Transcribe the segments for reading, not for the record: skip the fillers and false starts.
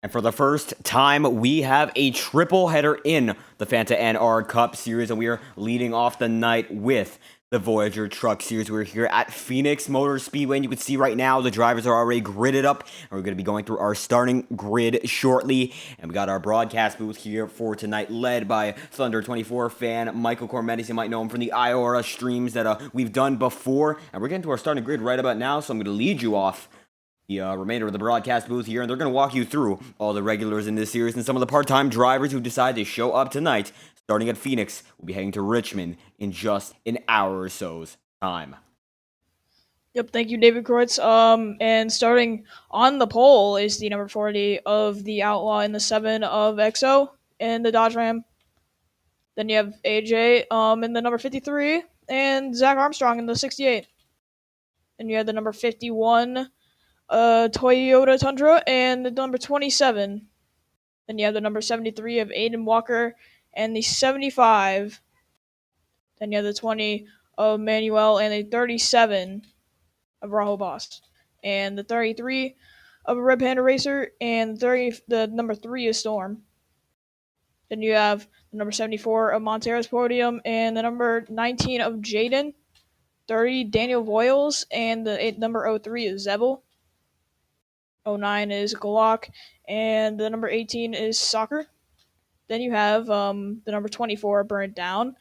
And for the first time, we have a triple header in the Fanta NR Cup Series, and we are leading off the night with the Voyager Truck Series. We're here at Phoenix Motorsport, and you can see right now the drivers are already gridded up, and we're going to be going through our starting grid shortly. And we got our broadcast booth here for tonight, led by Thunder24 fan Michael Cormetis. You might know him from the Iora streams that we've done before. And we're getting to our starting grid right about now, so I'm going to lead you off the remainder of the broadcast booth here, and they're going to walk you through all the regulars in this series and some of the part-time drivers who decide to show up tonight. Starting at Phoenix, we'll be heading to Richmond in just an hour or so's time. Yep, thank you, David Kreutz. And starting on the pole is the number 40 of the Outlaw and the 7 of XO in the Dodge Ram. Then you have AJ in the number 53 and Zach Armstrong in the 68. Then you have the number 51 Toyota Tundra and the number 27. Then you have the number 73 of Aiden Walker and the 75. Then you have the 20 of Manuel and the 37 of Rahul Boss. And the 33 of a Red Panda Racer, and the number 3 is Storm. Then you have the number 74 of Montera's Podium, and the number 19 of Jaden, 30 Daniel Voiles, and the number 03 is Zebel. 09 is Glock, and the number 18 is Soccer. Then you have the number 24 Burnt Down,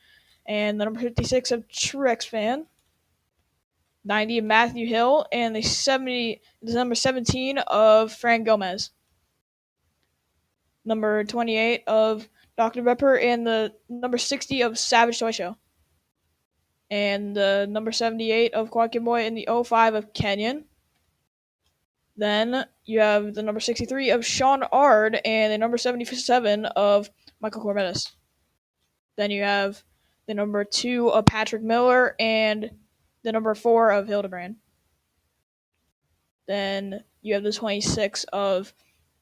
and the number 56 of Trex Fan. 90 of Matthew Hill, and the number 17 of Fran Gomez. Number 28 of Dr. Pepper, and the number 60 of Savage Toy Show. And the number 78 of Quad Kid Boy, and the 05 of Kenyon. Then you have the number 63 of Sean Ard, and the number 77 of Michael Cormetis. Then you have the number 2 of Patrick Miller, and the number 4 of Hildebrand. Then you have the 26 of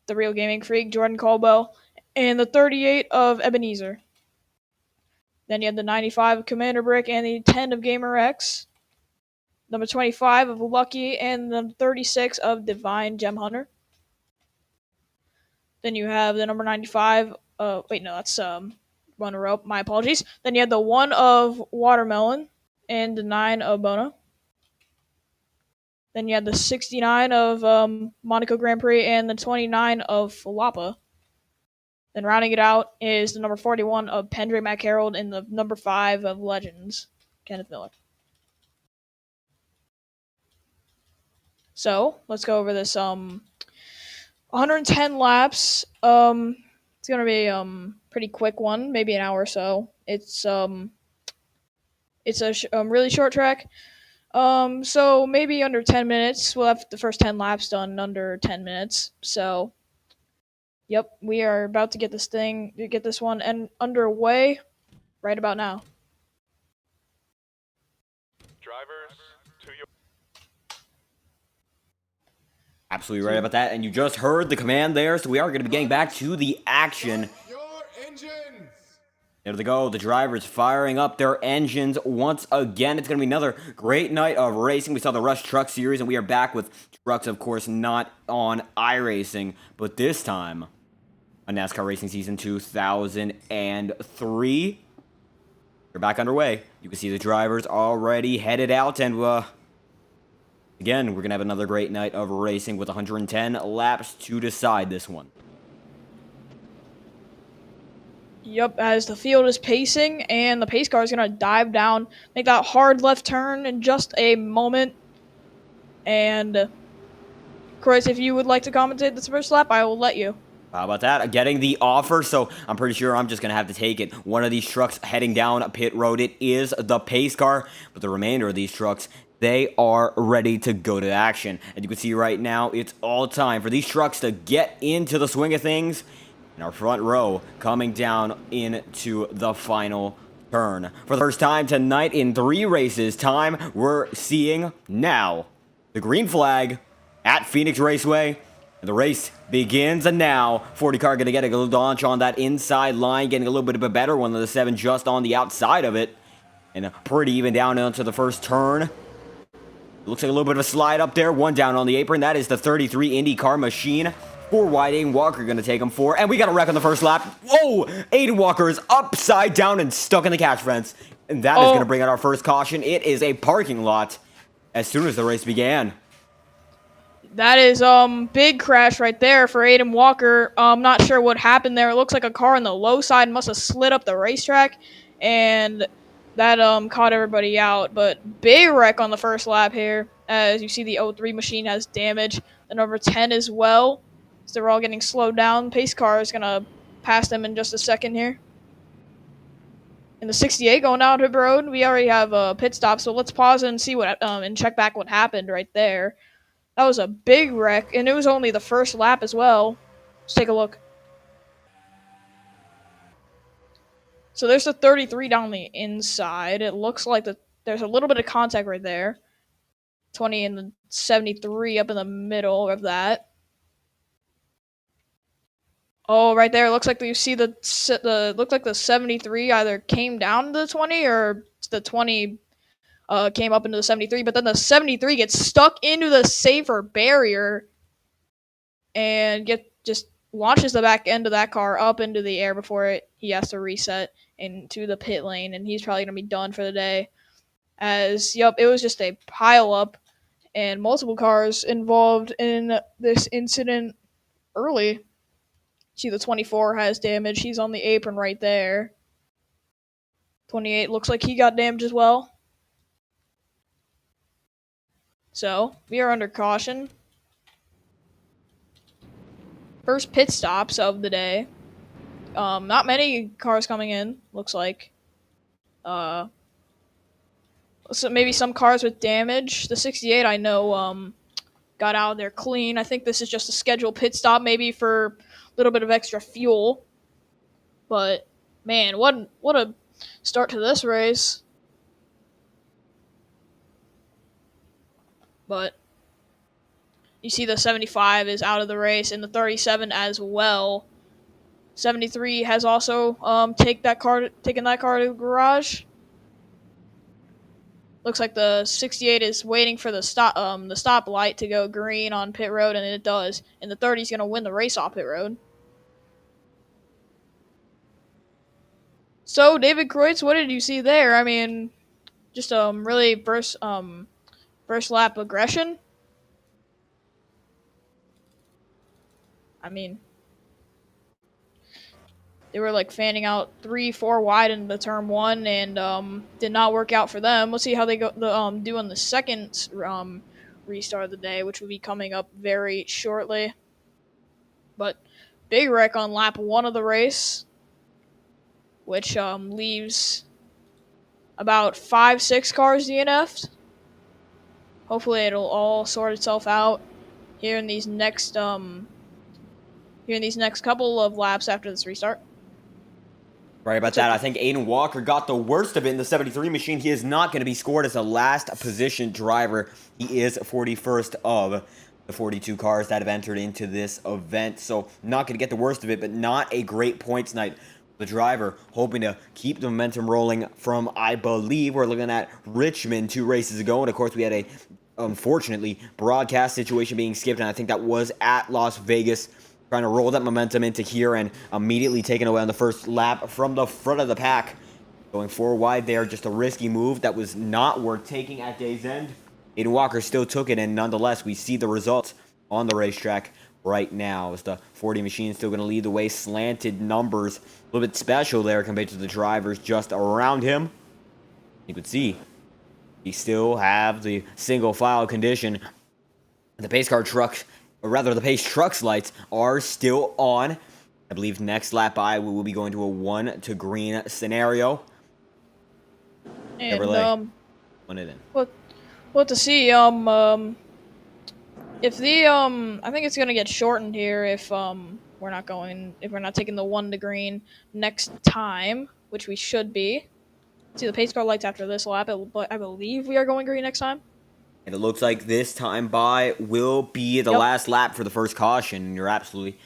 The Real Gaming Freak, Jordan Caldwell, and the 38 of Ebenezer. Then you have the 95 of Commander Brick and the 10 of Gamer X. Number 25 of Lucky and the 36 of Divine Gem Hunter. Then you have the number 95. That's Runner Rope. My apologies. Then you have the 1 of Watermelon and the 9 of Bono. Then you have the 69 of Monaco Grand Prix and the 29 of Falapa. Then rounding it out is the number 41 of Pendray McHarrold and the number 5 of Legends, Kenneth Miller. So let's go over this 110 laps. It's gonna be pretty quick one, maybe an hour or so. It's a really short track. So maybe under 10 minutes. We'll have the first 10 laps done under 10 minutes. So, yep, we are about to get this one and underway right about now. Drivers, to your... Absolutely right about that, and you just heard the command there, so we are going to be getting back to the action. There they go, the drivers firing up their engines once again. It's going to be another great night of racing. We saw the Rush Truck Series, and we are back with trucks, of course, not on iRacing, but this time on NASCAR Racing Season 2003. We're back underway. You can see the drivers already headed out, and again, we're going to have another great night of racing with 110 laps to decide this one. Yep, as the field is pacing, and the pace car is going to dive down, make that hard left turn in just a moment. And, Chris, if you would like to commentate this first lap, I will let you. How about that? Getting the offer, so I'm pretty sure I'm just going to have to take it. One of these trucks heading down pit road, it is the pace car, but the remainder of these trucks, they are ready to go to action. And you can see right now, it's all time for these trucks to get into the swing of things. And our front row coming down into the final turn. For the first time tonight in 3 races time, we're seeing now the green flag at Phoenix Raceway. And the race begins, and now 40 car going to get a good launch on that inside line, getting a little bit of a better one than the 7 just on the outside of it. And pretty even down into the first turn. Looks like a little bit of a slide up there. 1 down on the apron. That is the 33 Indycar machine. 4 wide, Aiden Walker going to take him 4. And we got a wreck on the first lap. Whoa! Aiden Walker is upside down and stuck in the catch fence. And that is going to bring out our first caution. It is a parking lot as soon as the race began. That is big crash right there for Aiden Walker. I'm not sure what happened there. It looks like a car on the low side must have slid up the racetrack, and that caught everybody out. But big wreck on the first lap here. As you see, the 03 machine has damage. The number 10 as well. So they're all getting slowed down. Pace car is gonna pass them in just a second here. And the 68 going out to the road. We already have a pit stop, so let's pause and see what and check back what happened right there. That was a big wreck, and it was only the first lap as well. Let's take a look. So there's the 33 down the inside. It looks like there's a little bit of contact right there. 20 and the 73 up in the middle of that. Oh, right there. It looks like you see the 73 either came down to the 20 or the 20 came up into the 73, but then the 73 gets stuck into the safer barrier and just launches the back end of that car up into the air before he has to reset into the pit lane, and he's probably going to be done for the day. It was just a pile up and multiple cars involved in this incident early. See, the 24 has damage. He's on the apron right there. 28 looks like he got damaged as well. So, we are under caution. First pit stops of the day. Not many cars coming in, looks like. So maybe some cars with damage. The 68, I know, got out of there clean. I think this is just a scheduled pit stop, maybe for a little bit of extra fuel. But, man, what a start to this race. But you see the 75 is out of the race, and the 37 as well. 73 has also taken that car to the garage. Looks like the 68 is waiting for the stoplight to go green on pit road, and it does. And the 30 is going to win the race off pit road. So, David Kreutz, what did you see there? I mean, just really first lap aggression. I mean, they were like fanning out 3-4 wide into turn 1, and did not work out for them. Let's see how they do on the second restart of the day, which will be coming up very shortly. But big wreck on lap 1 of the race, which leaves about 5-6 cars DNF'd. Hopefully it'll all sort itself out here in these next couple of laps after this restart. Right about that. I think Aiden Walker got the worst of it in the 73 machine. He is not going to be scored as a last position driver. He is 41st of the 42 cars that have entered into this event. So not going to get the worst of it, but not a great points night. The driver hoping to keep the momentum rolling from, I believe, we're looking at Richmond 2 races ago. And of course, we had a, unfortunately, broadcast situation being skipped. And I think that was at Las Vegas. Trying to roll that momentum into here and immediately taken away on the first lap from the front of the pack. Going 4 wide there, just a risky move that was not worth taking at day's end. Aiden Walker still took it, and nonetheless, we see the results on the racetrack right now. As the 40 machine still going to lead the way. Slanted numbers, a little bit special there compared to the drivers just around him. You could see he still have the single file condition. The pace car truck, or rather the pace truck's lights are still on. I believe next lap by we will be going to a 1 to green scenario. And Chevrolet, one it in. What to see? If the I think it's gonna get shortened here if we're not taking the 1 to green next time, which we should be. See the pace car lights after this lap, but I believe we are going green next time. And it looks like this time by will be the last lap for the first caution. You're absolutely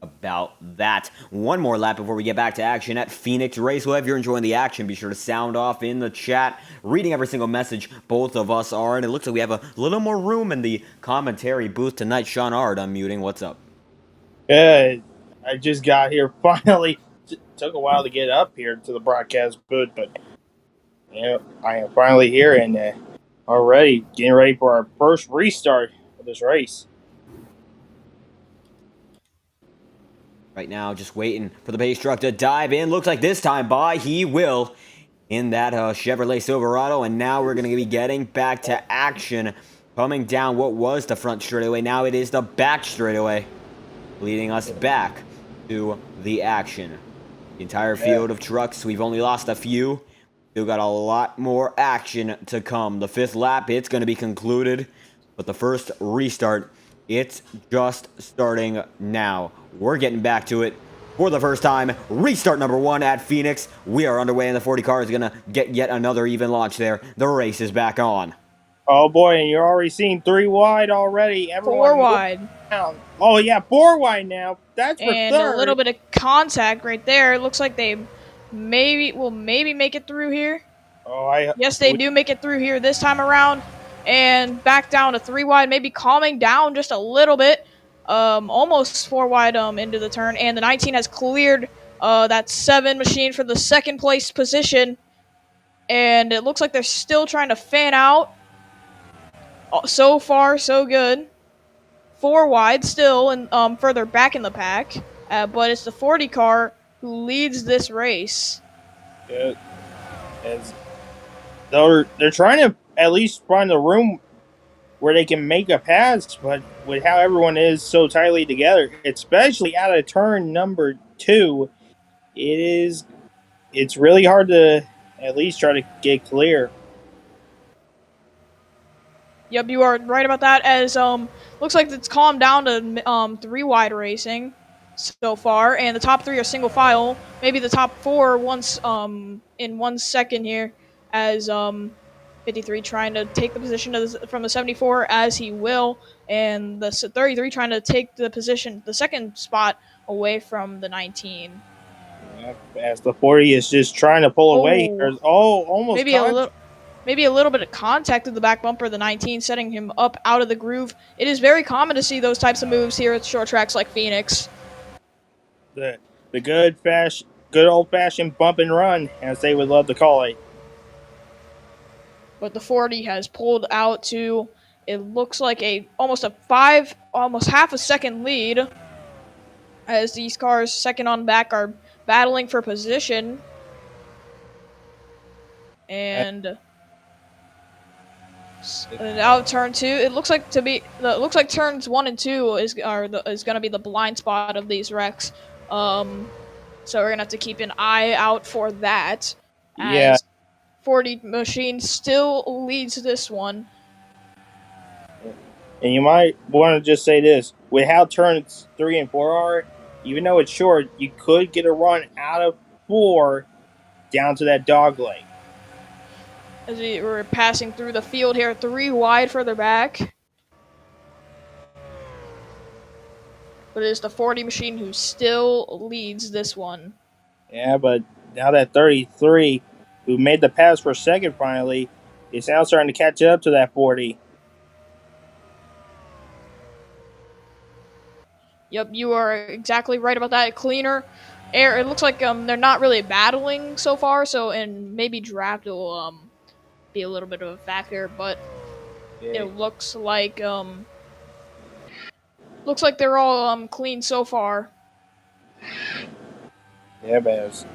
about that. One more lap before we get back to action at Phoenix Raceway. If you're enjoying the action, be sure to sound off in the chat. Reading every single message both of us are. And it looks like we have a little more room in the commentary booth tonight. Sean Ard, unmuting. What's up? Uh, I just got here finally. Took a while to get up here to the broadcast booth, but I am finally here and already getting ready for our first restart of this race. Right now, just waiting for the base truck to dive in. Looks like this time by he will in that Chevrolet Silverado. And now we're going to be getting back to action. Coming down what was the front straightaway. Now it is the back straightaway. Leading us back to the action. The entire field of trucks. We've only lost a few. Still got a lot more action to come. The fifth lap, it's going to be concluded. But the first restart, it's just starting now. We're getting back to it for the first time. Restart number 1 at Phoenix. We are underway, and the 40 car is going to get yet another even launch there. The race is back on. Oh boy, and you're already seeing 3 wide already. Everyone 4 wide. Down. Oh yeah, 4 wide now. That's for and third. A little bit of contact right there. It looks like they will maybe make it through here. Yes, they do make it through here this time around. And back down to 3 wide, maybe calming down just a little bit. Almost 4 wide into the turn. And the 19 has cleared that 7 machine for the second place position. And it looks like they're still trying to fan out. So far, so good. 4 wide still and further back in the pack. But it's the 40 car who leads this race. Good. They're trying to at least find a room where they can make a pass, but with how everyone is so tightly together, especially out of turn number 2, it's really hard to at least try to get clear. Yep, you are right about that. As looks like it's calmed down to 3 wide racing so far, and the top 3 are single file. Maybe the top 4 once in 1 second here, as 53 trying to take the position from the 74 as he will, and the 33 trying to take the second spot away from the 19. As the 40 is just trying to pull away. Almost maybe a little bit of contact with the back bumper of the 19, setting him up out of the groove. It is very common to see those types of moves here at short tracks like Phoenix. The good old-fashioned bump and run, as they would love to call it. But the 40 has pulled out to, it looks like almost half a second lead, as these cars second on back are battling for position. And out turn 2, it looks like turns 1 and 2 is going to be the blind spot of these wrecks. So we're gonna have to keep an eye out for that. Yeah. 40 machine still leads this one. And you might want to just say this: with how turns 3 and 4 are, even though it's short, you could get a run out of 4 down to that dog leg. As we're passing through the field here, 3 wide further back. But it is the 40 machine who still leads this one. Yeah, but now that 33, who made the pass for second finally, is now starting to catch up to that 40. Yep, you are exactly right about that. Cleaner air. It looks like they're not really battling so far, and maybe draft will be a little bit of a factor, but it looks like they're all clean so far. Yeah, but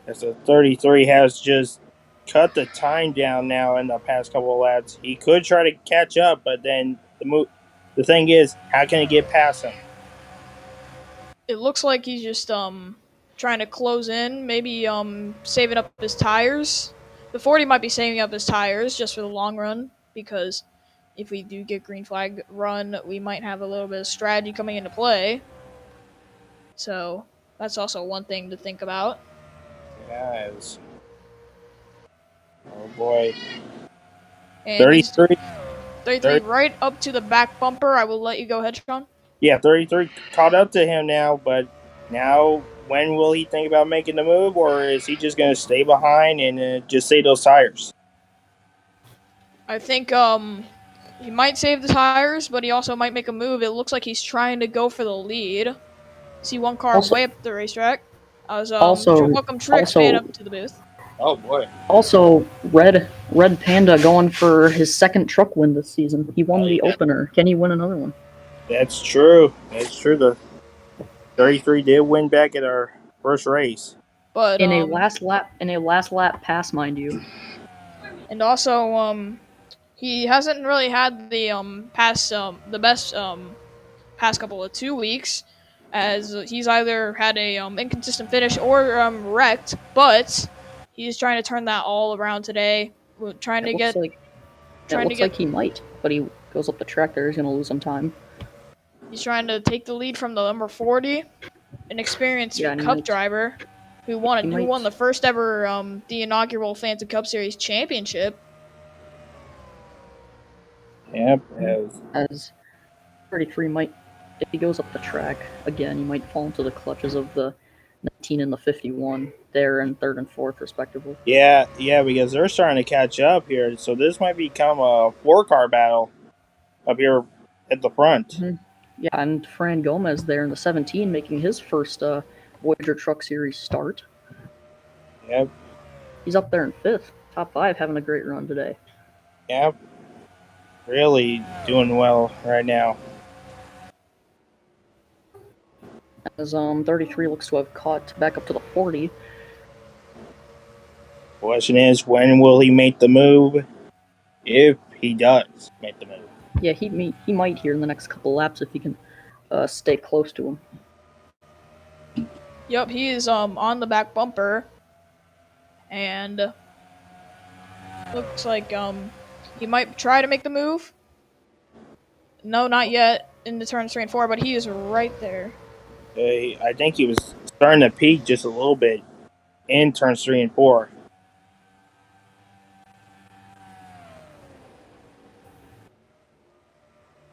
as the 33 has just cut the time down now in the past couple of laps, he could try to catch up, but then the thing is, how can he get past him? It looks like he's just trying to close in, maybe saving up his tires. The 40 might be saving up his tires just for the long run, because if we do get green flag run, we might have a little bit of strategy coming into play. So that's also one thing to think about. Yes. Oh boy. And 33. 33 right up to the back bumper. I will let you go ahead, Sean. Yeah, 33 caught up to him now, but now when will he think about making the move, or is he just going to stay behind and just save those tires? I think He might save the tires, but he also might make a move. It looks like he's trying to go for the lead. See one car Also- way up the racetrack. I was Also- welcome Trix fan also- up to the booth. Oh boy. Also, Red Panda going for his second truck win this season. He won the Yeah. opener. Can he win another one? That's true. That's true. The 33 did win back at our first race. But In a last lap pass, mind you. and also he hasn't really had the best past couple of 2 weeks, as he's either had a inconsistent finish or wrecked. But he's trying to turn that all around today. We're trying to get Like he might, but he goes up the track there. He's gonna lose some time. He's trying to take the lead from the number 40, an experienced Yeah, and he Cup might- driver who won the first ever the inaugural Phantom Cup Series championship. Yep. As 33 might, if he goes up the track again, he might fall into the clutches of the 19 and the 51. They're in third and fourth, respectively. Yeah, because they're starting to catch up here. So this might become a 4-car battle up here at the front. Mm-hmm. Yeah, and Fran Gomez there in the 17 making his first Voyager Truck Series start. Yep. He's up there in fifth. Top 5 having a great run today. Yep. Really doing well right now. As 33 looks to have caught back up to the 40. Question is, when will he make the move? If he does make the move. Yeah, he might here in the next couple laps if he can stay close to him. Yep, he is on the back bumper, and looks like he might try to make the move. No, not yet into turns 3 and 4, but he is right there. I think he was starting to peak just a little bit in turns 3 and 4.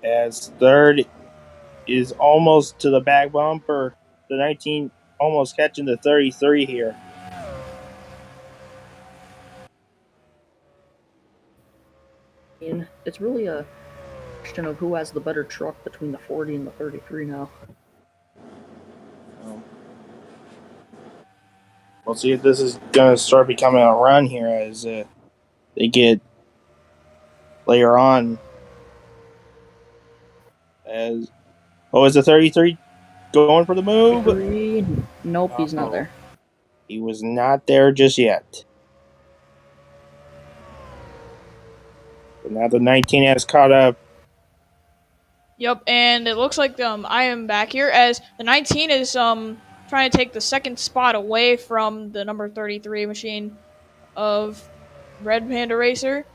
As third is almost to the back bumper. The 19 almost catching the 33 here. And it's really a question of who has the better truck between the 40 and the 33 now. We'll see if this is going to start becoming a run here as they get later on. Is the 33 going for the move? 33, nope, he's not there. He was not there just yet. But now the 19 has caught up. Yep, and it looks like I am back here as the 19 is trying to take the second spot away from the number 33 machine of Red Panda Racer.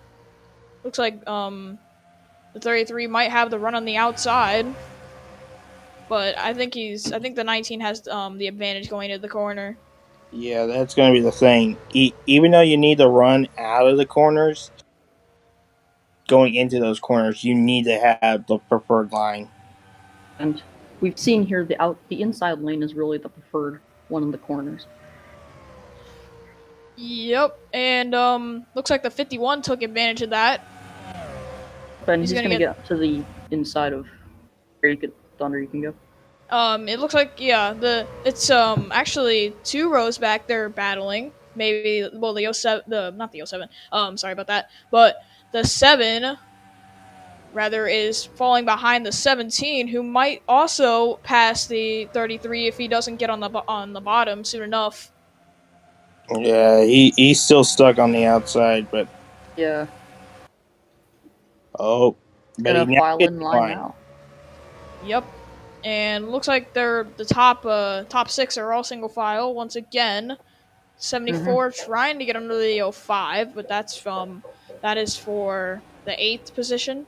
Looks like the 33 might have the run on the outside, but I think the 19 has the advantage going into the corner. Yeah, that's going to be the thing. Even though you need to run out of the corners, going into those corners, you need to have the preferred line. And we've seen here the inside lane is really the preferred one in the corners. Yep, and looks like the 51 took advantage of that. But he's gonna get up to the inside of where you could Thunder you can go. It looks like it's actually 2 rows back there battling. Maybe the 07, not the 07. Sorry about that. But the 7 rather is falling behind the 17, who might also pass the 33 if he doesn't get on the bottom soon enough. Yeah, he's still stuck on the outside, but Yeah. but Gonna he file in line now. Yep. And looks like they're the top 6 are all single file once again. 74 trying to get under the 05, but that is for the 8th position.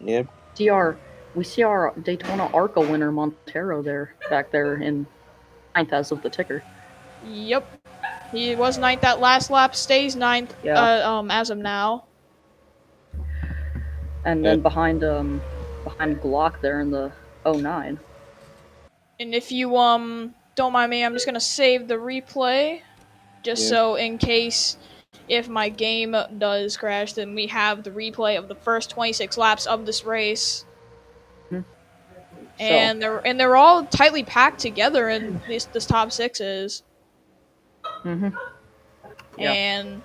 Yep. We see our Daytona ARCA winner Montero there back there in 9th as of the ticker. Yep. He was 9th that last lap, stays 9th as of now. And then behind Glock there in the 09. And if you don't mind me, I'm just gonna save the replay just so in case if my game does crash, then we have the replay of the first 26 laps of this race. So, And they're all tightly packed together in this top sixes. yeah. And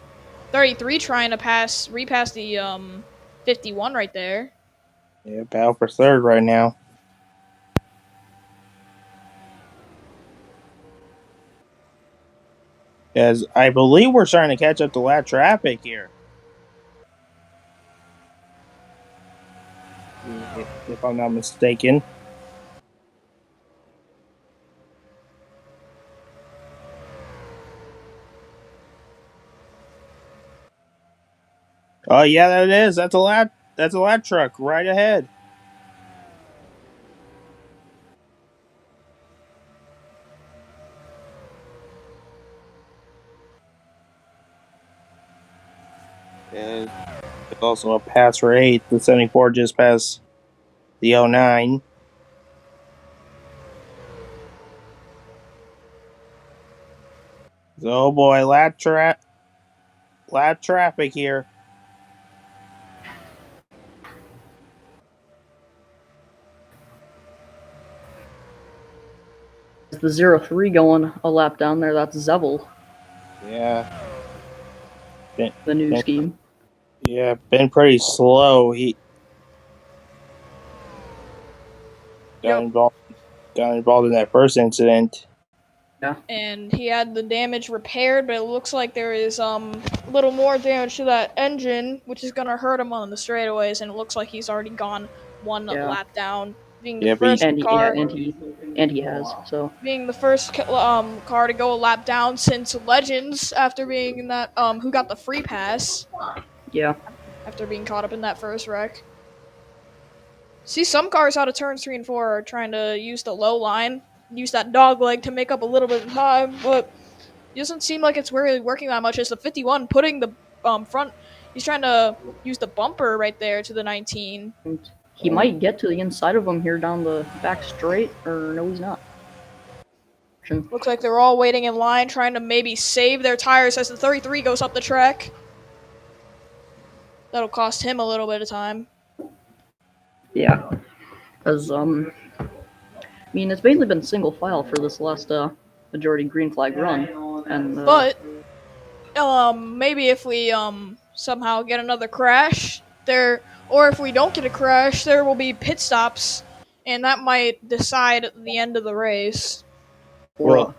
33 trying to repass the 51 right there. Yeah, battle for third right now. As I believe we're starting to catch up to lap traffic here. If I'm not mistaken. Oh yeah, that it is. That's a lap truck right ahead. And there's also a pass for 8th. The 74 just passed the 09. So, oh boy, lap traffic here. The 03 going a lap down there, that's Zevel, Yeah. the new scheme. Yeah, been pretty slow. He got involved in that first incident. Yeah. And he had the damage repaired, but it looks like there is a little more damage to that engine, which is gonna hurt him on the straightaways. And it looks like he's already gone one lap down, being the first car. And he has, so being the first car to go a lap down since Legends, after being in that who got the free pass. Yeah. After being caught up in that first wreck. See, some cars out of turns 3 and 4 are trying to use the low line, use that dog leg to make up a little bit of time, but it doesn't seem like it's really working that much. As the 51 putting the front, he's trying to use the bumper right there to the 19. And he might get to the inside of him here down the back straight, or no, he's not. Looks like they're all waiting in line, trying to maybe save their tires as the 33 goes up the track. That'll cost him a little bit of time. Yeah, because I mean, it's basically been single file for this last majority green flag run, and but maybe if we somehow get another crash there, or if we don't get a crash, there will be pit stops, and that might decide the end of the race. Or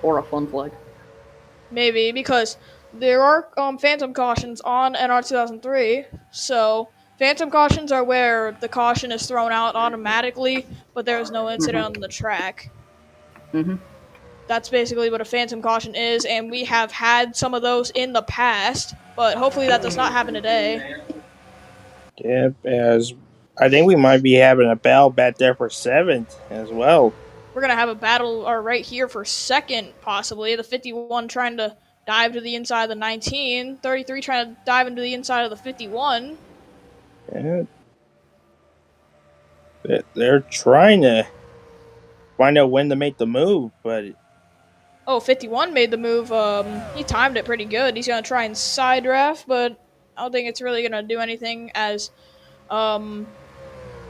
a fun flag. Maybe, because there are phantom cautions on NR 2003, so phantom cautions are where the caution is thrown out automatically, but there's no incident on the track. That's basically what a phantom caution is, and we have had some of those in the past, but hopefully that does not happen today. Yep, as I think we might be having a battle back there for 7th as well. We're going to have a battle right here for 2nd, possibly. The 51 trying to dive to the inside of the 19. 33 trying to dive into the inside of the 51. Yeah. They're trying to find out when to make the move, but... Oh, 51 made the move. He timed it pretty good. He's going to try and side draft, but I don't think it's really going to do anything as... maybe...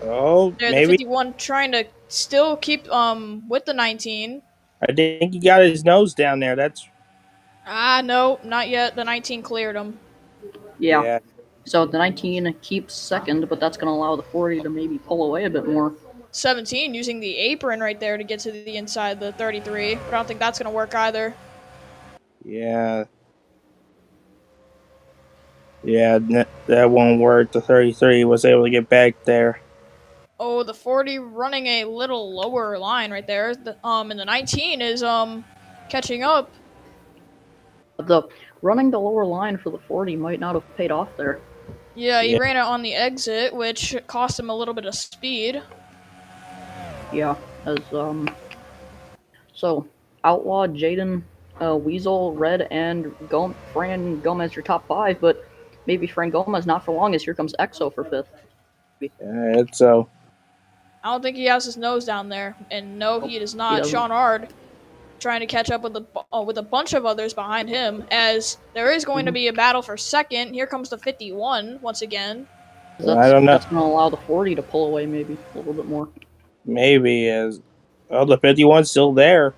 The 51 trying to still keep with the 19. I think he got his nose down there. That's... No, not yet. The 19 cleared him. Yeah. So the 19 keeps 2nd, but that's going to allow the 40 to maybe pull away a bit more. 17 using the apron right there to get to the inside of the 33, but I don't think that's going to work either. Yeah. Yeah, that won't work. The 33 was able to get back there. Oh, the 40 running a little lower line right there. And the 19 is catching up. Running the lower line for the 40 might not have paid off there. Yeah, he ran it on the exit, which cost him a little bit of speed. Yeah, as so Outlaw, Jaden, Weasel, Red, and Fran Gomez your top 5, but maybe Fran Gomez not for long as here comes EXO for 5th. Yeah, it's so. I don't think he has his nose down there, and no, he does not. Sean Ard trying to catch up with a bunch of others behind him, as there is going to be a battle for second. Here comes the 51 once again. I don't know. That's going to allow the 40 to pull away maybe a little bit more. Maybe as the 51's still there.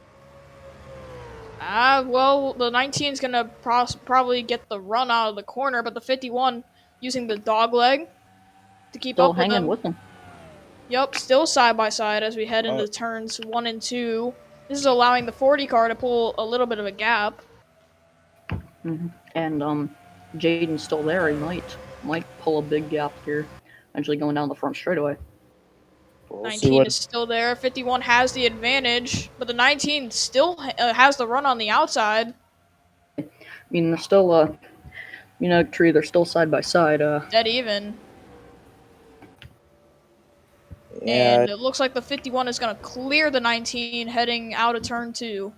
Well, the 19 is going to probably get the run out of the corner, but the 51 using the dog leg to keep Still up with hanging him. with him. Yep, still side by side as we head into turns 1 and 2. This is allowing the 40 car to pull a little bit of a gap. And Jaden's still there. He might pull a big gap here, eventually going down the front straightaway. We'll 19 is still there. 51 has the advantage, but the 19 still has the run on the outside. I mean, they're still, Tree, they're still side by side. Dead even. Yeah. And it looks like the 51 is going to clear the 19 heading out of turn 2.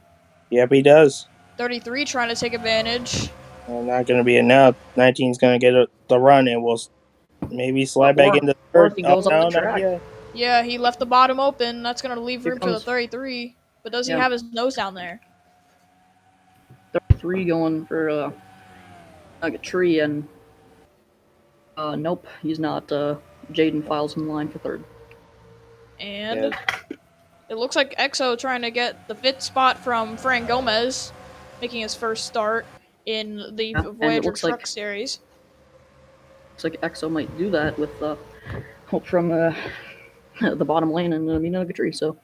Yep, he does. 33 trying to take advantage. Well, not going to be enough. 19's going to get the run and will maybe slide back into third. He goes up the track. Yeah, he left the bottom open. That's going to leave room for the 33. But does he have his nose down there? 33 going for like a tree, and nope, he's not. Jaden files in line for third. And it looks like EXO trying to get the 5th spot from Fran Gomez, making his first start in the Voyager Truck Series. Looks like EXO might do that with help from the bottom lane and Minogatri. So.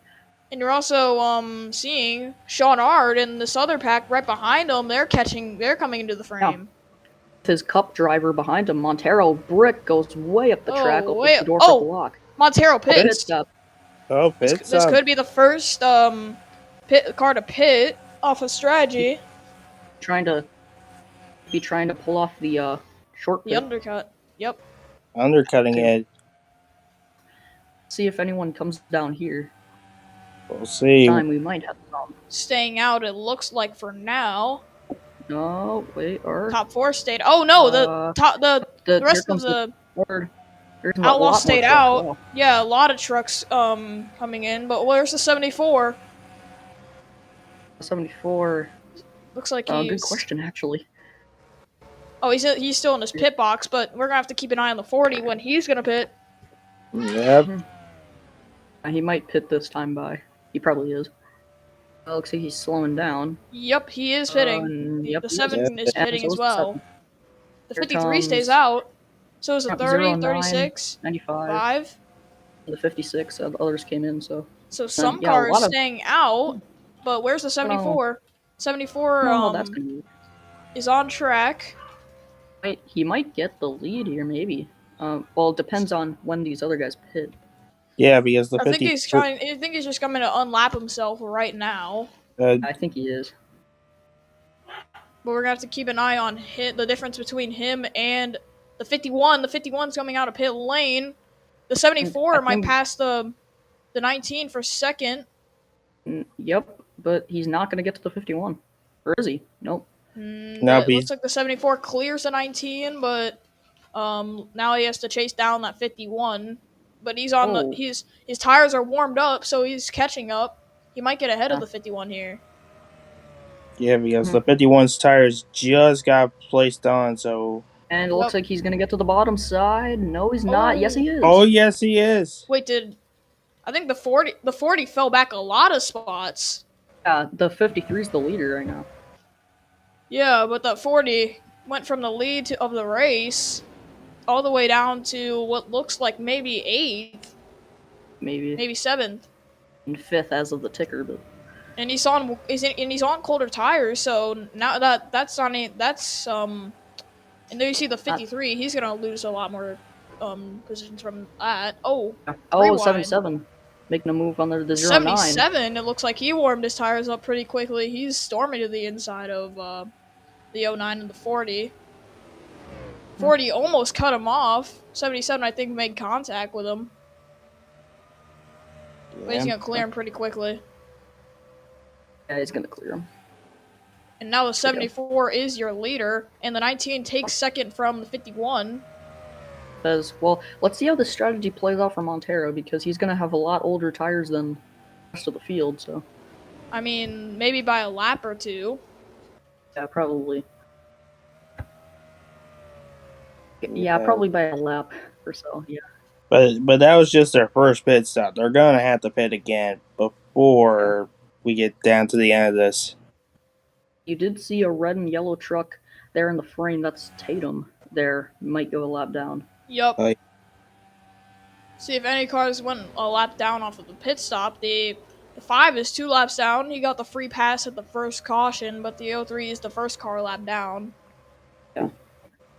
And you're also seeing Sean Ard and this other pack right behind him. They're coming into the frame. With his cup driver behind him, Montero Brick goes way up the track, opens the door for block. Montero pits. This could be the first car to pit off of strategy. Trying to pull off the short pit. The undercut. Yep. Undercutting it. See if anyone comes down here. We'll see. Time we might have some. Staying out, it looks like for now. No, wait, or top 4 stayed. Oh no, the rest of the Outlaw stayed out. Wow. Yeah, a lot of trucks coming in, but where's the 74? 74. Looks like he's. Good question, actually. Oh, he's still in his pit box, but we're gonna have to keep an eye on the 40 when he's gonna pit. Yep. He might pit this time by. He probably is. Looks like he's slowing down. Yep, he is pitting. The 7 is pitting as well. The 53 stays out. So is the 30, 36, 95, 5. The 56, the others came in, so. So some cars staying out, but where's the 74? 74 is on track. He might get the lead here, maybe. Well, it depends on when these other guys pit. Yeah, because the 50... I think he's just coming to unlap himself right now. I think he is. But we're going to have to keep an eye on the difference between him and the 51. The 51's coming out of pit lane. The 74 might pass the 19 for second. Yep, but he's not going to get to the 51. Or is he? Nope. No, it looks like the 74 clears the 19, but now he has to chase down that 51. But he's on his tires are warmed up, so he's catching up. He might get ahead of the 51 here. Yeah, because the 51's tires just got placed on, so... And it looks like he's going to get to the bottom side. No, he's not. Yes, he is. Oh, yes, he is. Wait, I think the 40 fell back a lot of spots. Yeah, the 53's the leader right now. Yeah, but the 40 went from the lead of the race all the way down to what looks like maybe 8th. Maybe 7th. And 5th as of the ticker, but... And he's on colder tires, so now that's on it. And there you see the 53. He's gonna lose a lot more positions from that. Oh, 77, making a move on the 09. 77. It looks like he warmed his tires up pretty quickly. He's storming to the inside of the 09 and the 40. 40 almost cut him off. 77, I think, made contact with him. Yeah. But he's gonna clear him pretty quickly. Yeah, he's gonna clear him. And now the 74 is your leader, and the 19 takes second from the 51. Well, let's see how this strategy plays out for Montero, because he's going to have a lot older tires than the rest of the field, so... I mean, maybe by a lap or two. Yeah, probably. Yeah, probably by a lap or so. Yeah. But that was just their first pit stop. They're gonna have to pit again before we get down to the end of this. You did see a red and yellow truck there in the frame. That's Tatum. There might go a lap down. Yup. Like, See if any cars went a lap down off of the pit stop. The 5 is 2 laps down. He got the free pass at the first caution, but the 03 is the first car lap down.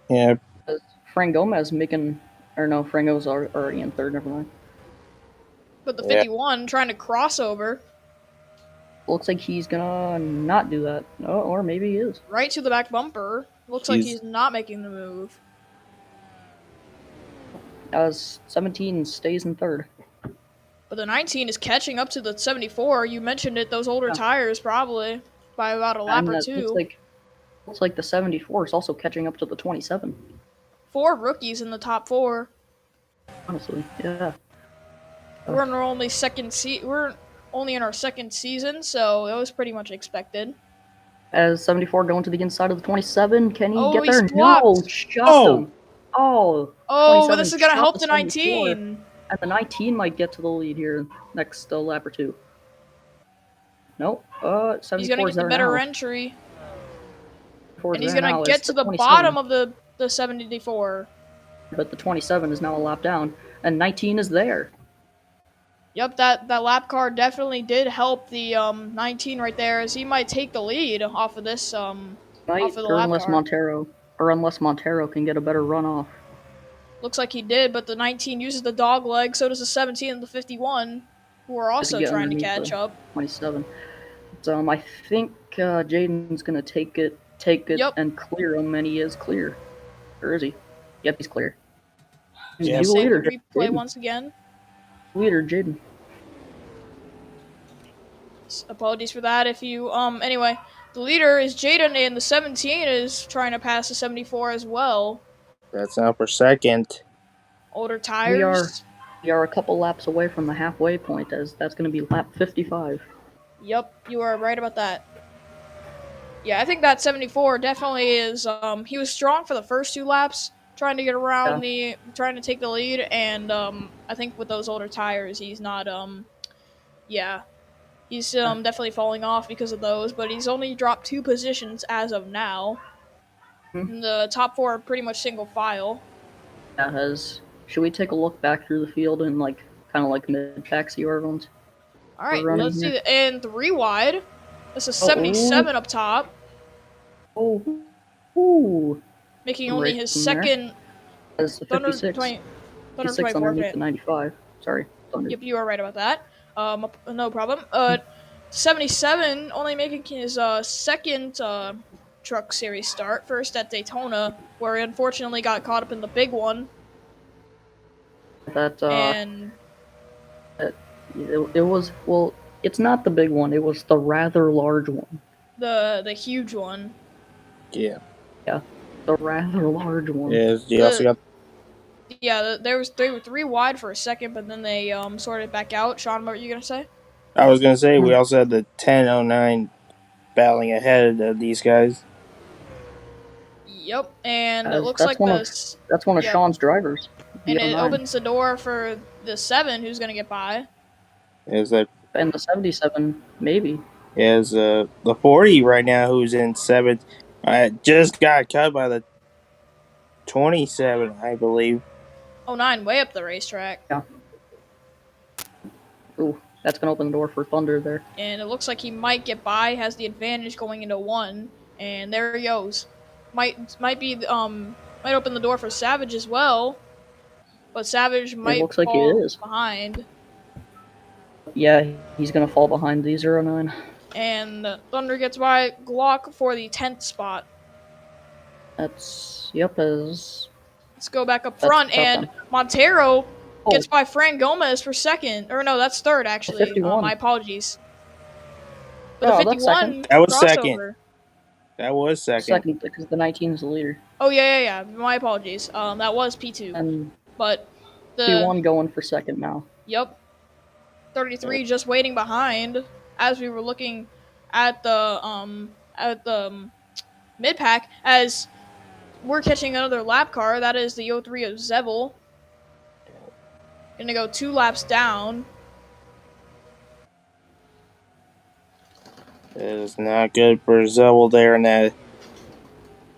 yeah, Frank Gomez making, or no, Frank Gomez already in third. Never mind. But the 51 trying to cross over Looks like he's gonna not do that. Oh, or maybe he is. right to the back bumper. Looks like he's not making the move. As 17 stays in third. But the 19 is catching up to the 74. You mentioned it, those older tires probably by about a lap And or two. Looks like the 74 is also catching up to the 27. 4 rookies in the top 4. Honestly, yeah. We're in our only we're only in our second season, so it was pretty much expected. As 74 going to the inside of the 27, can he get he there? swapped. No, chopped him. Oh, but this is 27 gonna help chopped the 19. And the 19 might get to the lead here next lap or two. Nope. 74 He's gonna get the better entry. And he's gonna get to the 27. bottom of the 74. But the 27 is now a lap down, and 19 is there. Yep, that lap car definitely did help the 19 right there, as he might take the lead off of this off of the lap car. Unless Montero can get a better run off. Looks like he did, but the 19 uses the dog leg, so does the 17 and the 51, who are also trying to catch up. 27. I think Jaden's gonna take it and clear him, and he is clear. Or is he? Yep, he's clear. Yeah. He's leader. Replay once again. Leader, Jaden. Apologies for that. If you anyway, the leader is Jaden, and the 17 is trying to pass the 74 as well. That's now for second. Older tires. We are a couple laps away from the halfway point, as that's going to be lap 55. Yep, you are right about that. Yeah, I think that 74 definitely is. He was strong for the first 2 laps, trying to get around trying to take the lead, and I think with those older tires, he's not. He's definitely falling off because of those, but he's only dropped 2 positions as of now. Mm-hmm. The top 4 are pretty much single file. Should we take a look back through the field and kind of mid-pack, see where everyone's? All right, let's see. And 3 wide. This is 77 up top. Ooh. Making only his second. As the 56. Thunder 56 underneath the 95. Sorry, Thunder. Yep, you are right about that. No problem. 77 only making his second truck series start. First at Daytona, where he unfortunately got caught up in the big one. It was, well, it's not the big one. It was the rather large one. The huge one. Yeah. Yeah, the rather large one. You also got. Yeah, they were 3 wide for a second, but then they sorted back out. Sean, what were you gonna say? I was gonna say we also had the 1009 battling ahead of these guys. Yep, and it looks like that's one of Sean's drivers. And it opens the door for the 7, who's gonna get by. Is that? And the 77, maybe. Is the 40 right now, who's in 7th. Just got cut by the 27, I believe. 09, way up the racetrack. Yeah. Ooh, that's gonna open the door for Thunder there. And it looks like he might get by, has the advantage going into 1, and there he goes. Might open the door for Savage as well, but Savage might fall behind. Yeah, he's gonna fall behind the 09. And Thunder gets by Glock for the 10th spot. Let's go back up front, and Montero gets by Fran Gomez for 2nd. Or no, that's 3rd, actually. My apologies. But the 51 that was crossover. 2nd. That was 2nd. 2nd, because the 19 is the leader. Oh, yeah. My apologies. That was P2. But the P1 going for 2nd now. Yep. 33 just waiting behind as we were looking at the mid pack, as we're catching another lap car. That is the 03 of Zevel. Gonna go 2 laps down. It is not good for Zebel there in that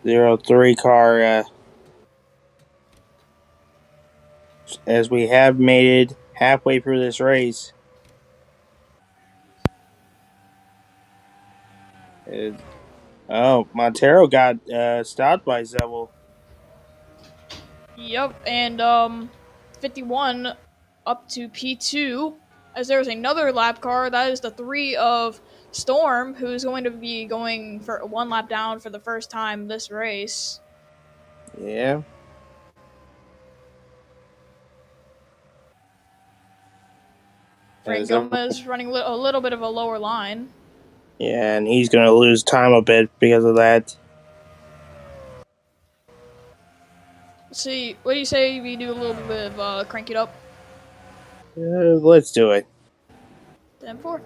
03 car. As we have made it halfway through this race. Montero got stopped by Zebel. Yep, and 51 up to P2, as there's another lap car. That is the 3 of Storm, who's going to be going for 1 lap down for the first time this race. Yeah. Frank Gomez running a little bit of a lower line. Yeah, and he's going to lose time a bit because of that. Let's see, what do you say we do a little bit of crank it up? Let's do it. 10-4.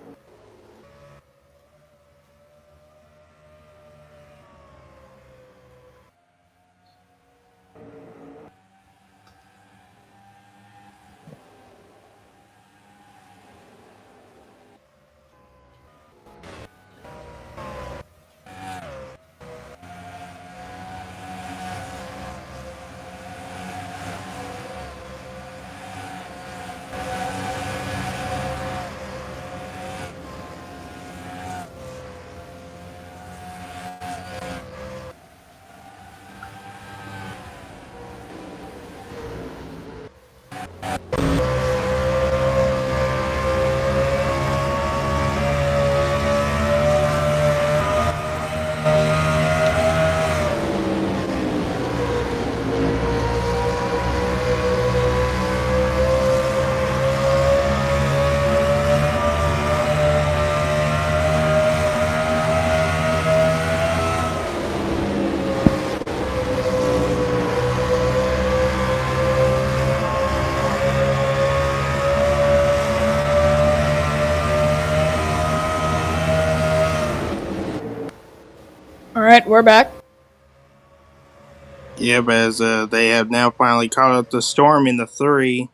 Alright, we're back. Yep, as they have now finally caught up to Storm in the 3.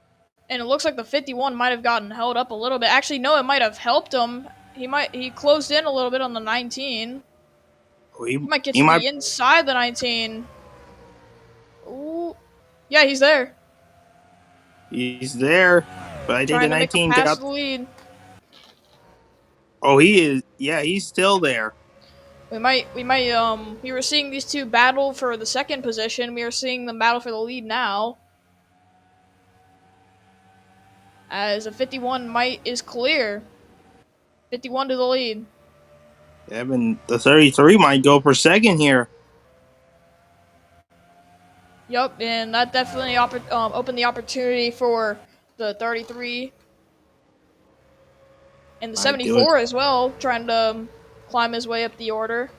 And it looks like the 51 might have gotten held up a little bit. Actually, no, it might have helped him. He closed in a little bit on the 19. He might get to the inside the 19. Ooh. Yeah, he's there. He's there, but I think the 19 got the lead. Oh, he is. Yeah, he's still there. We were seeing these two battle for the second position. We are seeing them battle for the lead now. As a 51 is clear. 51 to the lead. Evan, the 33 might go for second here. Yep, and that definitely opened the opportunity for the 33. And the 74 as well, trying to climb his way up the order.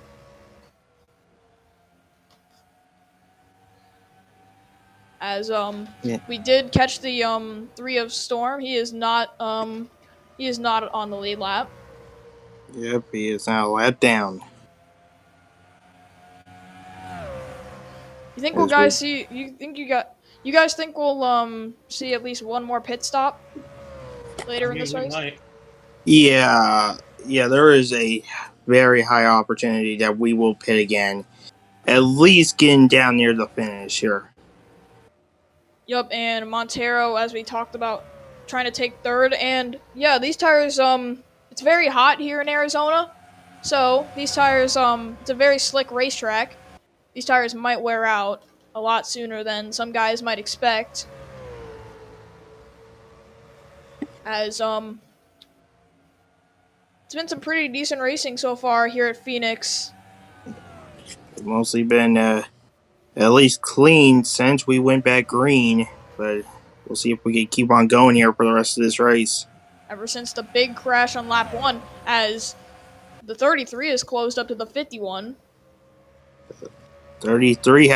As we did catch the 3 of Storm. He is not on the lead lap. Yep, he is now a lap down. You think we'll guys see? You guys think we'll see at least one more pit stop later in this race? Yeah, there is a very high opportunity that we will pit again. At least getting down near the finish here. Yep, and Montero, as we talked about, trying to take third. And yeah, these tires, it's very hot here in Arizona. So these tires, it's a very slick racetrack. These tires might wear out a lot sooner than some guys might expect. As, it's been some pretty decent racing so far here at Phoenix. It's mostly been, at least clean since we went back green. But we'll see if we can keep on going here for the rest of this race. Ever since the big crash on lap 1, as the 33 is closed up to the 51. 33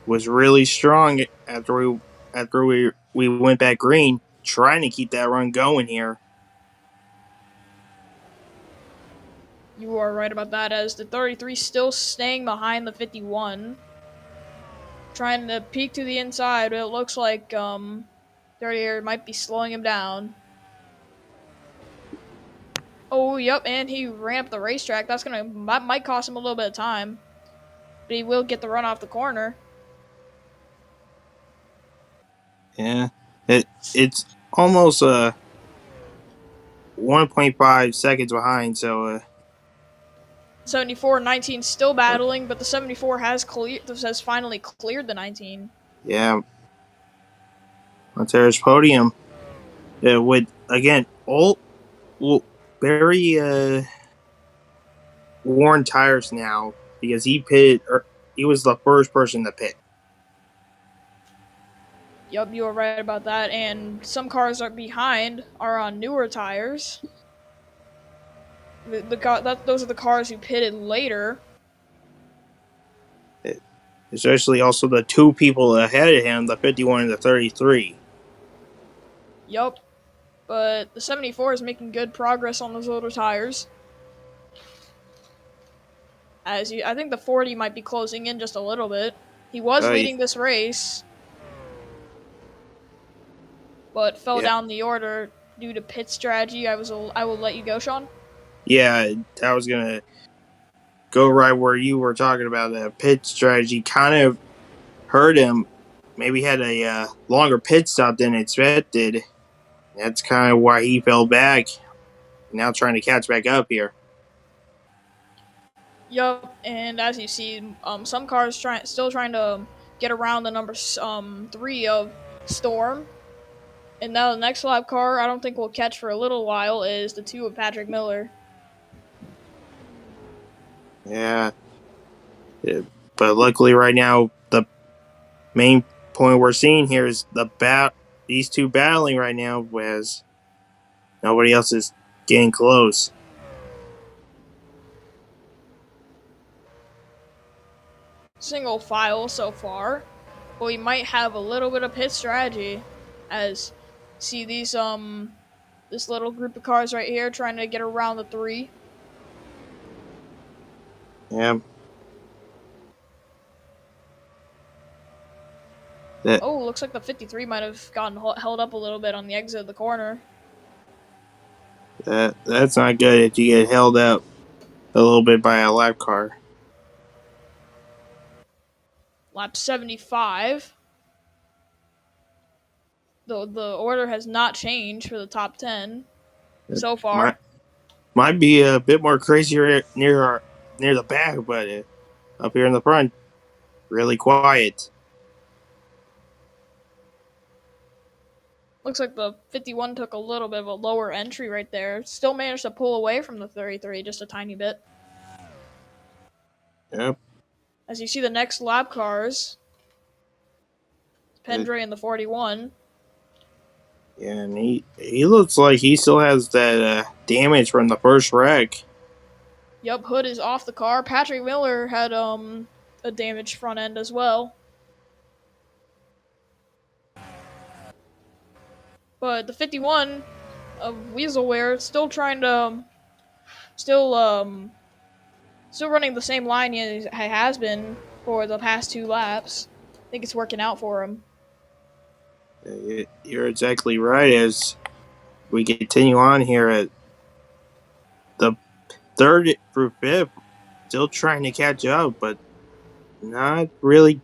was really strong after we went back green, trying to keep that run going here. You are right about that, as the 33 still staying behind the 51. Trying to peek to the inside, but it looks like Dirty might be slowing him down. Oh, yep, and he ramped the racetrack. That might cost him a little bit of time, but he will get the run off the corner. Yeah, it's almost 1.5 seconds behind. So 74 and 19 still battling, but the 74 has finally cleared the 19. yeah, Montera's podium. With again very worn tires now because he was the first person to pit. Yup, you were right about that. And some cars are behind are on newer tires. Those are the cars who pitted later. Especially also the two people ahead of him, the 51 and the 33. Yup, but the 74 is making good progress on those older tires. I think the 40 might be closing in just a little bit. He was leading this race, but fell down the order due to pit strategy. I will let you go, Sean. Yeah, I was gonna go right where you were talking about the pit strategy. Kind of hurt him. Maybe had a longer pit stop than expected. That's kind of why he fell back. Now trying to catch back up here. Yup, and as you see, some cars still trying to get around the number 3 of Storm. And now the next lap car I don't think we'll catch for a little while is the 2 of Patrick Miller. Yeah. But luckily right now, the main point we're seeing here is these two battling right now, whereas nobody else is getting close. Single file so far, but we might have a little bit of pit strategy, as see these this little group of cars right here trying to get around the 3. Yeah. Oh, looks like the 53 might have gotten held up a little bit on the exit of the corner. That's not good if you get held up a little bit by a lap car. Lap 75. The order has not changed for the top 10 so far. Might be a bit more crazier near the back, but up here in the front, really quiet. Looks like the 51 took a little bit of a lower entry right there. Still managed to pull away from the 33 just a tiny bit. Yep. As you see the next lap cars, Pendray and the 41. Yeah, and he looks like he still has that damage from the first wreck. Yup, hood is off the car. Patrick Miller had a damaged front end as well. But the 51 of Weaselware still trying to still running the same line he has been for the past 2 laps. I think it's working out for him. You're exactly right. As we continue on here at the 3rd through 5th, still trying to catch up, but not really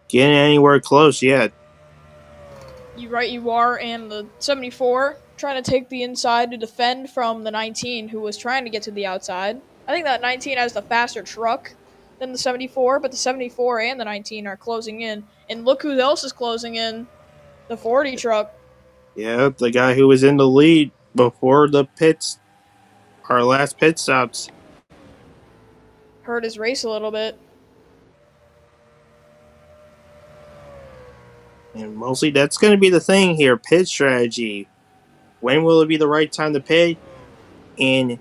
getting anywhere close yet. You are, and the 74 trying to take the inside to defend from the 19 who was trying to get to the outside. I think that 19 has the faster truck than the 74, but the 74 and the 19 are closing in. And look who else is closing in. The 40 truck. Yeah, the guy who was in the lead before our last pit stops. Hurt his race a little bit. And mostly that's going to be the thing here, pit strategy. When will it be the right time to pit? And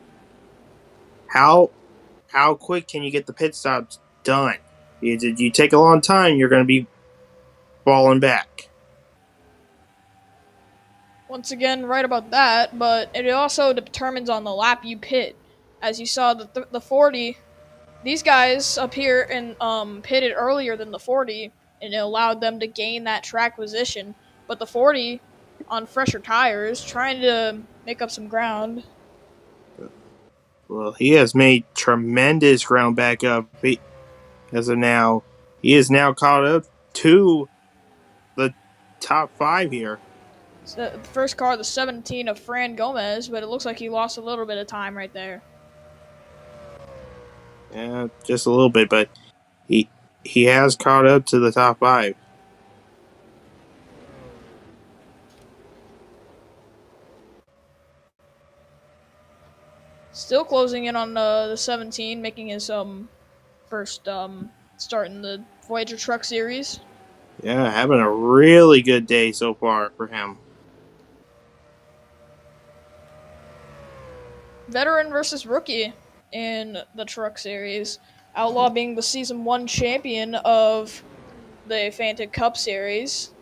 how quick can you get the pit stops done? If you take a long time, you're going to be falling back. Once again, right about that, but it also determines on the lap you pit. as you saw the 40. These guys up here and pitted earlier than the 40, and it allowed them to gain that track position. But the 40 on fresher tires, trying to make up some ground. Well, he has made tremendous ground back up as of now. He is now caught up to the top 5 here. So the first car, the 17 of Fran Gomez, but it looks like he lost a little bit of time right there. Yeah, just a little bit, but he has caught up to the top 5. Still closing in on the 17, making his first start in the Voyager Truck Series. Yeah, having a really good day so far for him. Veteran versus rookie in the Truck Series. Outlaw being the Season 1 champion of the Fanta Cup Series.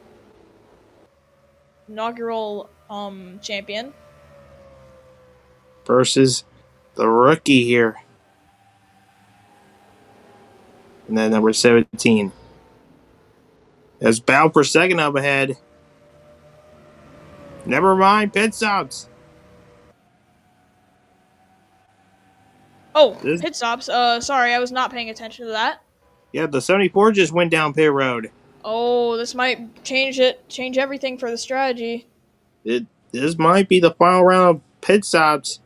Inaugural champion. Versus the rookie here. And then number 17. There's battle for second up ahead. Never mind, pit stops. Oh, pit stops. Sorry, I was not paying attention to that. Yeah, the 74 just went down pit road. Oh, this might change everything for the strategy. This might be the final round of pit stops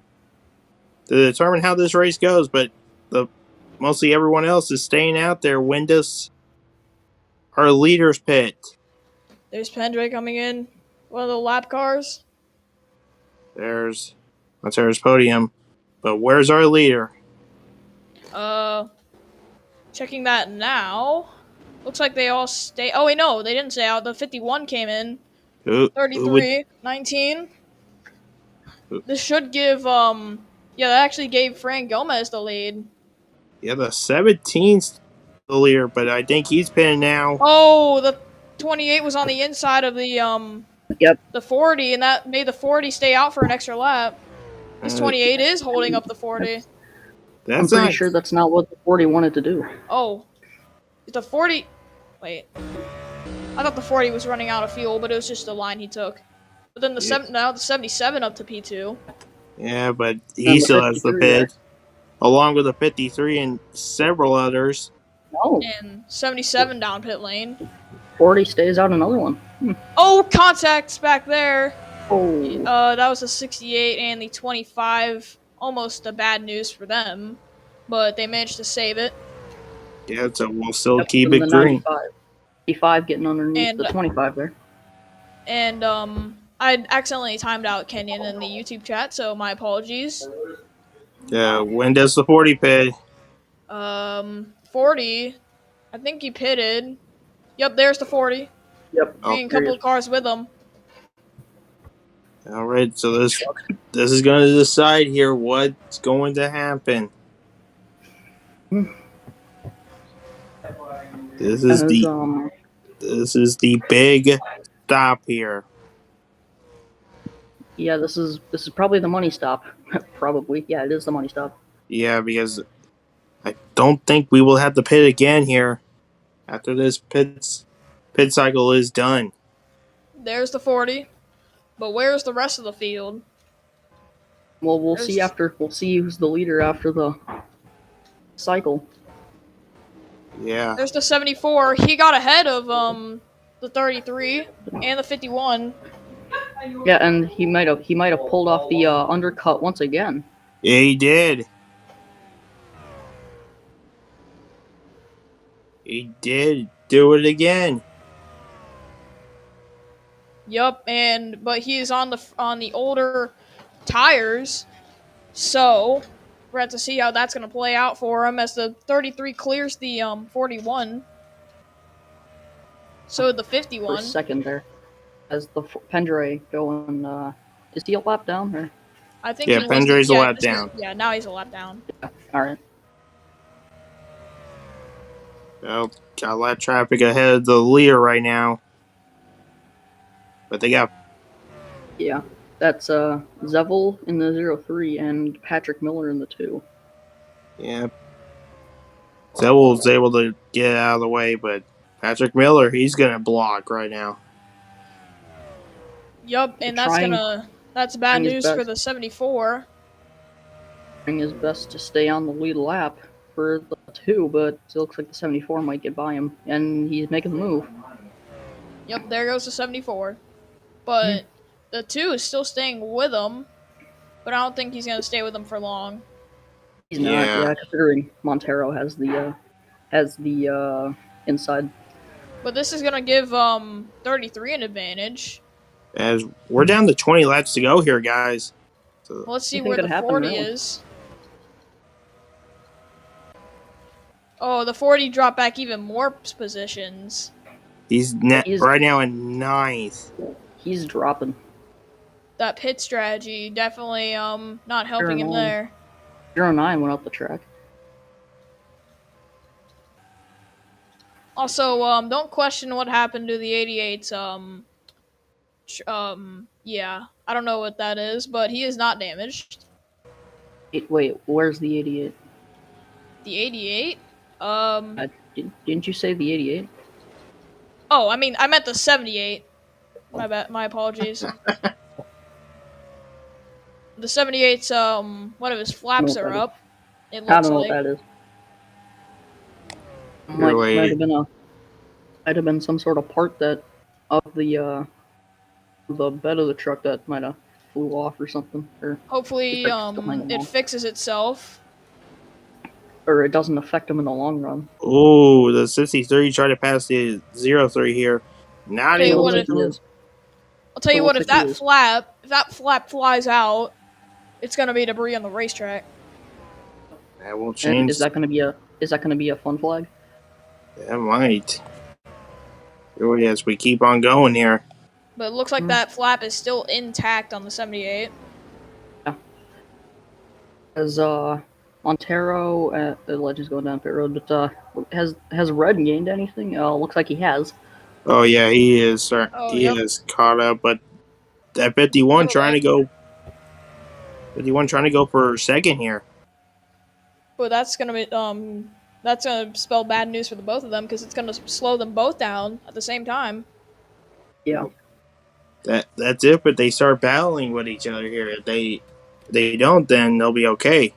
to determine how this race goes, but mostly everyone else is staying out there. When does our leaders pit? There's Pendray coming in, one of the lap cars. That's Sarah's podium, but where's our leader? Checking that now. Looks like they all stay. Oh wait, no, they didn't stay out. The 51 came in. 33, 19. This should give yeah, that actually gave Fran Gomez the lead. Yeah, the 17's the leader, but I think he's pinning now. Oh, the 28 was on the inside of the the 40, and that made the 40 stay out for an extra lap. This 28 is holding up the 40. I'm pretty sure that's not what the 40 wanted to do. Oh, the 40. Wait, I thought the 40 was running out of fuel, but it was just the line he took. But then now the 77 up to P2. Yeah, but he still has the pit, along with the 53 and several others. No. And 77 down pit lane. 40 stays out another one. Oh, contacts back there. Oh. That was the 68 and the 25. Almost a bad news for them, but they managed to save it. Yeah, so we'll still keep it green. 85 getting underneath the 25 there. And I accidentally timed out Kenyon in the YouTube chat, so my apologies. Yeah, when does the 40 pit? 40, I think he pitted. Yep, there's the 40. Yep. Bringing a couple of cars with him. All right, so this is going to decide here what's going to happen. This is the big stop here. Yeah, this is probably the money stop. Probably, yeah, it is the money stop. Yeah, because I don't think we will have to pit again here after this pit cycle is done. There's the 40. But where's the rest of the field? Well, we'll see who's the leader after the cycle. Yeah. There's the 74. He got ahead of the 33 and the 51. Yeah, and he might have pulled off the undercut once again. Yeah, he did. He did do it again. Yup, but he's on the older tires, so we're going to see how that's going to play out for him as the 33 clears the 41. So the 51. For a second there, as the Pendray going, is he a lap down or? I think Pendray's a lap down. Yeah, now he's a lap down. Yeah, all right. Well, got a lot of traffic ahead of the leader right now. But they got... Yeah. That's Zevel in the 03 and Patrick Miller in the 2. Yeah. Zell's able to get out of the way, but Patrick Miller, he's going to block right now. Yup, and that's bad trying his news for best. the 74. Trying his best to stay on the lead lap for the 2, but it looks like the 74 might get by him, and he's making the move. Yep, there goes the 74. But the 2 is still staying with him, but I don't think he's going to stay with him for long. He's not, yeah, considering Montero has the inside. But this is going to give 33 an advantage. As we're down to 20 laps to go here, guys. So Let's see where the 40 is. Oh, the 40 dropped back even more positions. He's right now in 9th. He's dropping. That pit strategy definitely not helping him there. 09 went up the track. Also, don't question what happened to the 88's. Yeah, I don't know what that is, but he is not damaged. Wait, where's the 88? The 88? Didn't you say the 88? Oh, I meant the 78. My bad. My apologies. The 78's one of his flaps are up. It looks I don't know like. what that is. Might have been some sort of part that of the bed of the truck that might have flew off or something. Or hopefully it fixes itself. Or it doesn't affect him in the long run. Oh, the 63 tried to pass the 03 here. Not able to do it. I'll tell you what, if that flap flies out, it's gonna be debris on the racetrack. That will change. And is that gonna be a fun flag? That might. Oh yes, we keep on going here. But it looks like that flap is still intact on the 78. Yeah. As Montero, the legend's going down pit road, but has Red gained anything? Looks like he has. Oh yeah, he is. Sir. He is caught up, but that 51 trying to go. 51 trying to go for second here. But that's gonna spell bad news for the both of them because it's gonna slow them both down at the same time. Yeah. That's it. But they start battling with each other here. If they don't, then they'll be okay.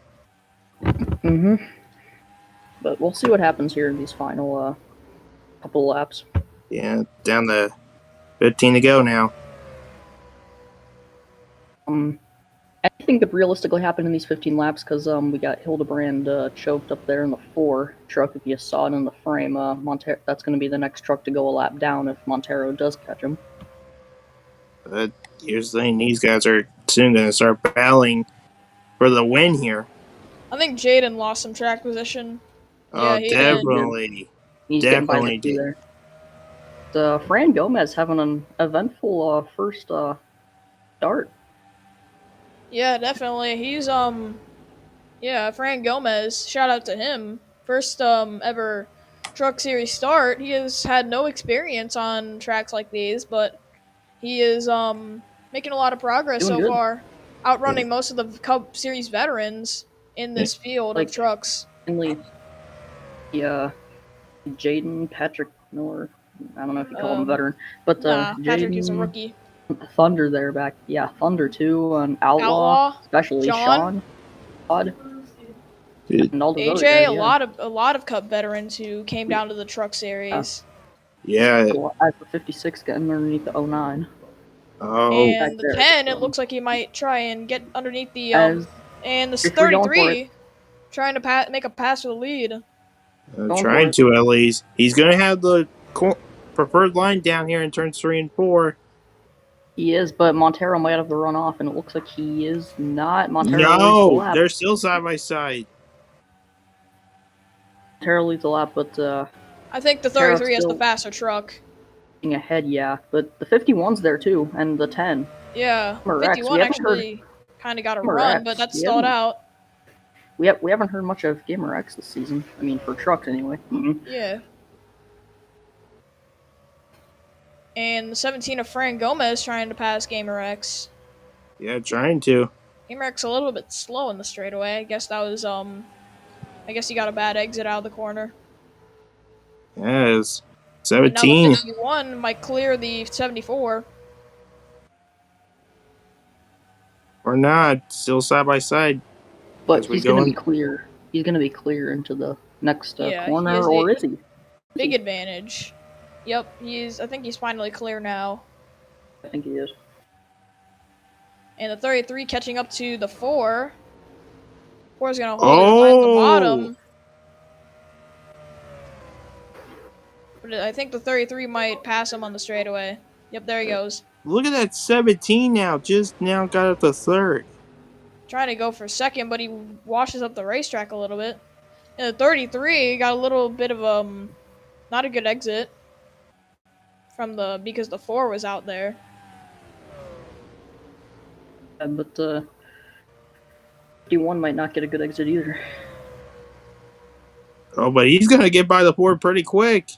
But we'll see what happens here in these final couple laps. Yeah, down to 15 to go now. Anything could realistically happen in these 15 laps because we got Hildebrand choked up there in the 4 truck. If you saw it in the frame, Montero, that's going to be the next truck to go a lap down if Montero does catch him. Here's the thing: these guys are soon going to start battling for the win here. I think Jaden lost some track position. Oh, yeah, definitely. He's definitely did. Fran Gomez having an eventful first start. Yeah, definitely. He's Fran Gomez. Shout out to him. First ever Truck Series start. He has had no experience on tracks like these, but he is making a lot of progress so far, outrunning most of the Cup Series veterans in this field of trucks. Jaden Patrick Miller. I don't know if you call him a veteran, but Patrick is a rookie. Thunder there back, Thunder too, and Outlaw, especially Sean, Todd, and all those AJ, other guys, a lot of Cup veterans who came down to the Truck Series. Yeah. As the 56 getting underneath the 09. Oh. And the 10, it looks like he might try and get underneath the and the 33, trying to make a pass for the lead. Trying to at least. He's gonna have the preferred line down here in turns 3 and 4. He is, but Montero might have the run off, and it looks like he is not. Montero they're still side by side. Montero leads the lap, but I think the 33 has the faster truck. Ahead, but the 51's there too, and the 10. Yeah, 51 actually kind of got a run, but that's stalled out. We haven't heard much of Gamer X this season. I mean, for trucks anyway. Yeah. And the 17 of Fran Gomez trying to pass Gamer X. Yeah, trying to. Amaric's a little bit slow in the straightaway. I guess that was I guess he got a bad exit out of the corner. Yes. But now the 17. 51 might clear the 74. Or not. Still side by side. But As we he's go going to in. be clear. He's going to be clear into the next Yeah, he corner, has or a is he? big advantage. Yep, I think he's finally clear now. I think he is. And the 33 catching up to the 4. 4 is going to hold his line at the Oh! bottom. But I think the 33 might pass him on the straightaway. Yep, there he goes. Look at that 17 now. Just now got up to third. Trying to go for second, but he washes up the racetrack a little bit. And the 33 got a little bit of not a good exit from because the 4 was out there. But 51 might not get a good exit either. Oh, but he's going to get by the board pretty quick.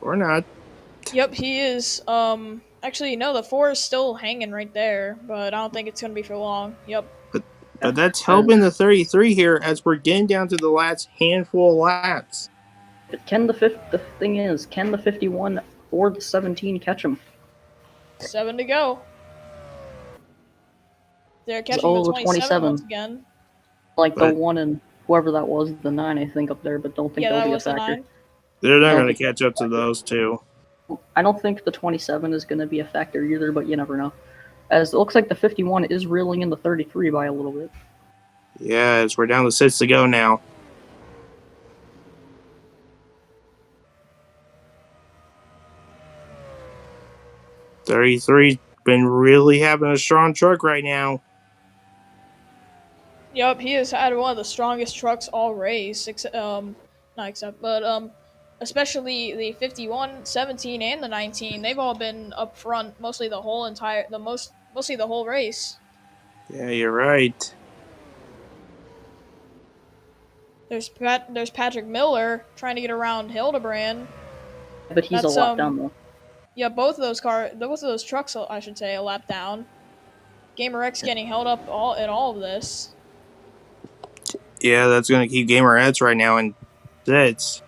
Or not. Yep, he is. Actually, no, the 4 is still hanging right there, but I don't think it's going to be for long. Yep. But that's helping the 33 here as we're getting down to the last handful of laps. But the thing is, can the 51 or the 17 catch him? 7 to go. They're catching Oh, the the 27 once 27. again. Like But- the 1 and whoever that was, the 9, I think, up there, but don't think Yeah, they'll that be a was the factor. 9. They're not No. going to catch up to those two. I don't think the 27 is going to be a factor either, but you never know. As it looks like the 51 is reeling in the 33 by a little bit. Yeah, as we're down to 6 to go now. "33's been really having a strong truck right now. Yep, he has had one of the strongest trucks all race, especially the 51, 17, and the 19. They've all been up front mostly mostly the whole race. Yeah, you're right. There's Patrick Miller trying to get around Hildebrand. But he's That's, a lap down, though. Yeah, both of those trucks, I should say, a lap down. Gamer X getting held up in all of this. Yeah, that's going to keep Gamer Heads right now in 6.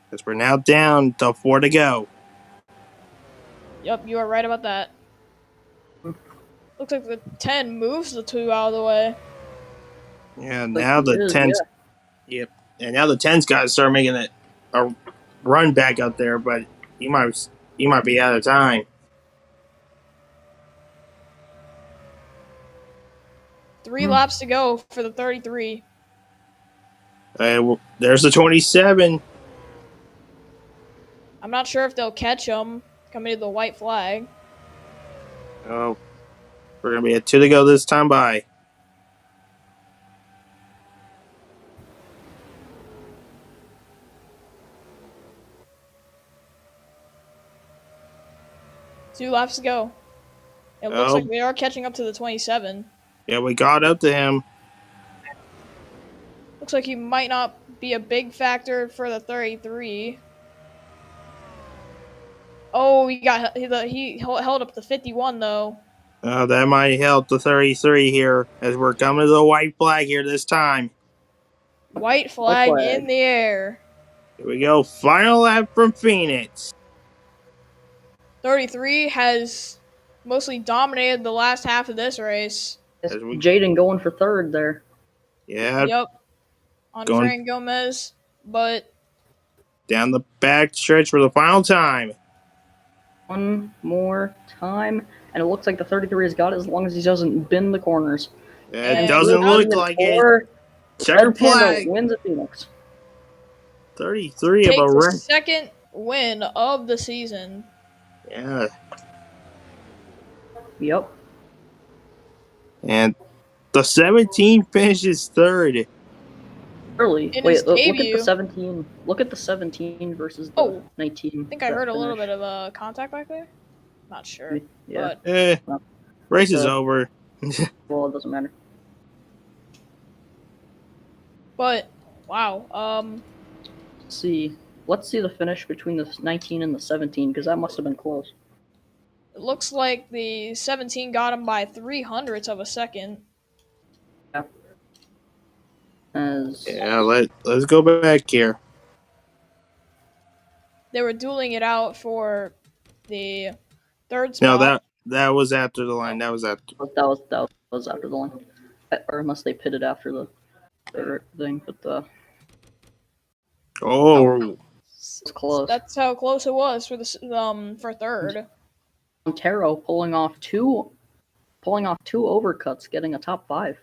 Because we're now down to 4 to go. Yep, you are right about that. Looks like the 10 moves the 2 out of the way. Yeah, Like now he the is, 10's... Yep. And now the 10's got to start making a run back up there, but you might be out of time. Three laps to go for the 33. There's the 27. I'm not sure if they'll catch him coming to the white flag. Oh, we're going to be at 2 to go this time by. Two laps to go. It looks like they are catching up to the 27. Yeah, we got up to him. Looks like he might not be a big factor for the 33. Oh, he held up the 51 though. That might help the 33 here as we're coming to the white flag here this time. White flag in the air. Here we go. Final lap from Phoenix. 33 has mostly dominated the last half of this race. Jaden going for third there. Yeah. Yep. On Fran Gomez, but down the back stretch for the final time. One more time, and it looks like the 33 has got it as long as he doesn't bend the corners. It doesn't look like it. Red Panda wins at Phoenix. 33 takes of a the run. second win of the season. Yeah. Yep. And the 17 finishes third. Early. In Wait, his look at debut. the 17. Look at the 17 versus the 19. I think I heard a little bit of contact back there. Not sure. Yeah. But Race is over. Well, it doesn't matter. But wow. Let's see. let's see the finish between the 19 and the 17 because that must have been close. It looks like the 17 got him by 300ths of a second. Yeah. As Yeah, let's go back here. They were dueling it out for the third No, spot. that was after the line. That was after. that was after the line, or unless they pitted after the third thing, but Oh, it was close. That's how close it was for for third. Montero pulling off two overcuts, getting a top 5.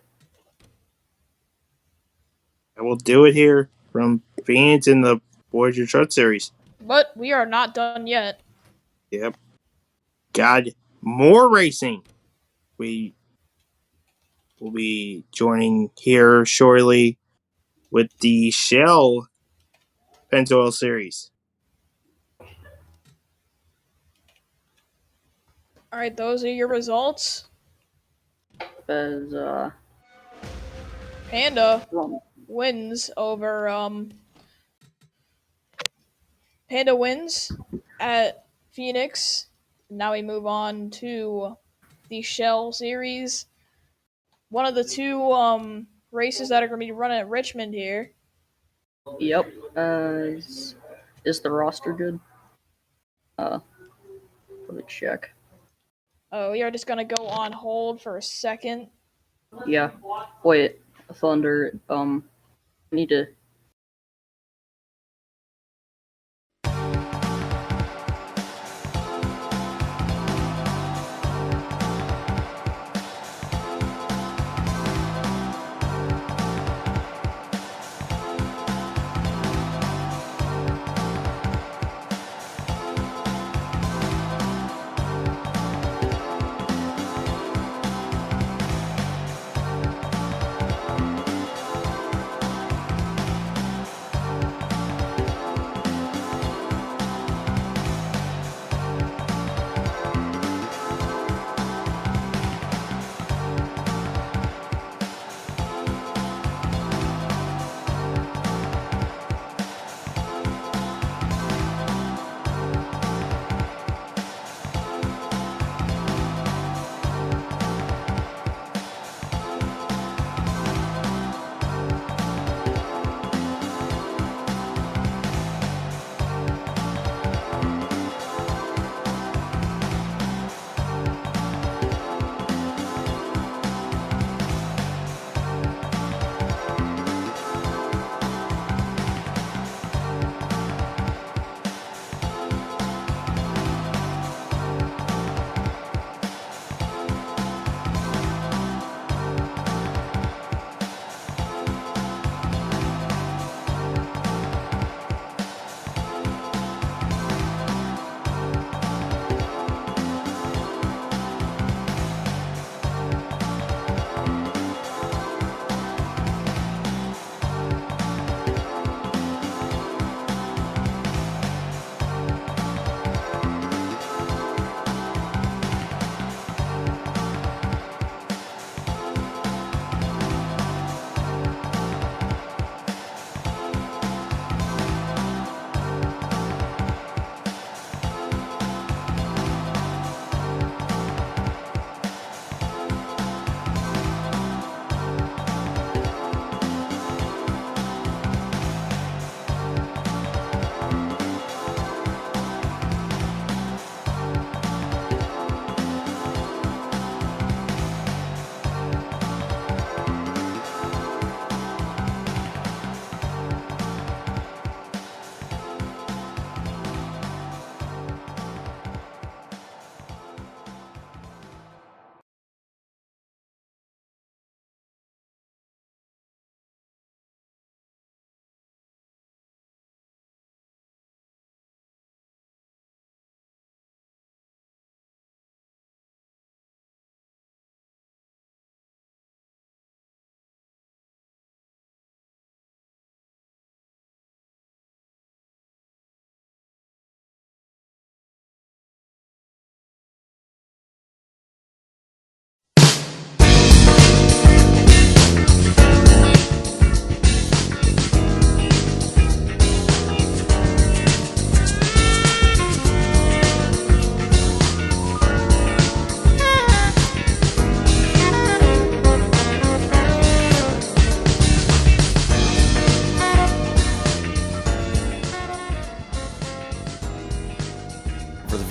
and we'll do it here from Phoenix in the Voyager Truck Series. But we are not done yet. Yep. Got more racing. We will be joining here shortly with the Shell Pennzoil Series. All right, those are your results. As Panda wins over Panda wins at Phoenix. Now we move on to the Shell Series. One of the two races that are going to be running at Richmond here. Yep. Is the roster good? Let me check. Oh, we are just going to go on hold for a second. Yeah. Wait, Thunder. I need to.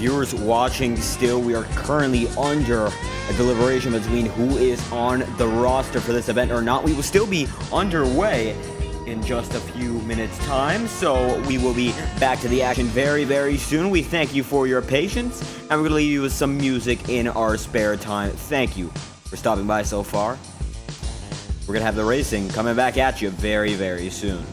viewers watching still, we are currently under a deliberation between who is on the roster for this event or not. We will still be underway in just a few minutes time, so we will be back to the action very, very soon. We thank you for your patience, and we're going to leave you with some music in our spare time. Thank you for stopping by so far. We're going to have the racing coming back at you very, very soon.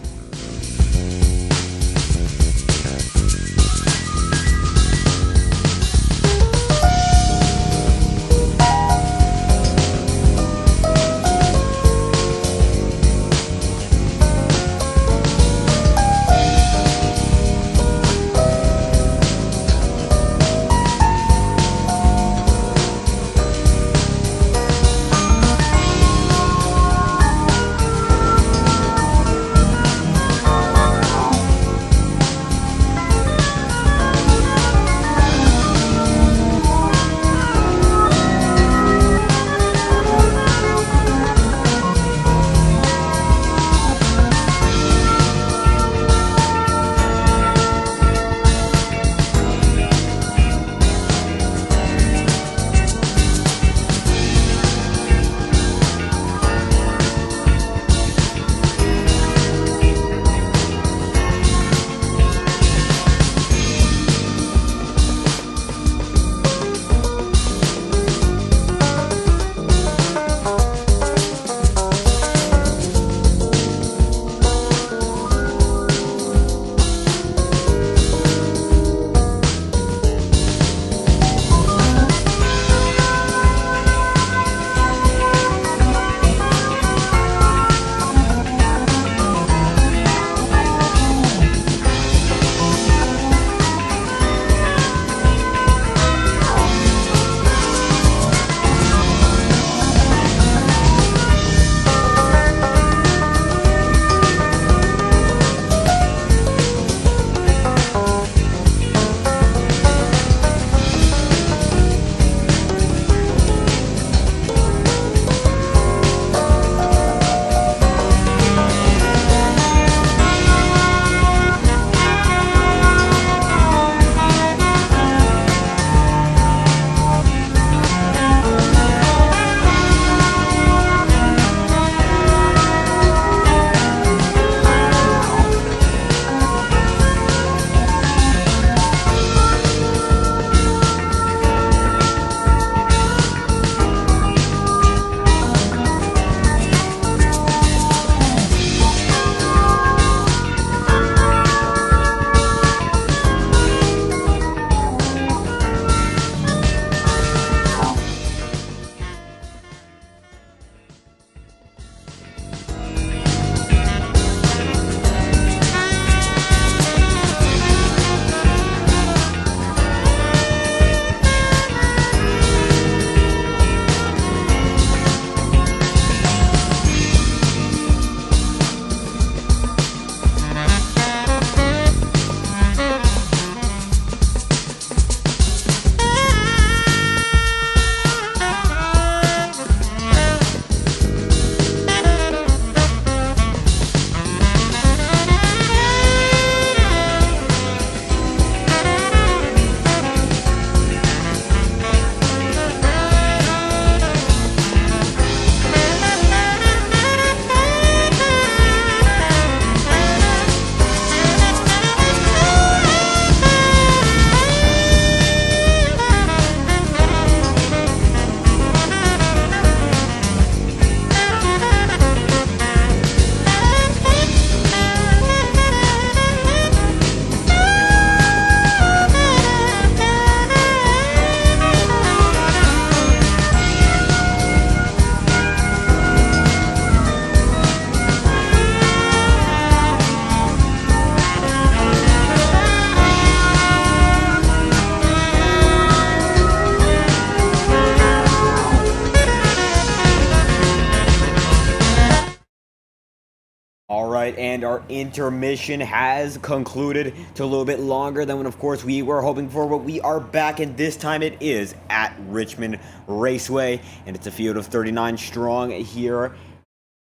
Alright, and our intermission has concluded to a little bit longer than, of course, we were hoping for, but we are back, and this time it is at Richmond Raceway, and it's a field of 39 strong here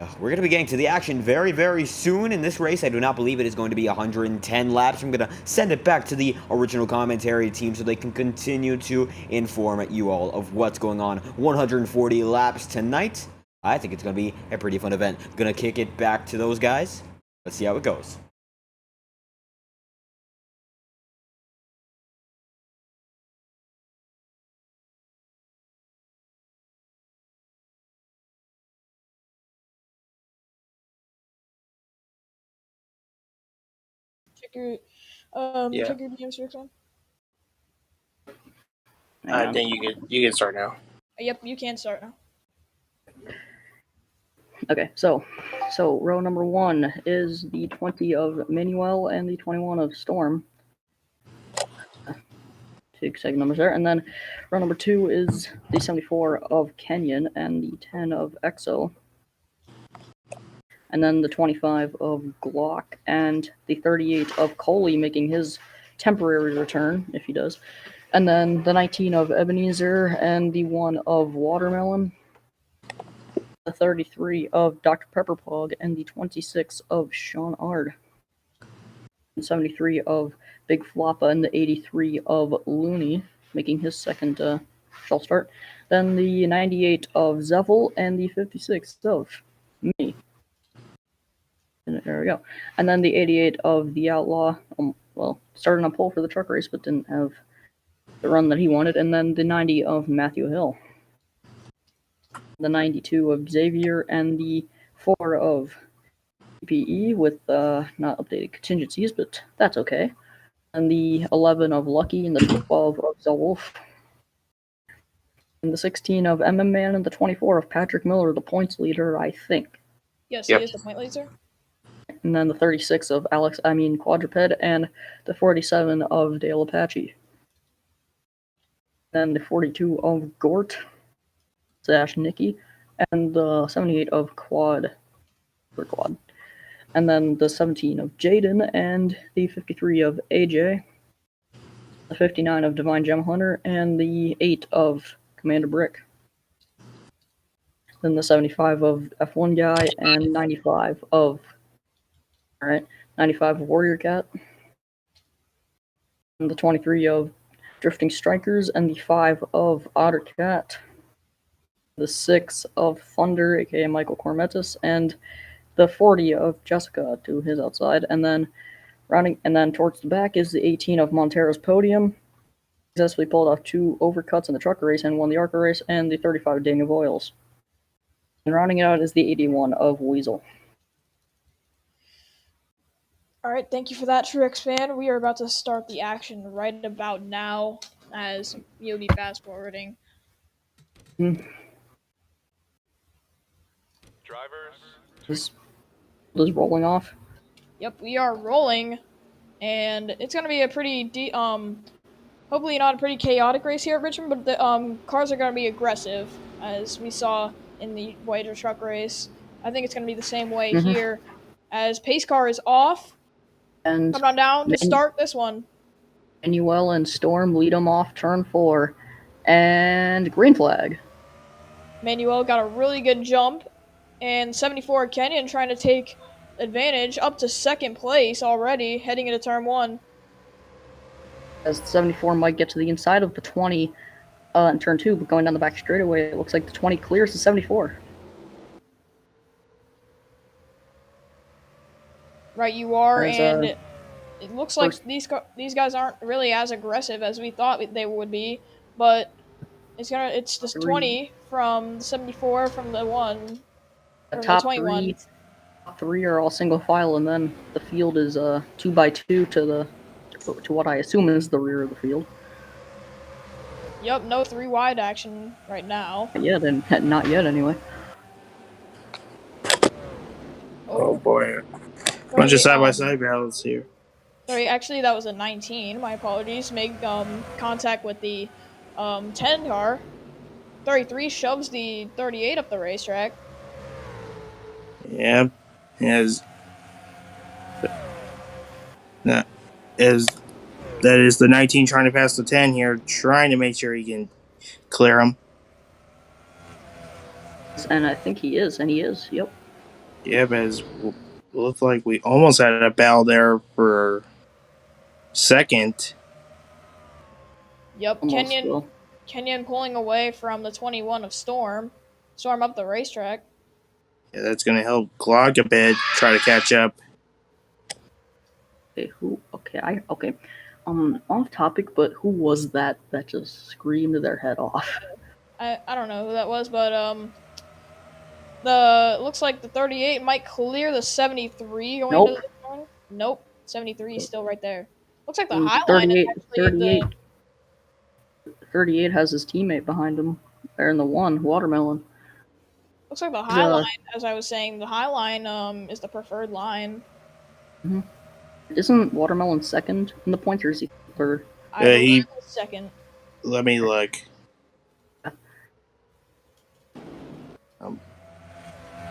We're going to be getting to the action very, very soon in this race. I do not believe it is going to be 110 laps. I'm going to send it back to the original commentary team so they can continue to inform you all of what's going on. 140 laps tonight. I think it's going to be a pretty fun event. Going to kick it back to those guys. Let's see how it goes. Check your Yeah. check your DMs, Rickson. I think you can start now. Yep, you can start now. Okay, so row number 1 is the 20 of Manuel and the 21 of Storm. Two second numbers there. And then row number 2 is the 74 of Kenyon and the 10 of Exo. And then the 25 of Glock and the 38 of Coley making his temporary return, if he does. And then the 19 of Ebenezer and the 1 of Watermelon. The 33 of Dr. Pepperpog and the 26 of Sean Ard. The 73 of Big Floppa and the 83 of Looney, making his second shell start. Then the 98 of Zevil and the 56 of me. And there we go. And then the 88 of the Outlaw, well, started on pole for the truck race, but didn't have the run that he wanted. And then the 90 of Matthew Hill. The 92 of Xavier and the 4 of PPE with not updated contingencies, but that's okay. And the 11 of Lucky and the 12 of Zolf. And the 16 of MM Man and the 24 of Patrick Miller, the points leader, I think. Yes, Yep. he is the point leader. And then the 36 of Quadruped and the 47 of Dale Apache. Then the 42 of Gort / Nikki, and the 78 of Quad. And then the 17 of Jaden, and the 53 of AJ, the 59 of Divine Gem Hunter, and the 8 of Commander Brick. Then the 75 of F1 Guy, and 95 of Warrior Cat, and the 23 of Drifting Strikers, and the 5 of Otter Cat, the 6 of Thunder, aka Michael Cormetis, and the 40 of Jessica to his outside, and then towards the back is the 18 of Montero's Podium. Successfully pulled off 2 overcuts in the trucker race and won the ARCA race, and the 35 of Daniel Boyles. And rounding it out is the 81 of Weasel. All right, thank you for that, Trix fan. We are about to start the action right about now, as you'll be fast forwarding. This is rolling off. Yep, we are rolling, and it's gonna be a pretty hopefully not a pretty chaotic race here at Richmond, but the cars are gonna be aggressive, as we saw in the Voyager truck race. I think it's gonna be the same way here, as pace car is off. And Come on down to start this one. Manuel and Storm lead them off turn 4, and green flag. Manuel got a really good jump, and 74 Kenyon trying to take advantage up to second place already, heading into turn 1. As the 74 might get to the inside of the 20 in turn 2, but going down the back straightaway, it looks like the 20 clears the 74. Right, you are, and it looks like these guys aren't really as aggressive as we thought they would be, but it's the 20 from the 74 from the 1. The top 3 are all single file, and then the field is 2x2 to what I assume is the rear of the field. Yep, no 3 wide action right now. Yeah, then not yet anyway. Oh boy. Bunch of side-by-side battles here. Sorry, actually that was a 19. My apologies. Make contact with the 10 car. 33 shoves the 38 up the racetrack. Yep. That is the 19 trying to pass the 10 here, trying to make sure he can clear him. And I think he is, yep. Yeah, but it looked like we almost had a battle there for second. Yep, Almost will. Kenyon pulling away from the 21 of Storm up the racetrack. Yeah, that's going to help Glock a bit, try to catch up. Okay, okay. Off topic, but who was that just screamed their head off? I don't know who that was, but the looks like the 38 might clear the 73 going Nope. to the corner. Nope, 73 is still right there. Looks like the Mm, high line is 38, actually 38 has his teammate behind him. They're in the one, Watermelon. looks like the high line, as I was saying, the high line is the preferred line. Mm-hmm. Isn't Watermelon second in the points, or is he third? I believe he's second. Let me look.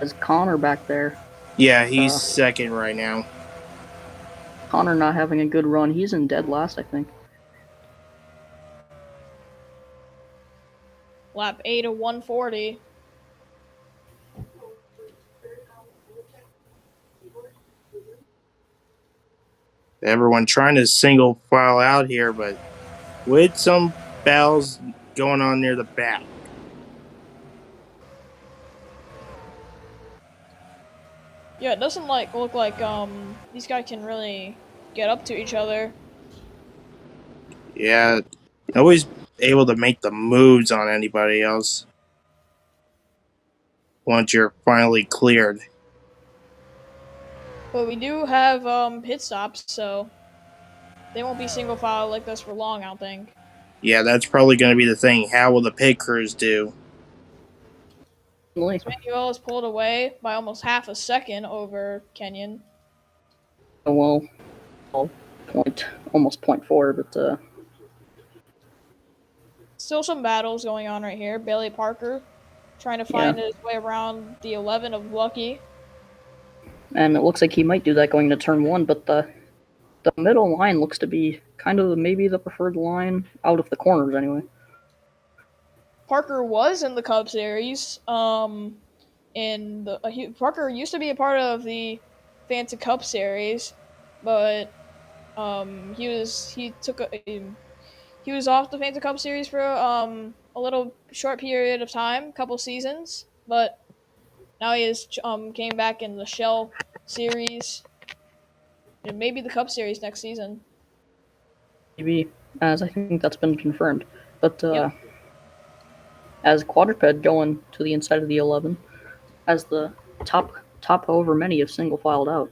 Is Connor back there? Yeah, he's second right now. Connor not having a good run. He's in dead last, I think. Lap 8 of 140. Everyone trying to single file out here, but with some battles going on near the back. Yeah, it doesn't look like these guys can really get up to each other. Yeah, nobody's able to make the moves on anybody else once you're finally cleared. But we do have pit stops, so they won't be single file like this for long, I don't think. Yeah, that's probably going to be the thing. How will the pit crews do? Manuel is pulled away by almost half a second over Kenyon. Oh, well, almost 0.4, but still some battles going on right here. Bailey Parker trying to find his way around the 11 of Lucky. And it looks like he might do that going to turn 1, but the middle line looks to be kind of maybe the preferred line out of the corners anyway. Parker was in the Cup Series. Parker used to be a part of the Fanta Cup Series, but he was off the Fanta Cup Series for a little short period of time, couple seasons, but now he has came back in the Shell Series and maybe the Cup Series next season. Maybe, as I think that's been confirmed. But as Quadruped going to the inside of the 11, as the top however many have single filed out.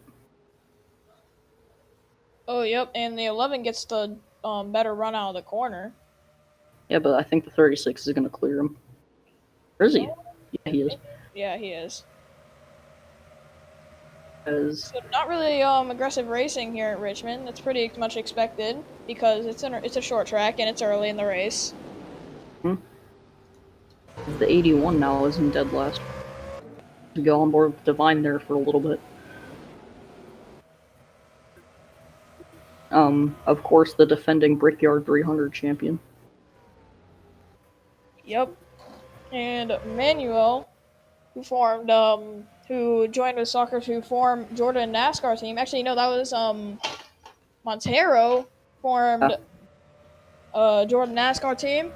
Oh, yep, and the 11 gets the better run out of the corner. Yeah, but I think the 36 is going to clear him. Or is he? Yeah, he is. Yeah, he is. So not really aggressive racing here at Richmond. That's pretty much expected because it's a short track and it's early in the race. The 81 now is in dead last. Go on board with Divine there for a little bit. Of course, the defending Brickyard 300 champion. Yep. And Manuel, who joined with soccer to form Jordan NASCAR team. Actually, no, that was Montero formed Jordan NASCAR team.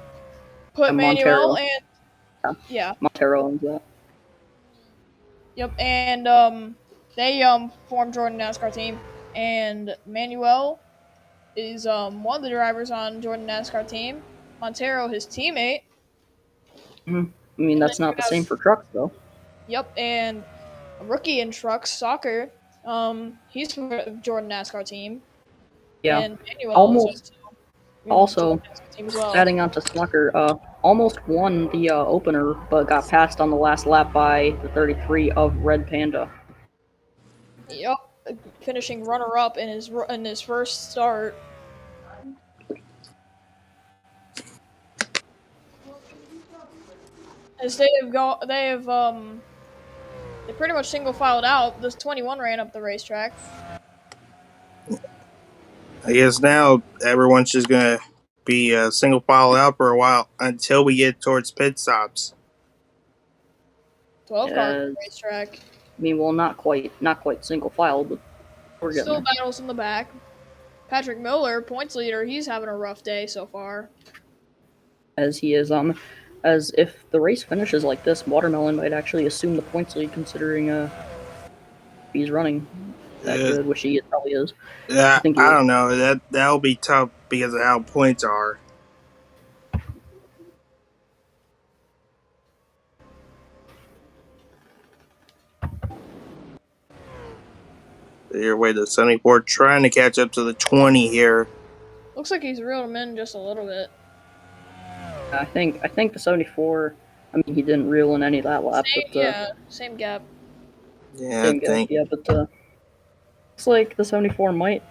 Put Manuel and Montero owns that. Yep, and they formed Jordan NASCAR team, and Manuel is one of the drivers on Jordan NASCAR team. Montero, his teammate. I mean, that's not the same for trucks, though. Yep, and a rookie in trucks, soccer. He's from the Jordan NASCAR team. Yeah, and Manuel also adding on to soccer, almost won the opener, but got passed on the last lap by the 33 of Red Panda. Yep, finishing runner-up in his first start. As they pretty much single filed out. This 21 ran up the racetrack. I guess now everyone's just gonna be single file out for a while until we get towards pit stops. 12 cars on the racetrack. I mean, well, not quite single file, but we're getting Still there. battles in the back. Patrick Miller, points leader, he's having a rough day so far. As he is as if the race finishes like this, Watermelon might actually assume the points lead, considering he's running that good, which he probably is. Yeah, think he I is. don't know. That'll be tough because of how points are. Your way to 74, trying to catch up to the 20 here. Looks like he's reeled him in just a little bit. I think the 74. I mean, he didn't reel in any that lap, Same, but yeah, same gap. Yeah, same I gap. think. Yeah, but looks like the 74 might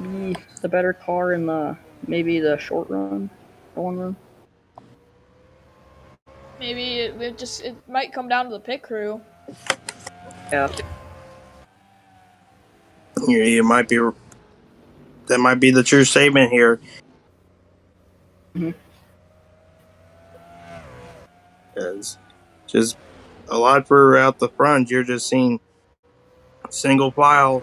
be the better car in the maybe the short run, the one run. Maybe it might come down to the pit crew. Yeah. You might be. That might be the true statement here. Mm-hmm. Because just a lot further out the front, you're just seeing single file.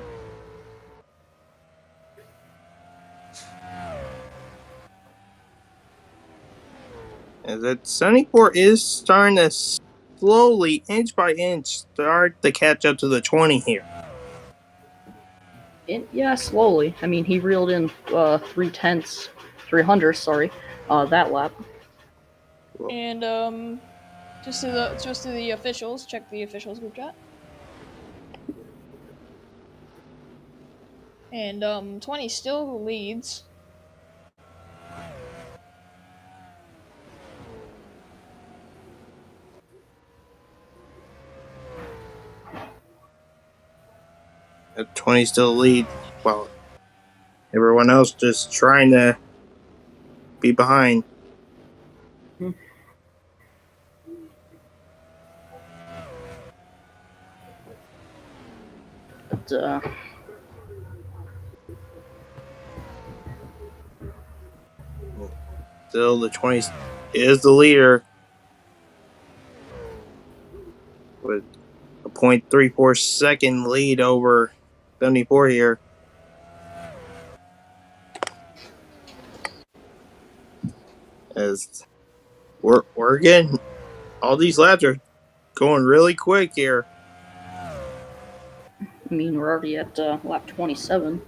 And that 74 is starting to slowly, inch by inch, start to catch up to the 20 here. Yeah, slowly. I mean, he reeled in 300, sorry, that lap. And just to the officials, check the officials group chat. And 20 still leads. At 20 still lead. Well, everyone else just trying to be behind. But Still, the 20 is the leader with a 0.34 second lead over 74 here. As we're getting all these laps are going really quick here. I mean, we're already at lap 27.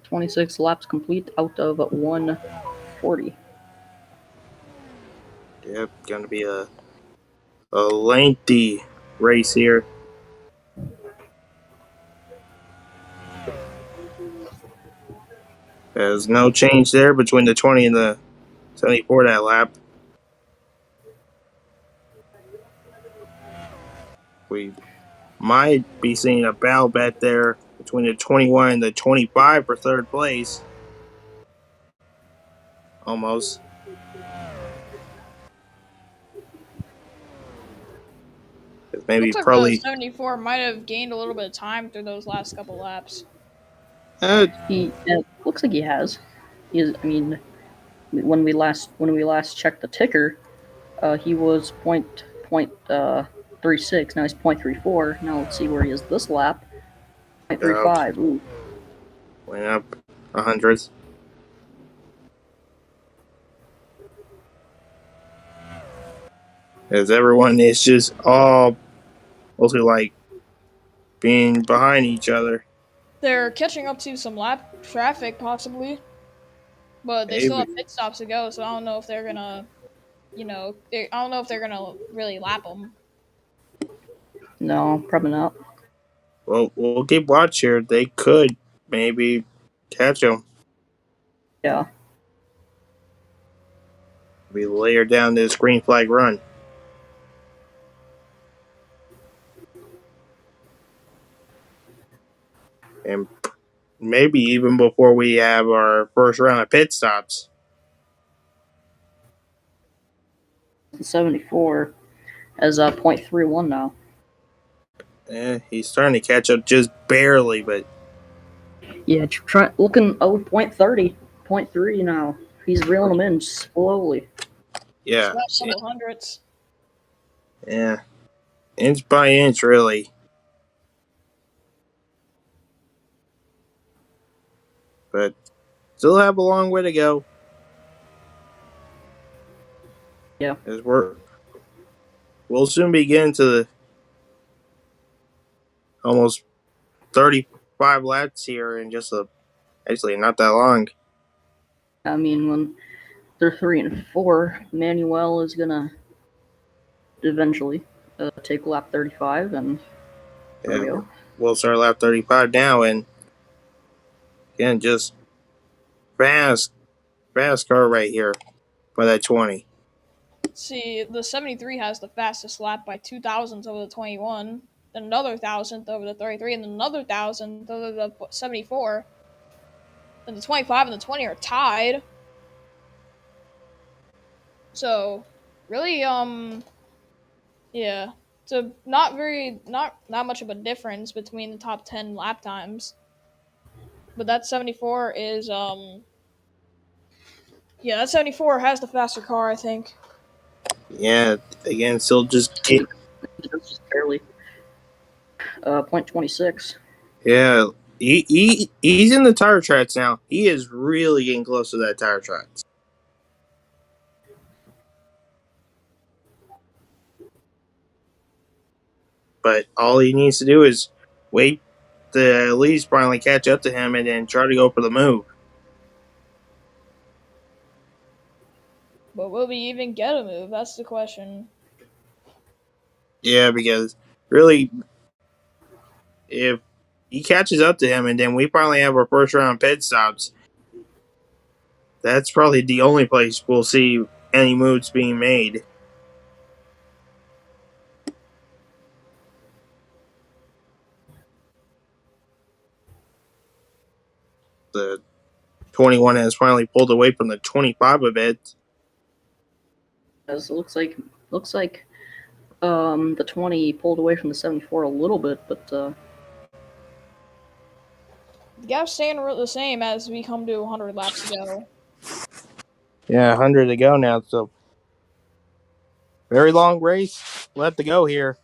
26 laps complete out of 140. Yep, gonna be a lengthy race here. There's no change there between the 20 and the 74 that lap. We might be seeing a battle bet there between the 21 and the 25 for third place. Almost. Maybe Looks like probably. the 74 might have gained a little bit of time through those last couple laps. It looks like he has. He is. I mean, when we last checked the ticker, he was 0.36. Now he's 0.34. Now let's see where he is this lap. 0.35. Ooh. Went up 100. As everyone is just all mostly like being behind each other. They're catching up to some lap traffic, possibly. But they still have pit stops to go, so I don't know if they're gonna, I don't know if they're gonna really lap them. No, probably not. Well, we'll keep watch here. They could maybe catch them. Yeah. We layer down this green flag run. And maybe even before we have our first round of pit stops. 74 as 0.31 now. He's starting to catch up just barely, but yeah, looking 0.30, 0.3 now. He's reeling them in slowly. Yeah, Couple hundreds. Yeah, inch by inch, really. But still have a long way to go. Yeah. As we'll soon be getting to the almost 35 laps here in just actually not that long. I mean, when they're 3 and 4, Manuel is gonna eventually take lap 35, and there we go. We'll start lap 35 now, and again, just fast car right here by that 20. See, the 73 has the fastest lap by 2 thousandths over the 21, then another thousandth over the 33, and then another thousandth over the 74. Then the 25 and the 20 are tied. So, really, yeah. So not much of a difference between the top 10 lap times. But that 74 is yeah, that 74 has the faster car, I think. Yeah, again, still just get, That's just barely 0.26. yeah. He's in the tire tracks now. He is really getting close to that tire tracks. But all he needs to do is wait to at least finally catch up to him and then try to go for the move. But will we even get a move? That's the question. Yeah, because really, if he catches up to him and then we finally have our first round pit stops, that's probably the only place we'll see any moves being made. The 21 has finally pulled away from the 25 a bit. As it looks like the 20 pulled away from the 74 a little bit, but The gap's staying the same as we come to 100 laps to go. Yeah, 100 to go now, so very long race left to go here.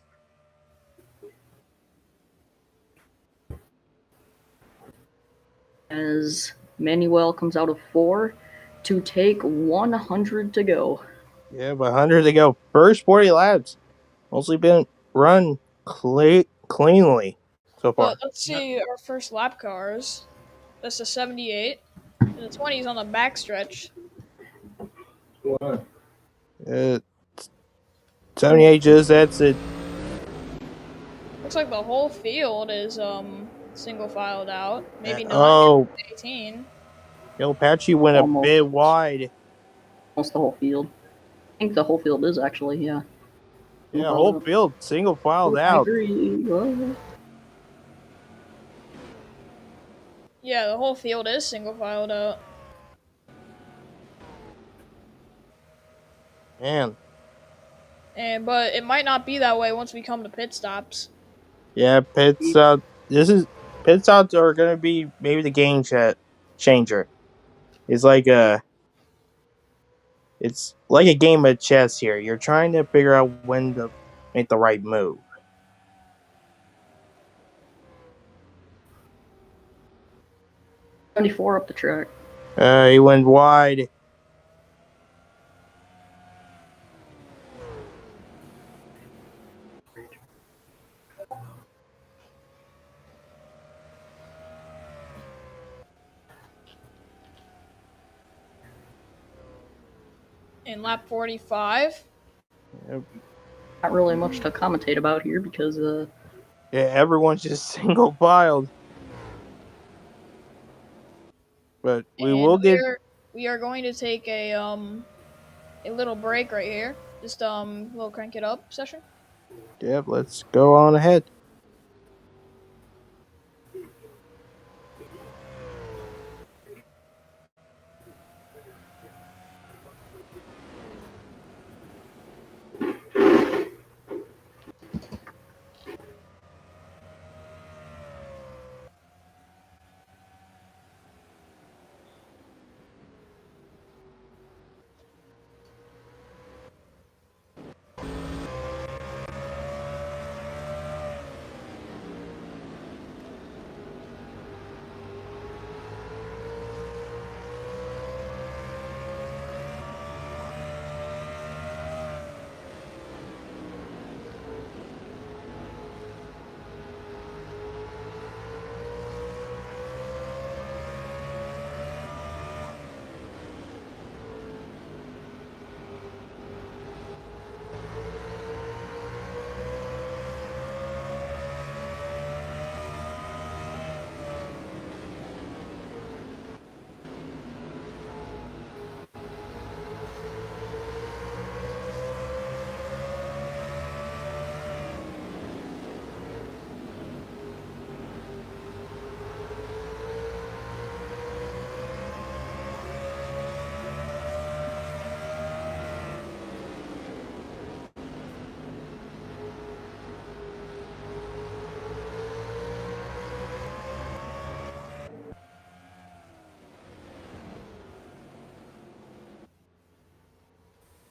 as Manuel comes out of 4 to take 100 to go. Yeah, but 100 to go. First 40 laps. Mostly been run cleanly so far. But let's see our first lap cars. That's the 78. And the 20 is on the backstretch. Uh, 78 just that's it. Looks like the whole field is single filed out. Maybe not. Oh, 18. Apache went Almost. a bit wide. Almost the whole field. I think the whole field is actually, yeah. Yeah, whole field single filed I out. agree. Yeah, the whole field is single filed out. Man. But it might not be that way once we come to pit stops. Yeah, pit stops are gonna be maybe the game changer. It's like a game of chess here. You're trying to figure out when to make the right move. 74 up the track. He went wide. In lap 45. Yep. Not really much to commentate about here because Yeah, everyone's just single filed. But we are going to take a little break right here. Just little crank it up session. Yep, let's go on ahead.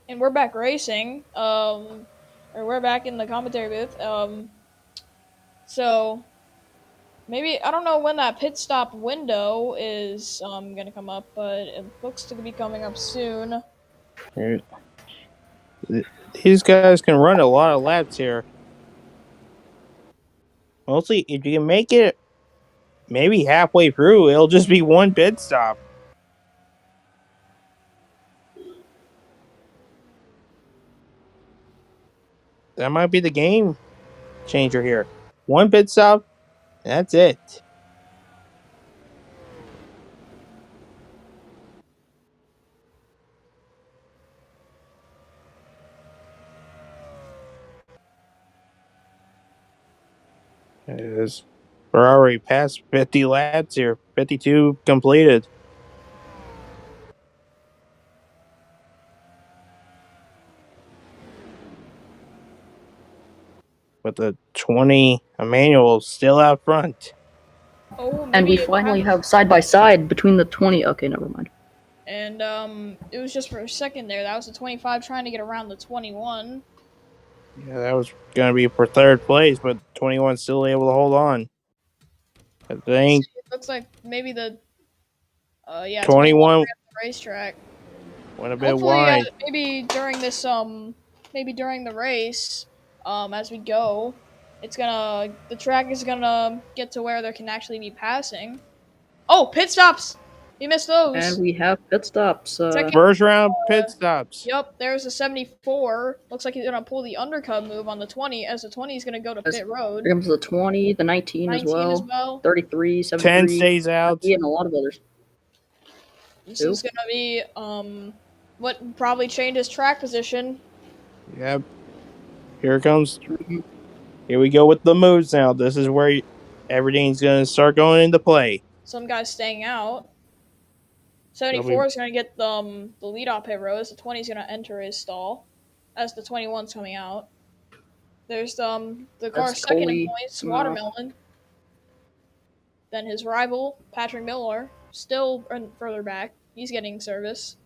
And we're back racing. Or we're back in the commentary booth. So maybe I don't know when that pit stop window is gonna come up, but it looks to be coming up soon. These guys can run a lot of laps here. Mostly, if you can make it maybe halfway through, it'll just be one pit stop. That might be the game changer here. One pit stop, that's it. As we're already past 50 laps here, 52 completed. With the 20 Emmanuel still out front. Oh, maybe And we finally have side by side between the 20. Okay, never mind. And it was just for a second there. That was the 25 trying to get around the 21. Yeah, that was going to be for third place, but 21 still able to hold on. I think It looks like maybe the 21 ran 21 the racetrack. went a bit Hopefully, wide. maybe during this maybe during the race, as we go, the track is gonna get to where there can actually be passing. Oh, pit stops! We missed those. And we have pit stops. Second, First round pit stops. yep, there's a 74. Looks like he's gonna pull the undercut move on the 20, as the 20 is gonna go to pit road. Here comes the 20, the 19 as 19 as well, well. 33, 73. 10 stays out. And a lot of others. This is gonna be what probably changed his track position. Yep. Here it comes. Here we go with the moves now. This is where everything's going to start going into play. Some guys staying out. 74 is going to get the lead off pit road. As the 20 is going to enter his stall as the 21's coming out. There's the car second in points, Watermelon. Then his rival, Patrick Miller, still further back. He's getting service.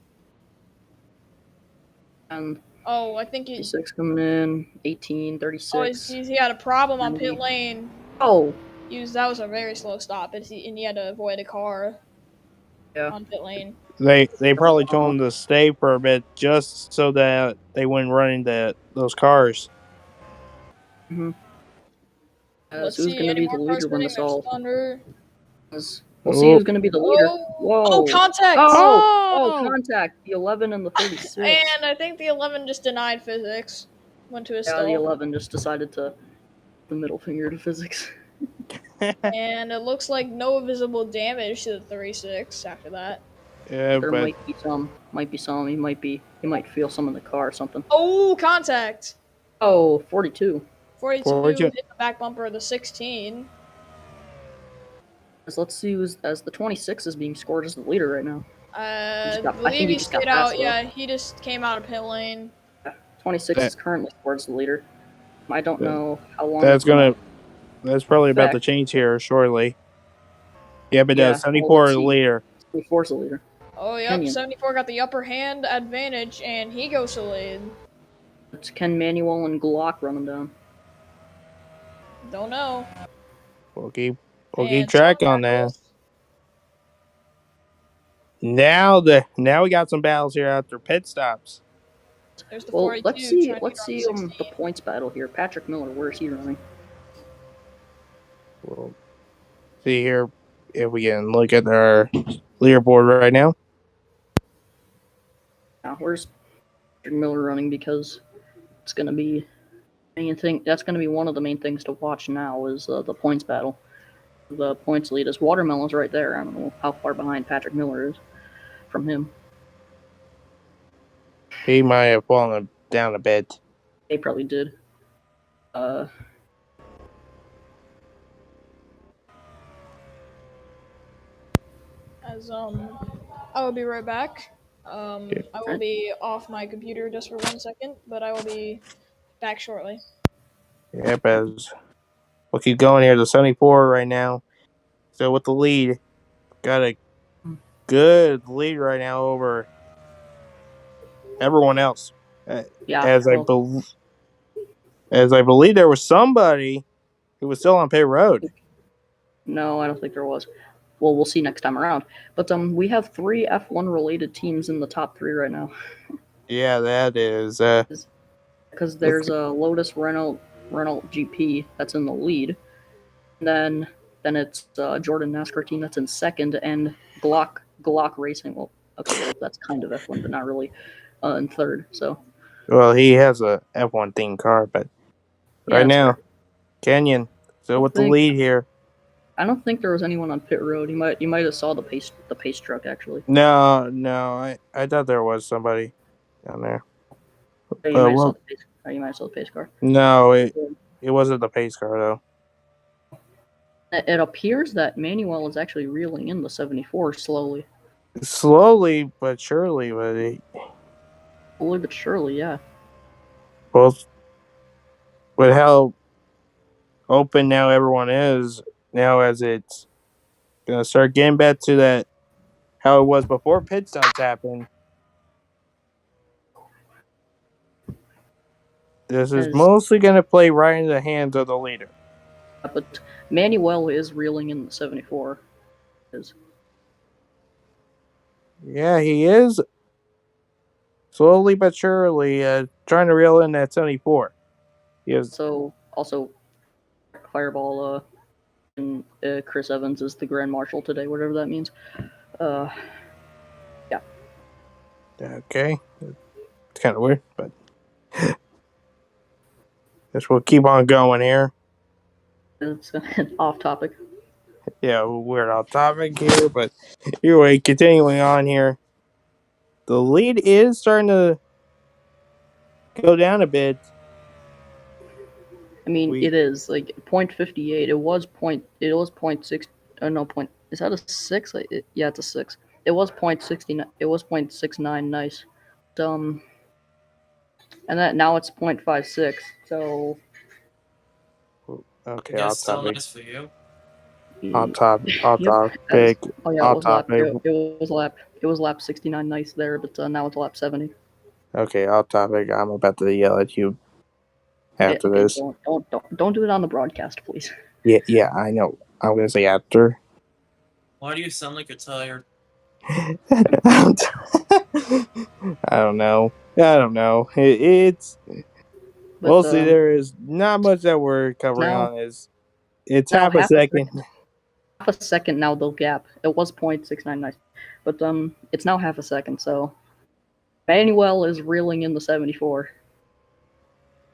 And I think 36 coming in, 18, 36. He had a problem on pit lane. Oh. That was a very slow stop, and he had to avoid a car on pit lane. They probably told him to stay for a bit just so that they wouldn't run into those cars. Mm-hmm. Let's who's going to be the leader when this all... We'll see who's going to be the leader. Whoa. Oh, contact! Oh, contact. The 11 and the 36. And I think the 11 just denied physics. Went to his stall. The 11 just decided to the middle finger to physics. And it looks like no visible damage to the 36 after that. Yeah, there might be some. He might feel some in the car or something. Oh, contact! Oh, 42. 42 hit the back bumper of the 16. Let's see who's as the 26 is being scored as the leader right now. I believe he stayed out. Yeah, he just came out of pit lane. 26 is currently scored as the leader. I don't know how long. That's probably about to change here shortly. Yeah, but 74 is the leader. 74 is the leader. Oh, yep. Kenyon. 74 got the upper hand advantage, and he goes to lead. It's Ken Manuel and Glock running down. Don't know. We'll keep track on that. Now we got some battles here after pit stops. There's the 42, let's see the points battle here. Patrick Miller, where's he running? We'll see here if we can look at our leaderboard right now. Now, where's Patrick Miller running? Because it's going to be that's going to be one of the main things to watch now is the points battle. The points lead is Watermelon's right there. I don't know how far behind Patrick Miller is from him. He might have fallen down a bit. They probably did. I will be right back. I will be off my computer just for 1 second, but I will be back shortly. Yep, as we'll keep going here. The 74 right now. So with the lead, got a good lead right now over everyone else. Yeah. as I believe there was somebody who was still on pit road. No, I don't think there was. Well, we'll see next time around. But we have 3 F1 related teams in the top 3 right now. Yeah, that is. Because there's a Lotus Renault GP that's in the lead. And then it's Jordan NASCAR team that's in second, and Glock Racing. Well, okay, well that's kind of F1, but not really. In third. So. Well, he has a F1 themed car, but right now, fair. Kenyon still with the lead here. I don't think there was anyone on pit road. You might have saw the pace truck actually. No, I thought there was somebody down there. You might have saw the pace car. No, it wasn't the pace car though. It appears that Manuel is actually reeling in the 74 slowly. Slowly but surely, buddy. Slowly but surely, yeah. Both with how open now everyone is now, as it's gonna start getting back to that how it was before pit stops happened. This is mostly gonna play right in the hands of the leader. But Manuel is reeling in the 74. Yeah, he is slowly but surely trying to reel in that 74. So also Fireball and Chris Evans is the Grand Marshal today, whatever that means. Yeah. Okay. It's kind of weird, but guess we'll keep on going here. It's off topic. Yeah, we're off topic here, but anyway, continuing on here. The lead is starting to go down a bit. I mean, it is like 0.58. It was 0.6. No point. Is that a 6? Yeah, it's a 6. It was 0.69. It was 0.69. Nice. And that now it's 0.56. So. Okay, off topic. Nice for you. Off topic. Oh yeah, it was lap. It was lap 69. Nice there, but now it's lap 70. Okay, off topic. I'm about to yell at you after this. Don't do it on the broadcast, please. Yeah, I know. I'm gonna say after. Why do you sound like you're tired? I don't know. It's mostly there is not much that we're covering on. It's half a second. Half a second now they'll gap. It was 0.69 nice, but it's now half a second. So Manuel is reeling in the 74.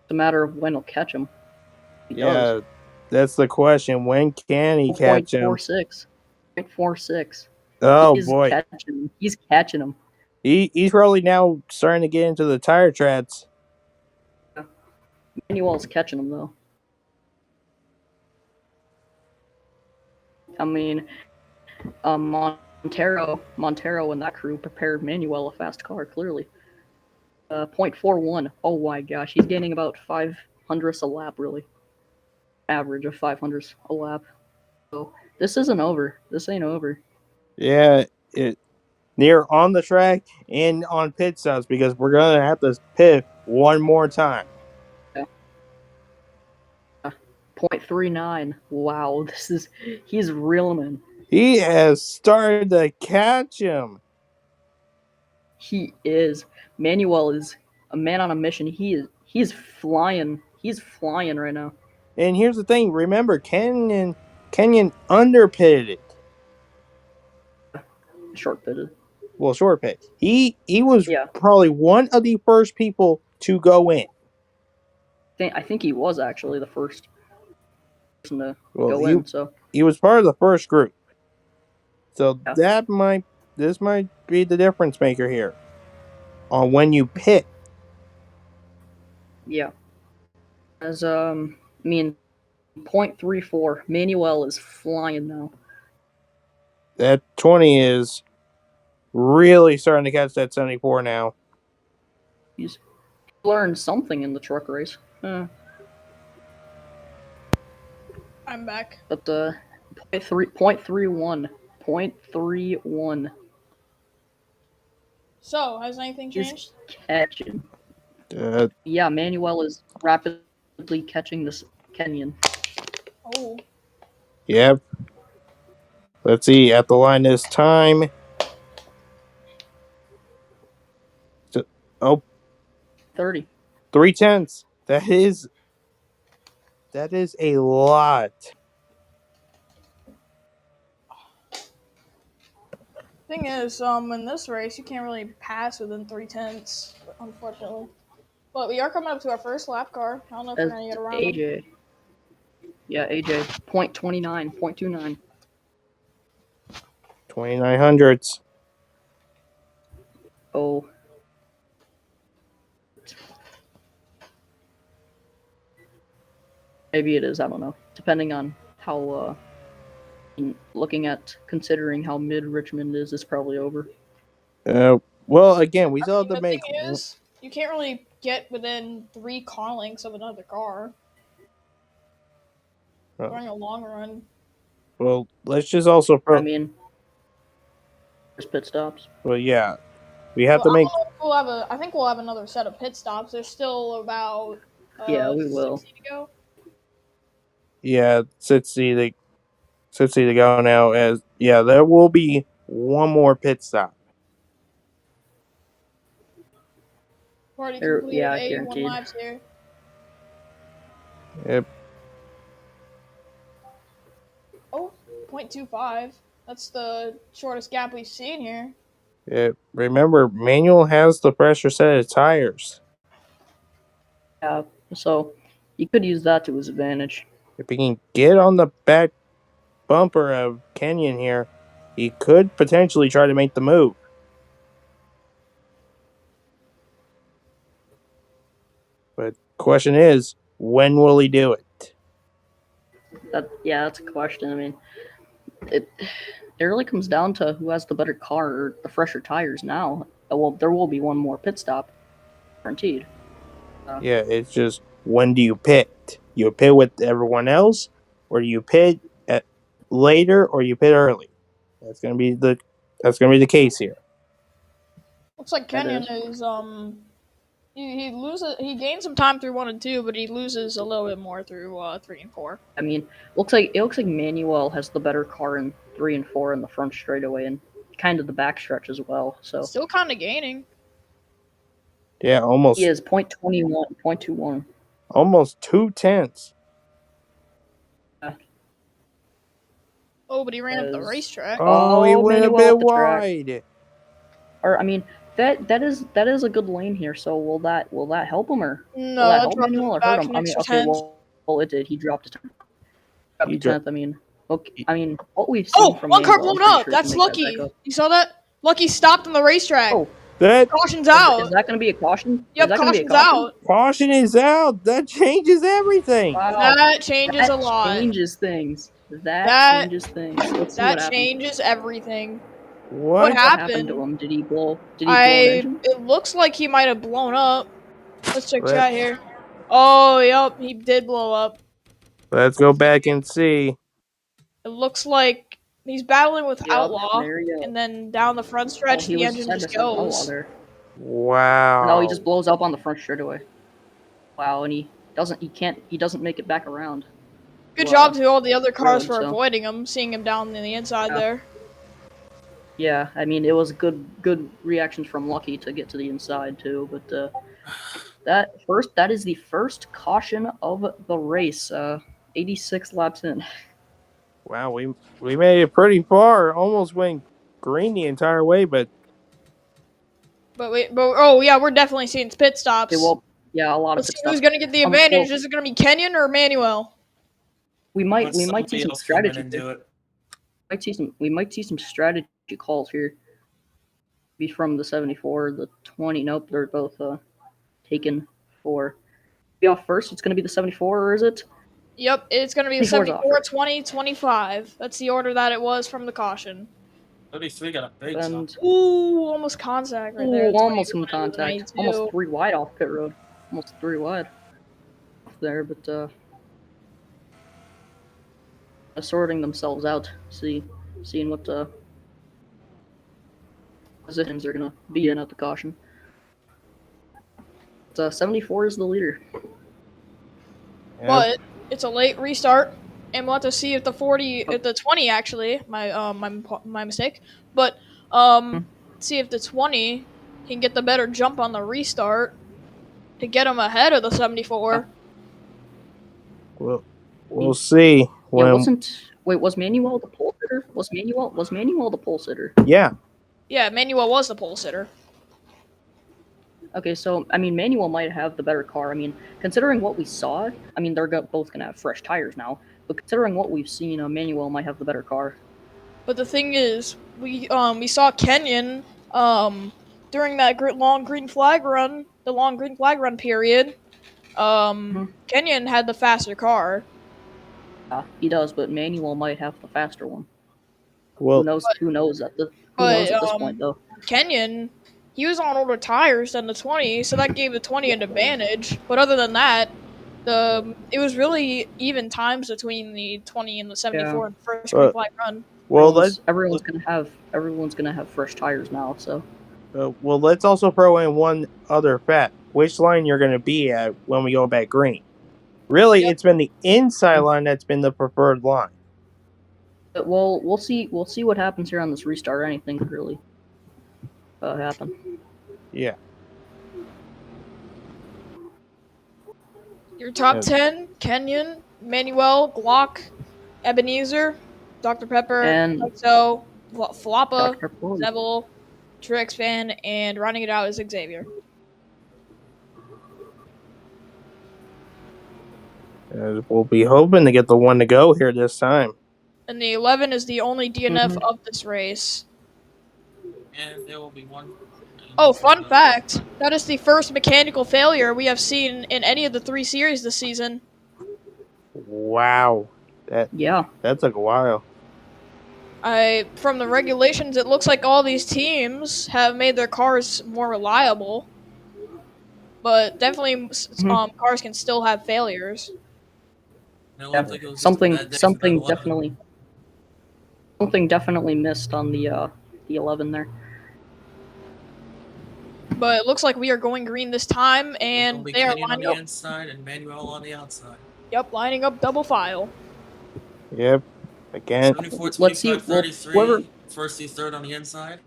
It's a matter of when he'll catch him. Yeah, that's the question. When can he catch him? 0.46. Oh boy, he's catching him. He's probably now starting to get into the tire treads. Manuel's catching him though. I mean, Montero and that crew prepared Manuel a fast car, clearly. 0.41. Oh my gosh, he's gaining about 500ths a lap, really. Average of 500ths a lap. So this isn't over. This ain't over. Yeah, they're on the track and on pit stops because we're gonna have to pit one more time. Yeah. 0.39. Wow, he's reeling. He has started to catch him. He is. Manuel is a man on a mission. He's flying. He's flying right now. And here's the thing. Remember, Kenyon underpitted it. Short pitted. Well, short pit. He was probably one of the first people to go in. I think he was actually the first person to go in. So he was part of the first group. So this might be the difference maker here on when you pit. Yeah. As I mean, 0.34. Manuel is flying now. That 20 is really starting to catch that 74 now. He's learned something in the truck race. I'm back. But 0.31. 0.31. So, has anything changed? He's catching. Yeah, Manuel is rapidly catching this Kenyan. Oh, Yep. Let's see. At the line this time. Oh, 30. 3/10. That is a lot. thing is, in this race, you can't really pass within 3/10, unfortunately. But we are coming up to our first lap car. I don't know if we're As gonna get around them. AJ. Yeah, AJ. 0.29, 0.29. 2900s. Oh. Maybe it is, I don't know. Depending on how, considering how mid Richmond is, it's probably over. Well, again, we still have to The make. thing is, you can't really get within 3 car lengths of another car during a long run. Well, let's just also. I mean, there's pit stops. Well, yeah, we have Well, to make. I think we'll have another set of pit stops. There's still about Yeah, we will. 60 to go. Yeah, 60 to go now. As yeah, there will be one more pit stop. We've already There- completed yeah, 81 guaranteed. laps here. Yep. Oh, 0.25. That's the shortest gap we've seen here. Remember, Manuel has the pressure set of tires. Yeah, so he could use that to his advantage. If he can get on the back bumper of Kenyon here, he could potentially try to make the move. But question is, when will he do it? That's a question. I mean, it really comes down to who has the better car or the fresher tires now. Well, there will be one more pit stop, guaranteed. Yeah, it's just, when do you pit? You pit with everyone else, or do you pit at later, or you pit early? That's gonna be the case here. Looks like Kenyon is he gains some time through 1 and 2, but he loses a little bit more through 3 and 4. I mean, it looks like Manuel has the better car in 3 and 4 in the front straightaway and kind of the backstretch as well. So Still kind of gaining. Yeah, almost. he is 0.21, 0.21. Almost 2/10. Oh, but he ran up the racetrack. Oh, he went a Manuel bit off the track. wide. Or I mean, that is a good lane here. So will that help him or No, will that that help dropped Manuel or him back hurt him? an I mean, extra okay, 10th. well, it did. He dropped a 10th. Dropped He a dropped- 10th. I mean, okay. I mean, what we've seen Oh, from one car Manuel, blown I'm pretty up. sure he That's can make that Lucky. back up. You saw that? Lucky stopped on the racetrack. Oh, That Caution's is out. that going to be a caution? Yep, Is that gonna be a caution's caution? out. caution is out. That changes everything. Wow, That changes that a lot. changes things. That That- changes things. Let's see what That happened. changes everything. What? What What happened happened? to him? Did he blow an engine? It looks like he might have blown up. Let's check Let- chat here. Oh, yep, he did blow up. Let's go back and see. It looks like he's battling with Yep, Outlaw, there you go. and then down the front stretch, he the was engine side by just side with Outlaw goes. there. Wow. No, he just blows up on the front straightaway. Wow, and he doesn't make it back around. Good Wow. job to all the other cars Road, for so. avoiding him, seeing him down in the inside Yeah. there. Yeah, I mean it was good reactions from Lucky to get to the inside too, but that is the first caution of the race. 86 laps in. Wow, we made it pretty far. Almost went green the entire way, but Oh yeah, we're definitely seeing pit stops. Okay, well, yeah, a lot of Let's pit see stops. who's gonna get the well, advantage. Is it gonna be Kenyon or Manuel? We might Let see somebody some else come in strategy. and do it. We might see some strategy calls here. Be from the 74, the 20. Nope, they're both taken for. Be off first. It's going to be the 74, or is it? Yep, it's gonna be the 24's 74, 20, 25. That's the order that it was from the caution. 33 got a big And stop. Ooh, almost contact right there. almost some 21, contact. 22. Almost 3 wide off pit road. Almost 3 wide there, but sorting themselves out. Seeing what positions they're gonna be in at the caution. But 74 is the leader. Yep. But it's a late restart, and we'll have to see if the 20 actually, my mistake. But see if the 20 can get the better jump on the restart to get him ahead of the 74. We'll see. Yeah, was Manuel the pole sitter? Was Manuel the pole sitter? Yeah. Yeah, Manuel was the pole sitter. Okay, so I mean, Manuel might have the better car. I mean, considering what we saw, I mean, they're both gonna have fresh tires now. But considering what we've seen, Manuel might have the better car. But the thing is, we saw Kenyon during that long green flag run, the long green flag run period. Kenyon had the faster car. He does, but Manuel might have the faster one. Well, Who knows at this point, though? Kenyon, he was on older tires than the 20, so that gave the 20 an advantage. But other than that, it was really even times between the 20 and the 74 in the first green flag run. Well, everyone's gonna have fresh tires now. So, well, let's also throw in one other fact: which line you're going to be at when we go back green. Really, It's been the inside line that's been the preferred line. But we'll see what happens here on this restart. Anything could really happen. Yeah. Your top 10: Kenyon, Manuel, Glock, Ebenezer, Dr. Pepper, And Exo, Floppa, Dr. Pepper. Zevel, Trix Fan, and rounding it out is Xavier. We'll be hoping to get the one to go here this time. And the 11 is the only DNF of this race. And there will be one. Oh, fun fact. That is the first mechanical failure we have seen in any of the 3 series this season. Wow. That took a while. From the regulations, it looks like all these teams have made their cars more reliable. But definitely, cars can still have failures. Something definitely missed on the 11 there. But it looks like we are going green this time, and they are lining on the up. inside and Manuel on the outside. Yep, lining up double file. Yep. Again. 24, 25, Let's see. 33. First through third on the inside.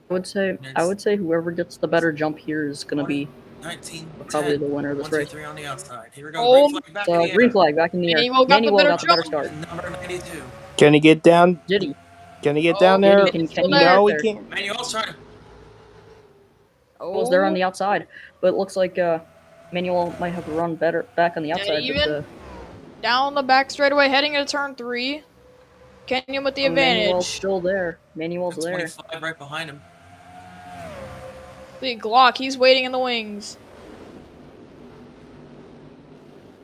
I would say whoever gets the better jump here is going to be 19, probably the winner of this 1, 2, race. 3 on the outside. Here we go. Oh, Green flag back in the air. Manuel got the better start. Number 92. Can he get down? Did he? Can he get down there? Can No, he can't. Manuel's trying to. Was there on the outside, but it looks like Manuel might have to run better back on the outside. Even down the back straightaway, heading into turn 3. Kenyon with the advantage. Manuel's still there. Manuel's there. 25 right behind him. The Glock, he's waiting in the wings.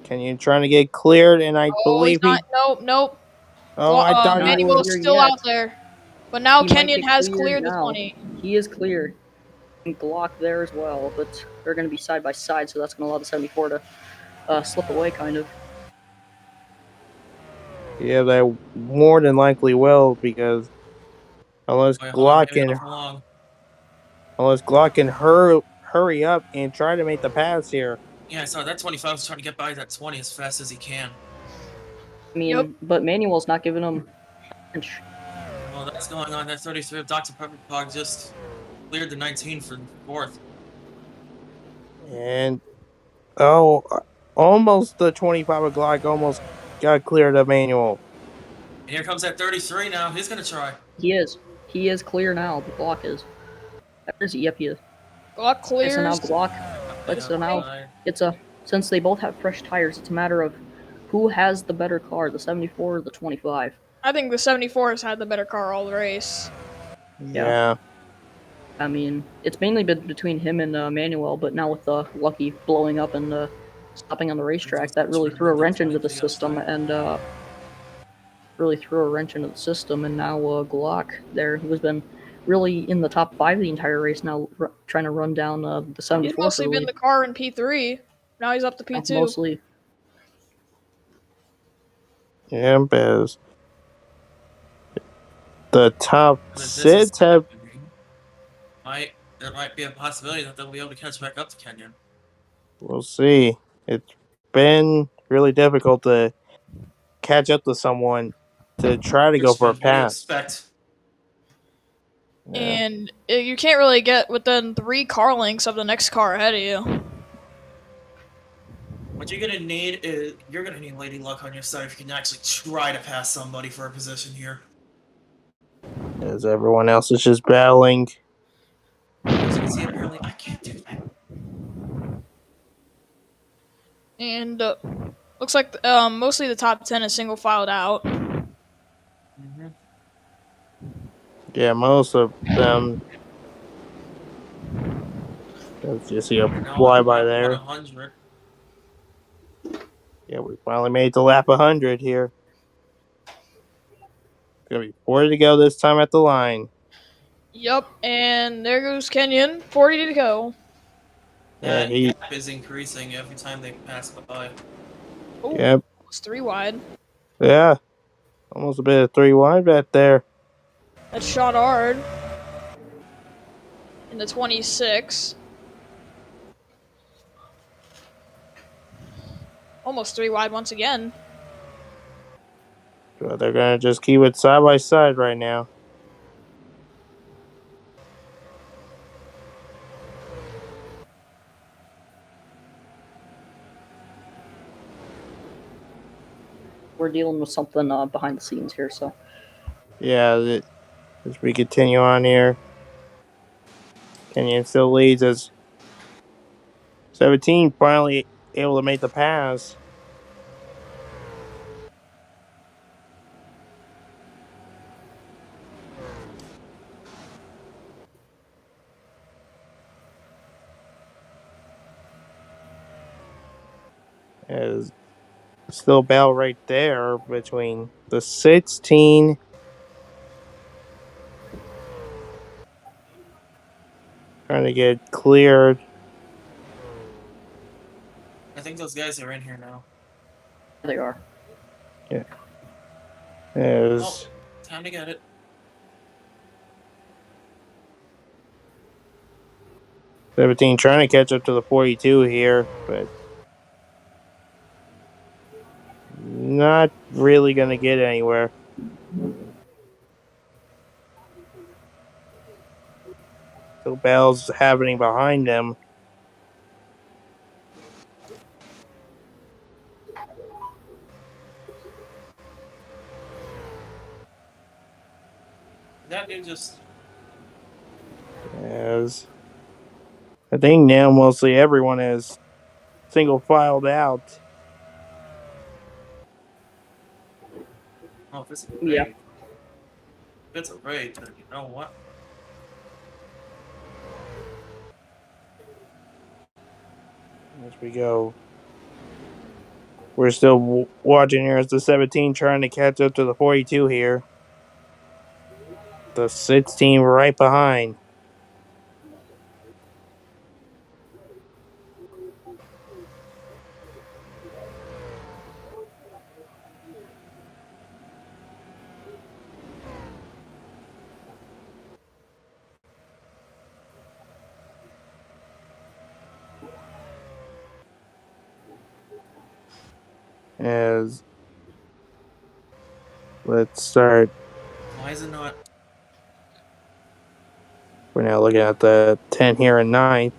Kenyon trying to get cleared, and I believe he's not. Nope. Oh, I thought Manuel's still out there. But now Kenyon has cleared the 20. He is clear. And Glock there as well, but they're going to be side by side, so that's going to allow the 74 to slip away, kind of. Yeah, they more than likely will, because unless Glock can hurry up and try to make the pass here. Yeah, I saw that 25 was trying to get by that 20 as fast as he can. I mean, but Manuel's not giving him an inch. Well, that's going on. That 33 of Dr. Pepper Pog just cleared the 19 for 4th. And, almost the 25 of Glock almost got cleared of Manuel. And here comes that 33 now. He's going to try. He is clear now. The Glock is. Yep, he is. Glock clears. So now Glock. Since they both have fresh tires, it's a matter of who has the better car, the 74 or the 25. I think the 74 has had the better car all the race. Yeah. I mean, it's mainly been between him and Manuel, but now with Lucky blowing up and stopping on the racetrack, that really threw a wrench into the system, and now Glock there, who has been really in the top 5 the entire race, now trying to run down the 74. He's mostly been the car in P3. Now he's up to P2. Mostly. Yeah, Bez. The top 6 have. There might be a possibility that they'll be able to catch back up to Kenyon. We'll see. It's been really difficult to catch up to someone to try to go for a Richmond, what do you pass. expect? Yeah. And you can't really get within 3 car lengths of the next car ahead of you. What you're gonna need is you're gonna need Lady Luck on your side if you can actually try to pass somebody for a position here. As everyone else is just battling. As you can see, apparently I can't do that. And looks like mostly the top 10 is single filed out. Mm-hmm. Yeah, most of them. Let's just see a We're now fly on by lap there. 100. Yeah, we finally made it to lap 100 here. Gonna be 40 to go this time at the line. Yep, and there goes Kenyon. 40 to go. Yeah, That gap is increasing every time they pass by. Oh, Yep. it's 3 wide. Yeah. Almost a bit of 3 wide back there. That's shot hard. In the 26. Almost 3 wide once again. But they're gonna just keep it side by side right now. We're dealing with something behind the scenes here, so. Yeah, as we continue on here. Kenyon still leads as 17 finally able to make the pass. As still a battle right there between the 16 trying to get cleared. I think those guys are in here now. They are. Yeah. Oh, time to get it. Seventeen trying to catch up to the 42 here, but not really going to get anywhere. Still battles happening behind them. That dude just. As I think now mostly everyone is single filed out. Oh, if it's a Yeah. raid. If it's a raid, then you know what? As we go. We're still watching here as the 17 trying to catch up to the 42 here. The 16 right behind. As let's start. Why is it not? We're now looking at the 10 here in 9th.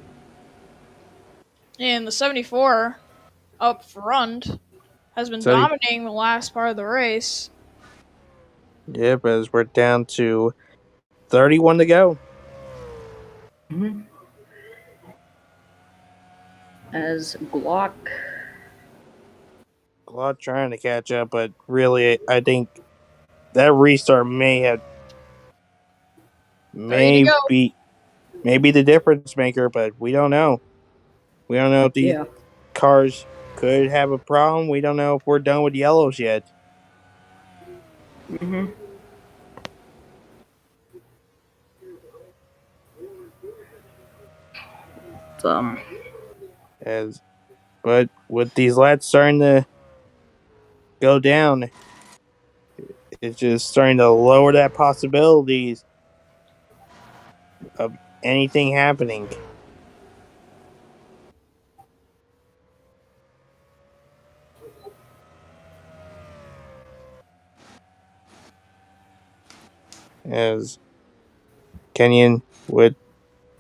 And the 74 up front has been So, dominating the last part of the race. yep, as we're down to 31 to go. Mm-hmm. As Glock. Glock trying to catch up, but really, I think that restart may be the difference maker, but we don't know. We don't know if these cars could have a problem. We don't know if we're done with yellows yet. Mm-hmm. But with these lads starting to go down, it's just starting to lower that possibilities of anything happening. as Kenyon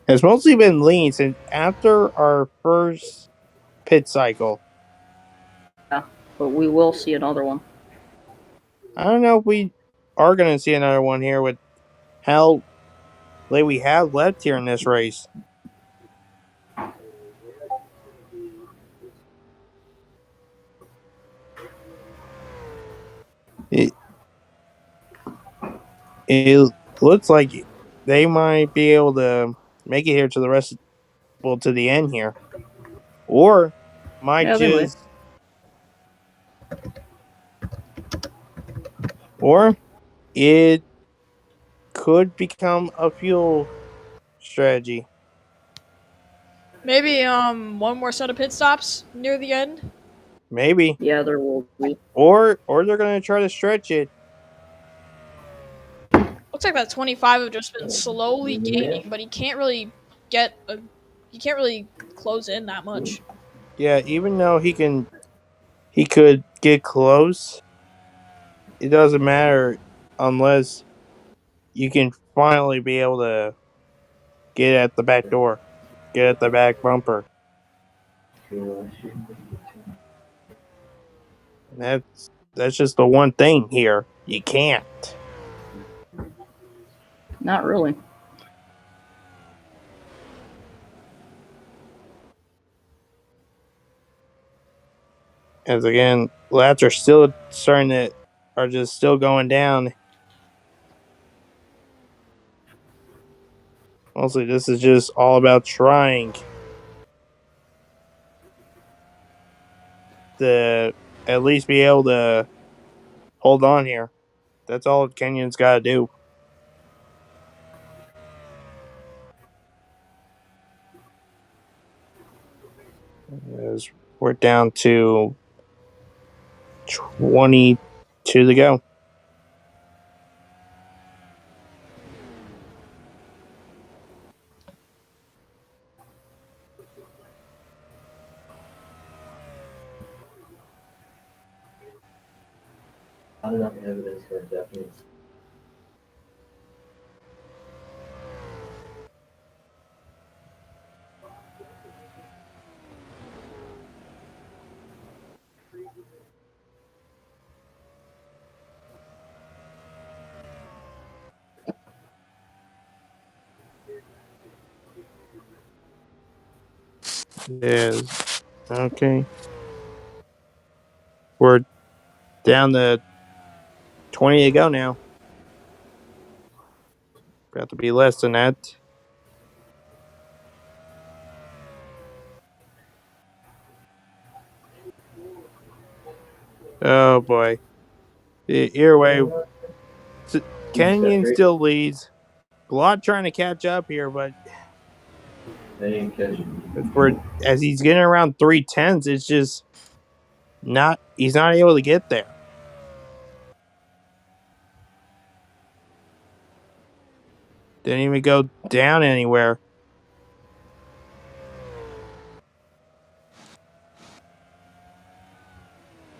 has mostly been lean since after our first pit cycle. Yeah, but we will see another one. I don't know if we are going to see another one here with how late we have left here in this race. It looks like they might be able to make it here to the rest, to the end here, or might Yeah, they might. just, or it could become a fuel strategy. Maybe one more set of pit stops near the end. Maybe, Yeah, there will be. or they're gonna try to stretch it. Looks like that 25 have just been slowly gaining, but he can't really close in that much. Yeah, even though he could get close. It doesn't matter unless you can finally be able to get at the back door, get at the back bumper. That's just the one thing here. You can't. Not really. As again, laps are still just still going down. Mostly, this is just all about trying to at least be able to hold on here. That's all Kenyon's got to do. As we're down to 22 to go. Not enough evidence for a definite. Yes. Okay. We're down to 20 to go now. Got to be less than that. Oh boy. Either way, Kenyon still leads. Glot trying to catch up here, but They ain't catching. as he's getting around 310s, it's just he's not able to get there. Didn't even go down anywhere.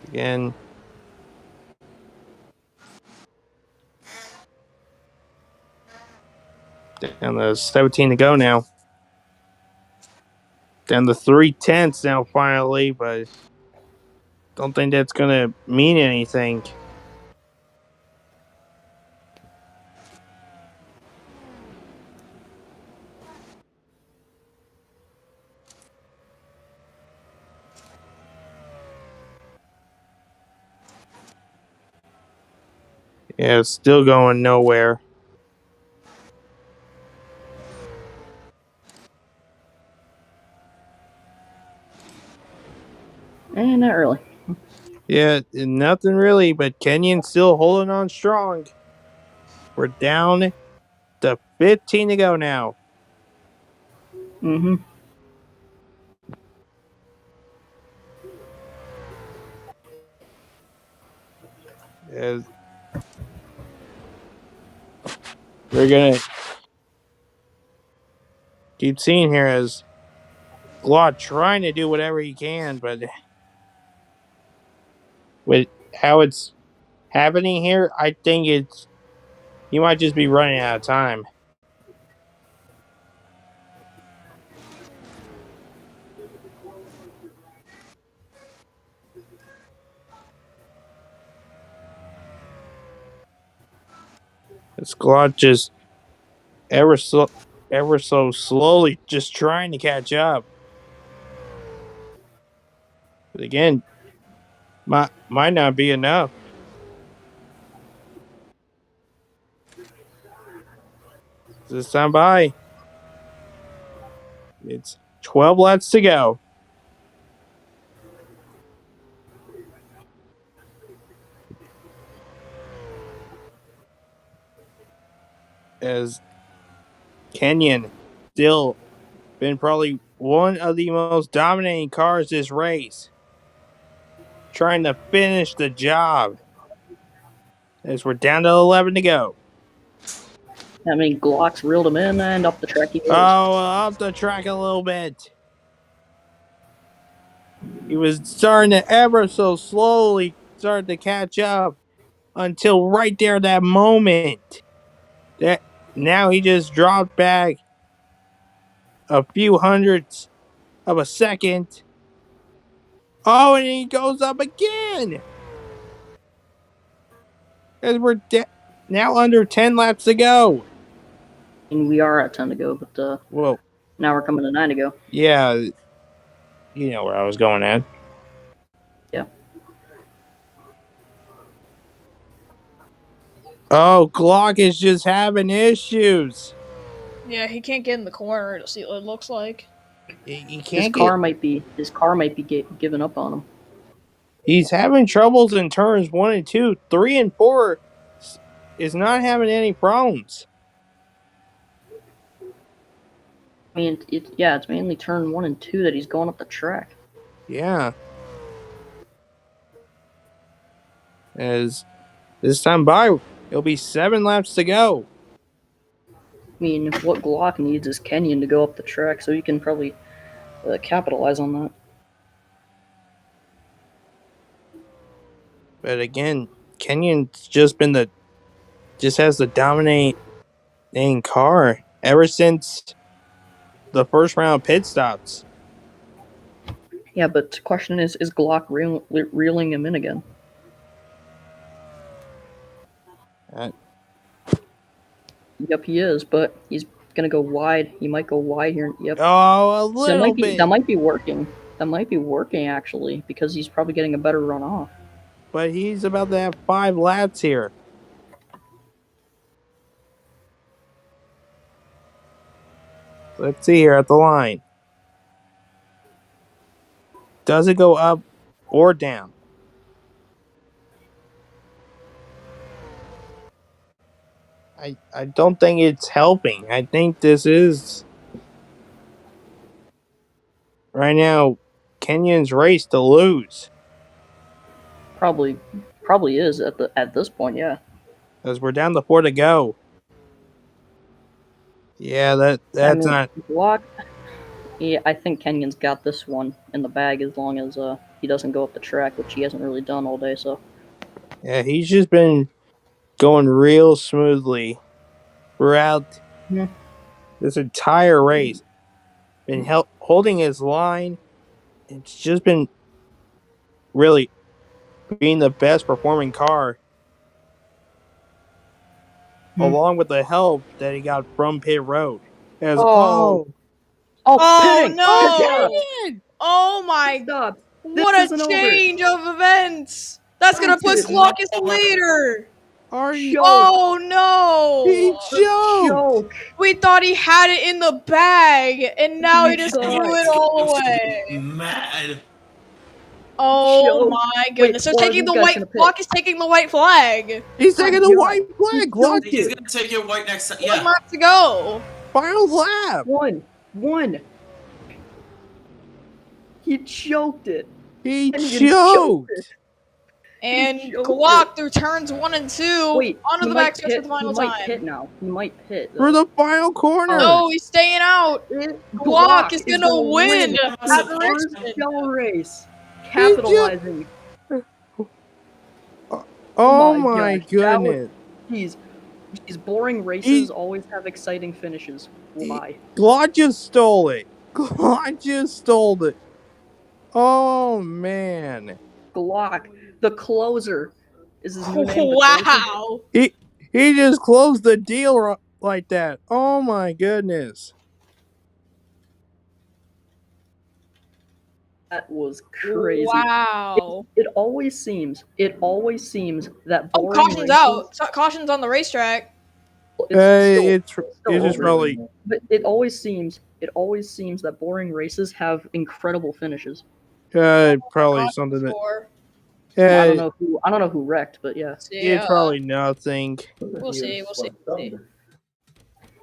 Again. Down to 17 to go now. Down to 3/10 now finally, but don't think that's going to mean anything. Yeah, it's still going nowhere. Not really. Yeah, nothing really, but Kenyon's still holding on strong. We're down to 15 to go now. Mm-hmm. As we're going to keep seeing here as Glot trying to do whatever he can, but with how it's happening here, I think it's He might just be running out of time. Glock just ever so slowly just trying to catch up. But again, might not be enough. This time by. It's 12 laps to go. As Kenyon still been probably one of the most dominating cars this race. Trying to finish the job. As we're down to 11 to go. I mean, Glock's reeled him in and up the track he goes. Oh, off the track a little bit. He was starting to ever so slowly start to catch up until right there that moment. That now he just dropped back a few hundredths of a second. Oh, and he goes up again. As we're now under 10 laps to go. And we are at 10 to go, but whoa. Now we're coming to 9 to go. Yeah, you know where I was going at. Yeah. Oh, Glock is just having issues. Yeah, he can't get in the corner to see what it looks like. He can't his car might be giving up on him. He's having troubles in turns 1 and 2. 3 and 4 is not having any problems. I mean, it's mainly turn 1 and 2 that he's going up the track. Yeah. As this time by, it'll be 7 laps to go. I mean, what Glock needs is Kenyon to go up the track, so he can probably capitalize on that. But again, Kenyon's just has the dominating car ever since the first round of pit stops. Yeah, but the question is Glock reeling him in again? Yep, he is, but he's gonna go wide. He might go wide here. Yep. Oh, a little bit. That might be working. That might be working, actually, because he's probably getting a better run off. But he's about to have 5 laps here. Let's see here at the line. Does it go up or down? I don't think it's helping. I think this is right now Kenyon's race to lose. Probably is at this point, yeah. As we're down to 4 to go. Yeah, that's not Glock. Yeah, I think Kenyon's got this one in the bag as long as he doesn't go up the track, which he hasn't really done all day. So yeah, he's just been going real smoothly throughout this entire race. Been holding his line. It's just been really being the best performing car. Along with the help that he got from pit road. Oh pitting. no! Oh my god! What a change of events! That's gonna put Glock as the leader. Oh no! He choked. We thought he had it in the bag, and now he just threw it all away. Mad. Oh my goodness! So taking the white Glock is taking the white flag. He's taking the white flag. Glock He's gonna take your white next time. 1 lap to go. Final lap. One. He choked it. He choked. And Glock through turns 1 and 2 onto the back stretch for the final time. He might pit for the final corner. No, he's staying out. Glock is gonna win at the Richmond race. Capitalizing. Oh my goodness. These boring races always have exciting finishes. Why? Glock just stole it. Glock just stole it. Oh man. Glock, the closer, is his new name. The closer? Wow. He just closed the deal like that. Oh my goodness. That was crazy. Wow. It always seems that Oh, boring caution's races, out. Caution's on the racetrack. It's still just over. really But it always seems that boring races have incredible finishes. probably Caution something that score. I don't know who wrecked, but yeah. See, it's probably nothing. we'll see.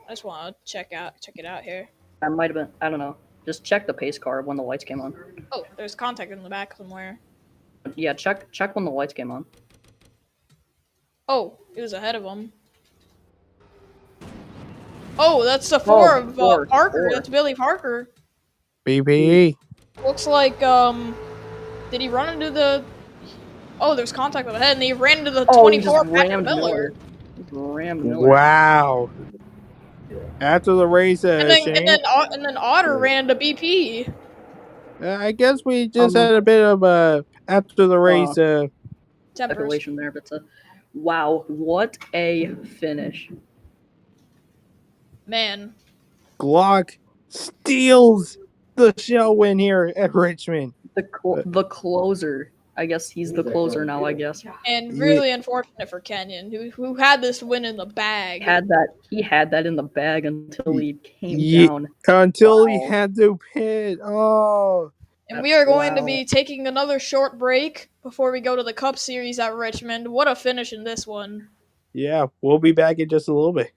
I just want to check it out here. That might have been, I don't know. Just check the pace car when the lights came on. Oh, there's contact in the back somewhere. Yeah, check when the lights came on. Oh, it was ahead of him. Oh, that's the four of Parker. Four. That's Billy Parker. BPE. Looks like did he run into the? Oh, there's contact up ahead, and he ran into the 24 Patrick Miller. Rammed Miller. Wow. After the race, And then Otter ran into BP. I guess we just had a bit of after the race. Tempers. Speculation there, but wow, what a finish! Man, Glock steals the show win here at Richmond. The closer. I guess he's the closer now. I guess. and really unfortunate for Kenyon, who had this win in the bag. He had that in the bag until he came down. Until he had to pit. Oh. And we are going to be taking another short break before we go to the Cup Series at Richmond. What a finish in this one. Yeah, we'll be back in just a little bit.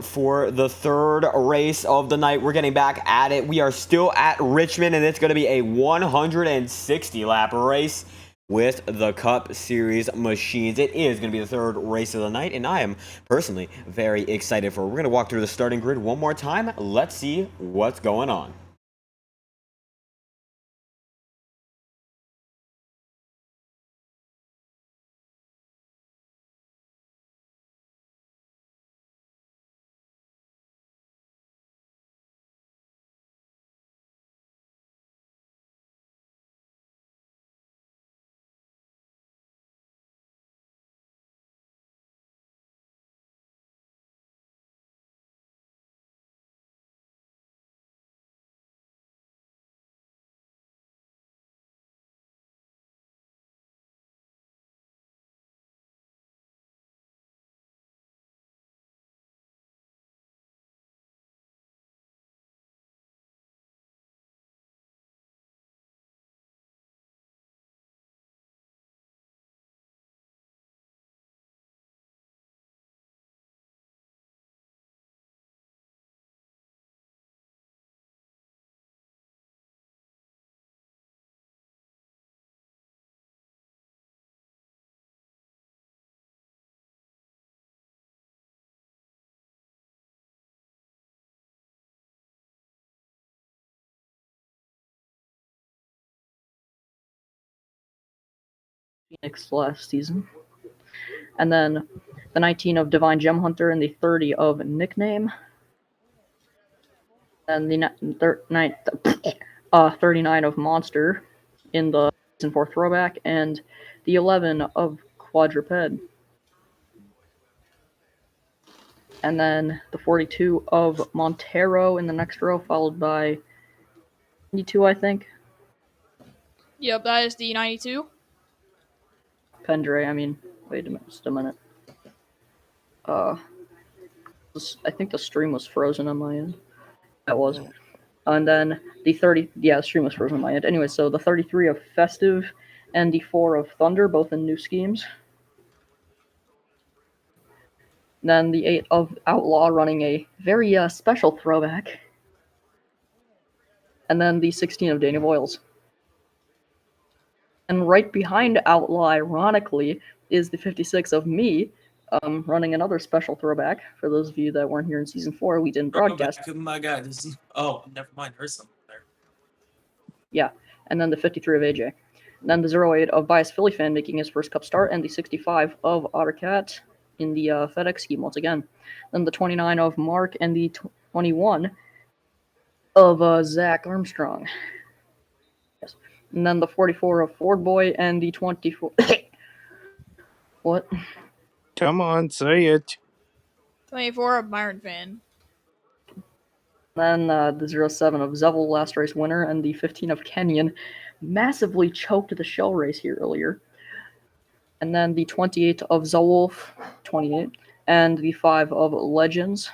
in for the third race of the night. We're getting back at it. We are still at Richmond, and it's going to be a 160 lap race with the Cup Series machines. It is going to be the third race of the night, and I am personally very excited for it. We're going to walk through the starting grid one more time. Let's see what's going on. Phoenix last season. And then the 19 of Divine Gem Hunter and the 30 of Nickname. And the 39 of Monster in the season 4 throwback, and the 11 of Quadruped. And then the 42 of Montero in the next row, followed by 92, I think. Yep, that is the 92. Pendre, wait a minute, just a minute. I think the stream was frozen on my end. That was. And then the 30, the stream was frozen on my end. Anyway, so the 33 of Festive and the 4 of Thunder, both in new schemes. Then the 8 of Outlaw running a very special throwback. And then the 16 of Dana Boyles. And right behind Outlaw, ironically, is the 56 of me, running another special throwback. For those of you that weren't here in Season 4, we didn't broadcast. Oh my god, never mind, there's something there. Yeah, and then the 53 of AJ. And then the 08 of Bias Philly Fan making his first Cup start, and the 65 of Ottercat in the FedEx scheme once again. Then the 29 of Mark, and the 21 of Zach Armstrong. Yes. And then the 44 of Ford Boy, and the 24... What? Come on, say it. 24 of Byron Fan. Then the 07 of Zevel, last race winner, and the 15 of Kenyon massively choked the shell race here earlier. And then the 28 of Zawolf, 28, and the 5 of Legends.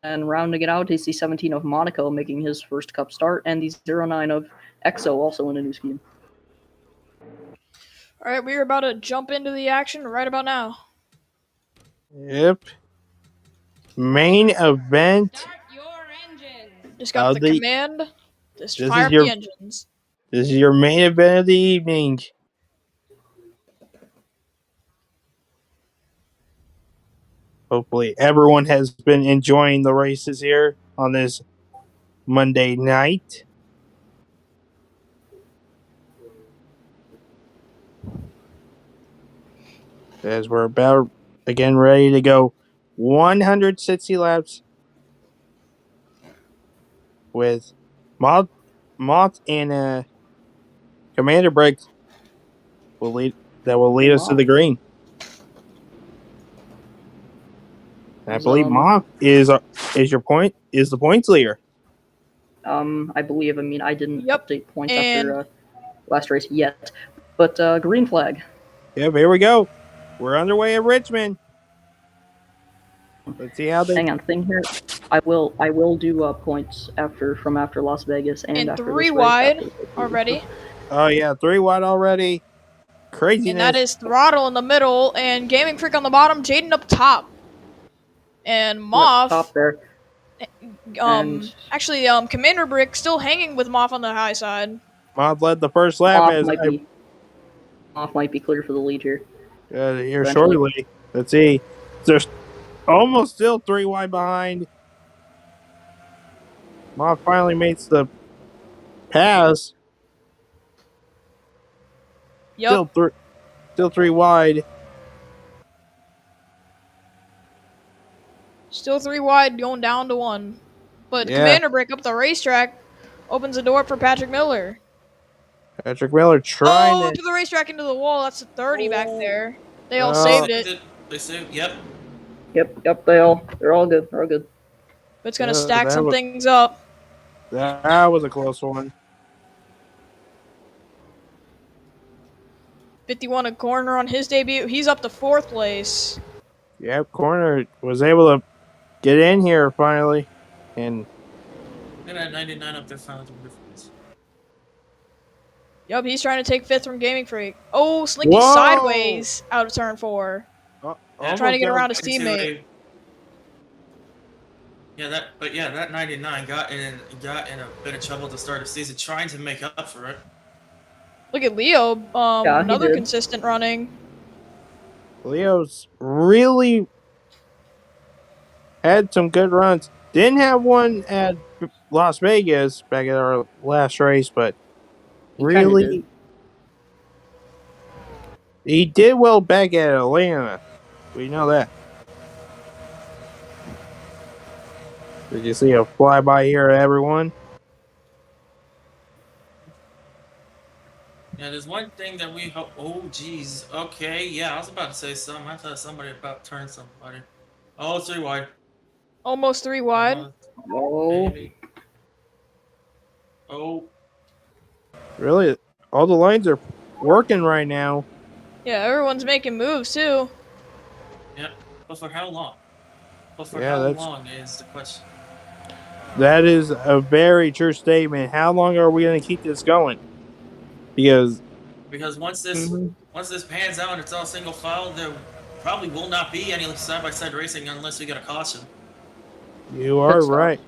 And rounding it out is the 17 of Monaco making his first Cup start, and the 09 of Exo also in a new scheme. All right, we're about to jump into the action right about now. Yep. Main event. Just got the command. Just fire up the engines. This is your main event of the evening. Hopefully everyone has been enjoying the races here on this Monday night. As we're about, again, ready to go 160 laps with Mott and Commander Break will lead us to the green. And I believe Mock is the points leader. I believe. I didn't update points and after last race yet, but green flag. Yep, here we go. We're underway at Richmond. Let's see how they. Hang on, thing here. I will do points from after Las Vegas and after 3 this race wide already. Oh yeah, 3 wide already. Craziness. And that is Throttle in the middle and Gaming Freak on the bottom. Jaden up top. And Yep, Moth, top there. And actually, Commander Brick still hanging with Moth on the high side. Moth led the first lap Moth as might be clear for the lead here. here Eventually. shortly. Let's see. There's almost still 3 wide behind. Moth finally makes the pass. Yep. Still 3 wide. Still 3 wide, going down to 1. But Yeah. Commander Brick up the racetrack opens the door for Patrick Miller. Patrick Miller trying To the racetrack into the wall. That's a 30 back there. They all Oh. saved it. They saved. Yep. Yep. They're all good. They're all good. But it's gonna Yeah, stack that some was- things up. That was a close one. 51 a corner on his debut. He's up to 4th place. Yep, Corner was able to get in here finally. And And at 99 up there, found the difference. Yep, he's trying to take 5th from Gaming Freak. Oh, Slinky Whoa! sideways out of turn 4. Trying to get around his teammate. That 99 got in a bit of trouble to start the season, trying to make up for it. Look at Leo, Yeah, he another did. consistent running. Leo's really had some good runs. Didn't have one at Las Vegas back at our last race, but He kinda really did. he did well back at Atlanta. We know that. Did you see a flyby here, everyone? Yeah, there's one thing that we hope. Oh, geez. Okay, yeah, I was about to say something. I thought somebody about to turn somebody. Oh, 3 wide. Almost 3 wide. Oh, Maybe. Oh, Really, all the lines are working right now. Yeah, everyone's making moves too. yeah. But for how long? Yeah, that's- long is the question. That is a very true statement. How long are we going to keep this going? Because Because once this pans out and it's all single file, there probably will not be any side-by-side racing unless we get a caution. you are Pit stop. right.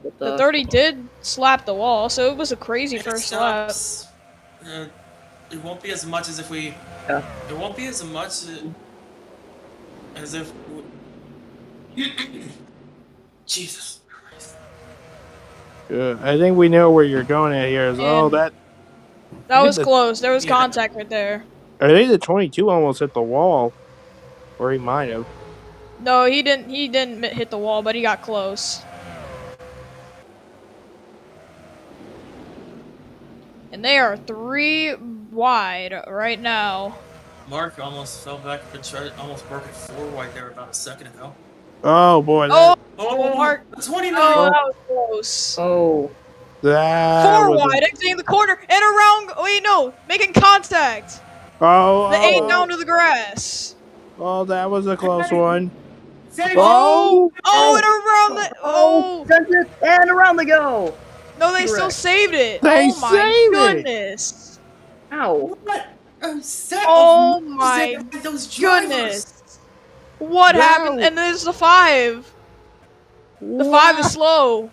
but, The 30 did slap the wall, so it was a crazy Pit first lap. stops, it won't be as much as if we. Yeah. It won't be as much as if. Jesus Christ. I think we know where you're going at here. And- That That was the- close. There was Yeah. contact right there. I think the 22 almost hit the wall, or he might have. No, he didn't. He didn't hit the wall, but he got close. And they are 3 wide right now. Mark almost fell back and almost broke it 4 wide there about a second ago. Oh boy, Oh, Oh, Mark. 29. Oh, that was close. Oh, that 4 was wide, exiting the corner and around. Wait, no, making contact. The 8 down to the grass. Oh, that was a close one. Oh, and around the. Oh, sent it, and around they go. no, they still Correct. saved it. They oh my saved it. goodness. Ow. What a set Oh of my moves by those drivers. Goodness. What Wow. happened? And there's the 5. The 5 is slow.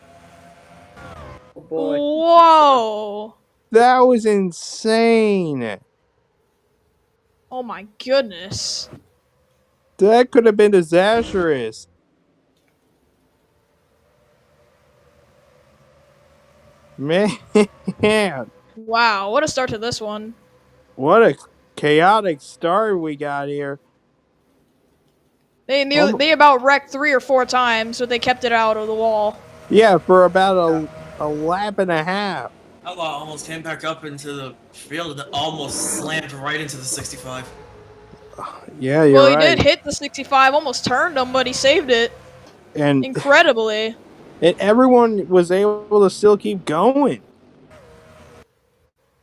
Oh boy. Whoa. That was insane. Oh my goodness. That could have been disastrous. Man, Wow, what a start to this one. what a chaotic start we got here. They about wrecked 3 or 4 times, but they kept it out of the wall. Yeah, for about a lap and a half. Outlaw almost came back up into the field and almost slammed right into the 65. Yeah, you're Well, he right. did hit the 65, almost turned him, but he saved it and incredibly. everyone was able to still keep going.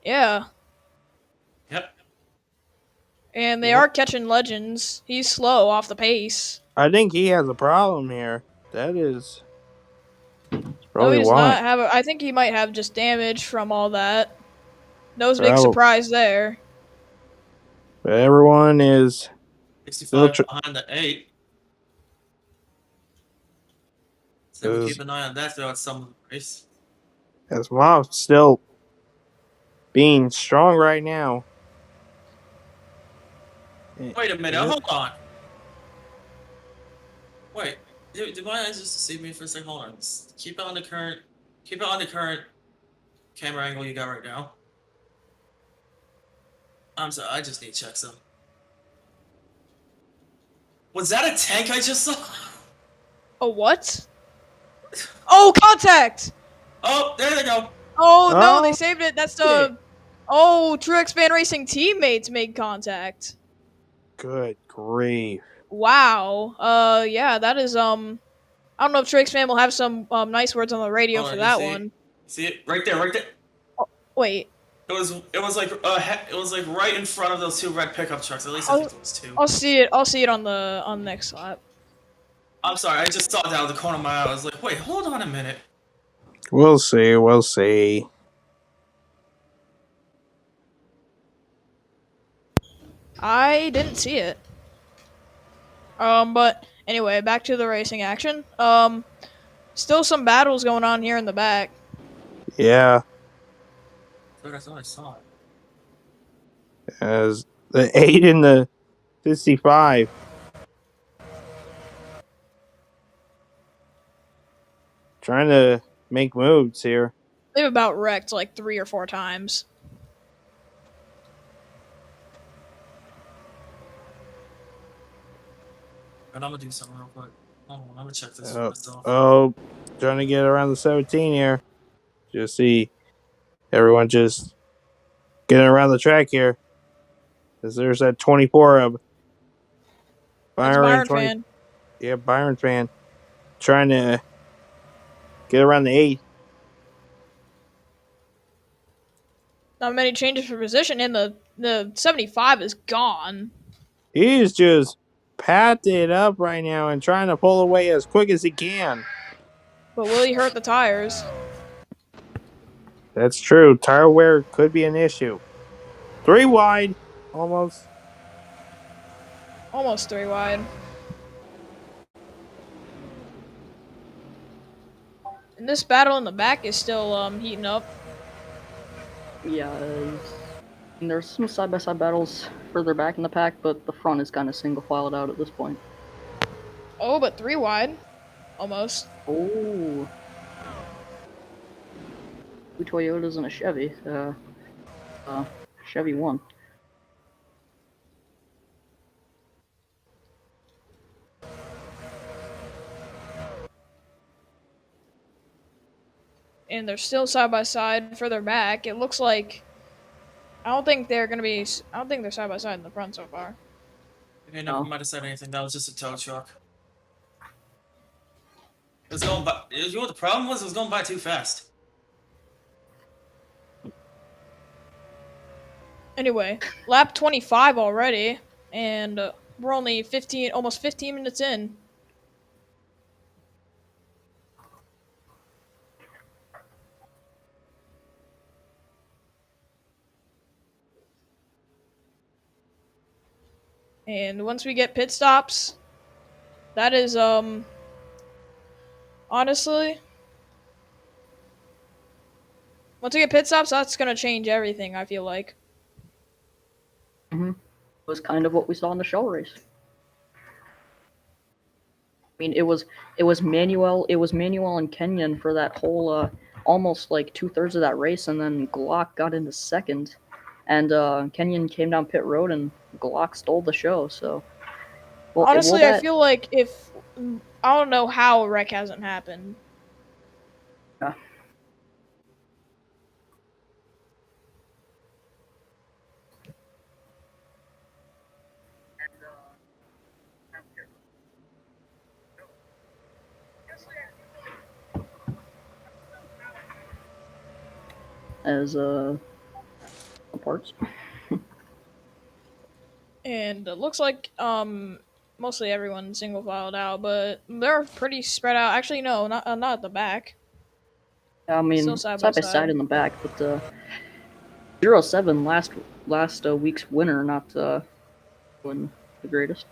Yeah. Yep. And they are catching Legends. He's slow off the pace. I think he has a problem here. That is No, probably he does why. not have I think he might have just damage from all that. No big Well- surprise there. But everyone is 65 Still behind the 8. So we'll keep an eye on that throughout some of the race. As Mom's still being strong right now. Wait a minute, hold on. Wait, did my eyes just deceive me for a second? Hold on. Keep it on the current camera angle you got right now. I'm sorry, I just need to check some. Was that a tank I just saw? A what? Oh, contact! Oh, there they go. Oh no, Oh, they saved it. That's the. Oh, True Racing teammates made contact. good grief. Wow. Yeah, that is I don't know if Trix fan will have some nice words on the radio Hold for on, that you one. see it right there, right there. Wait, It was like right in front of those two red pickup trucks. At least I I'll, think it was two. I'll see it. I'll see it on the next lap. I'm sorry, I just saw it out of the corner of my eye. I was like, wait, hold on a minute. We'll see. We'll see. I didn't see it. But anyway, back to the racing action. Still some battles going on here in the back. Yeah. I thought I saw it. As the 8 and the 65. Trying to make moves here. They've about wrecked like 3 or 4 times. But I'm gonna do something real quick. Hold on, I'm gonna check this for myself. Oh, trying to get around the 17 here. Just see everyone just getting around the track here. As there's that 24 of Byron fan. Yeah, Byron fan. Trying to get around the 8. Not many changes for position, and the 75 is gone. He's just patted up right now and trying to pull away as quick as he can. But will he hurt the tires? That's true. Tire wear could be an issue. 3 wide. Almost. Almost 3 wide. And this battle in the back is still heating up. Yeah, and there's some side-by-side battles further back in the pack, but the front is kind of single-filed out at this point. Oh, but 3 wide. Almost. Oh. 2 Toyotas and a Chevy. Chevy won. And they're still side by side further back. It looks like I don't think they're side by side in the front so far. Okay, no, might have said anything. That was just a tow truck. It was going by. You know what the problem was? It was going by too fast. Anyway, lap 25 already, and we're only almost 15 minutes in. And once we get pit stops, that is, honestly, once we get pit stops, that's gonna change everything, I feel like. Mm-hmm. It was kind of what we saw in the show race. I mean, it was Manuel and Kenyon for that whole, almost like 2/3 of that race, and then Glock got into second. And Kenyon came down pit road and Glock stole the show, so... Well, honestly, I feel like if... I don't know how a wreck hasn't happened. Yeah. As, parts. And it looks like mostly everyone's single filed out, but they're pretty spread out. Actually, no, not at the back. I mean, still side by side in the back, but 07 last week's winner, not win the greatest.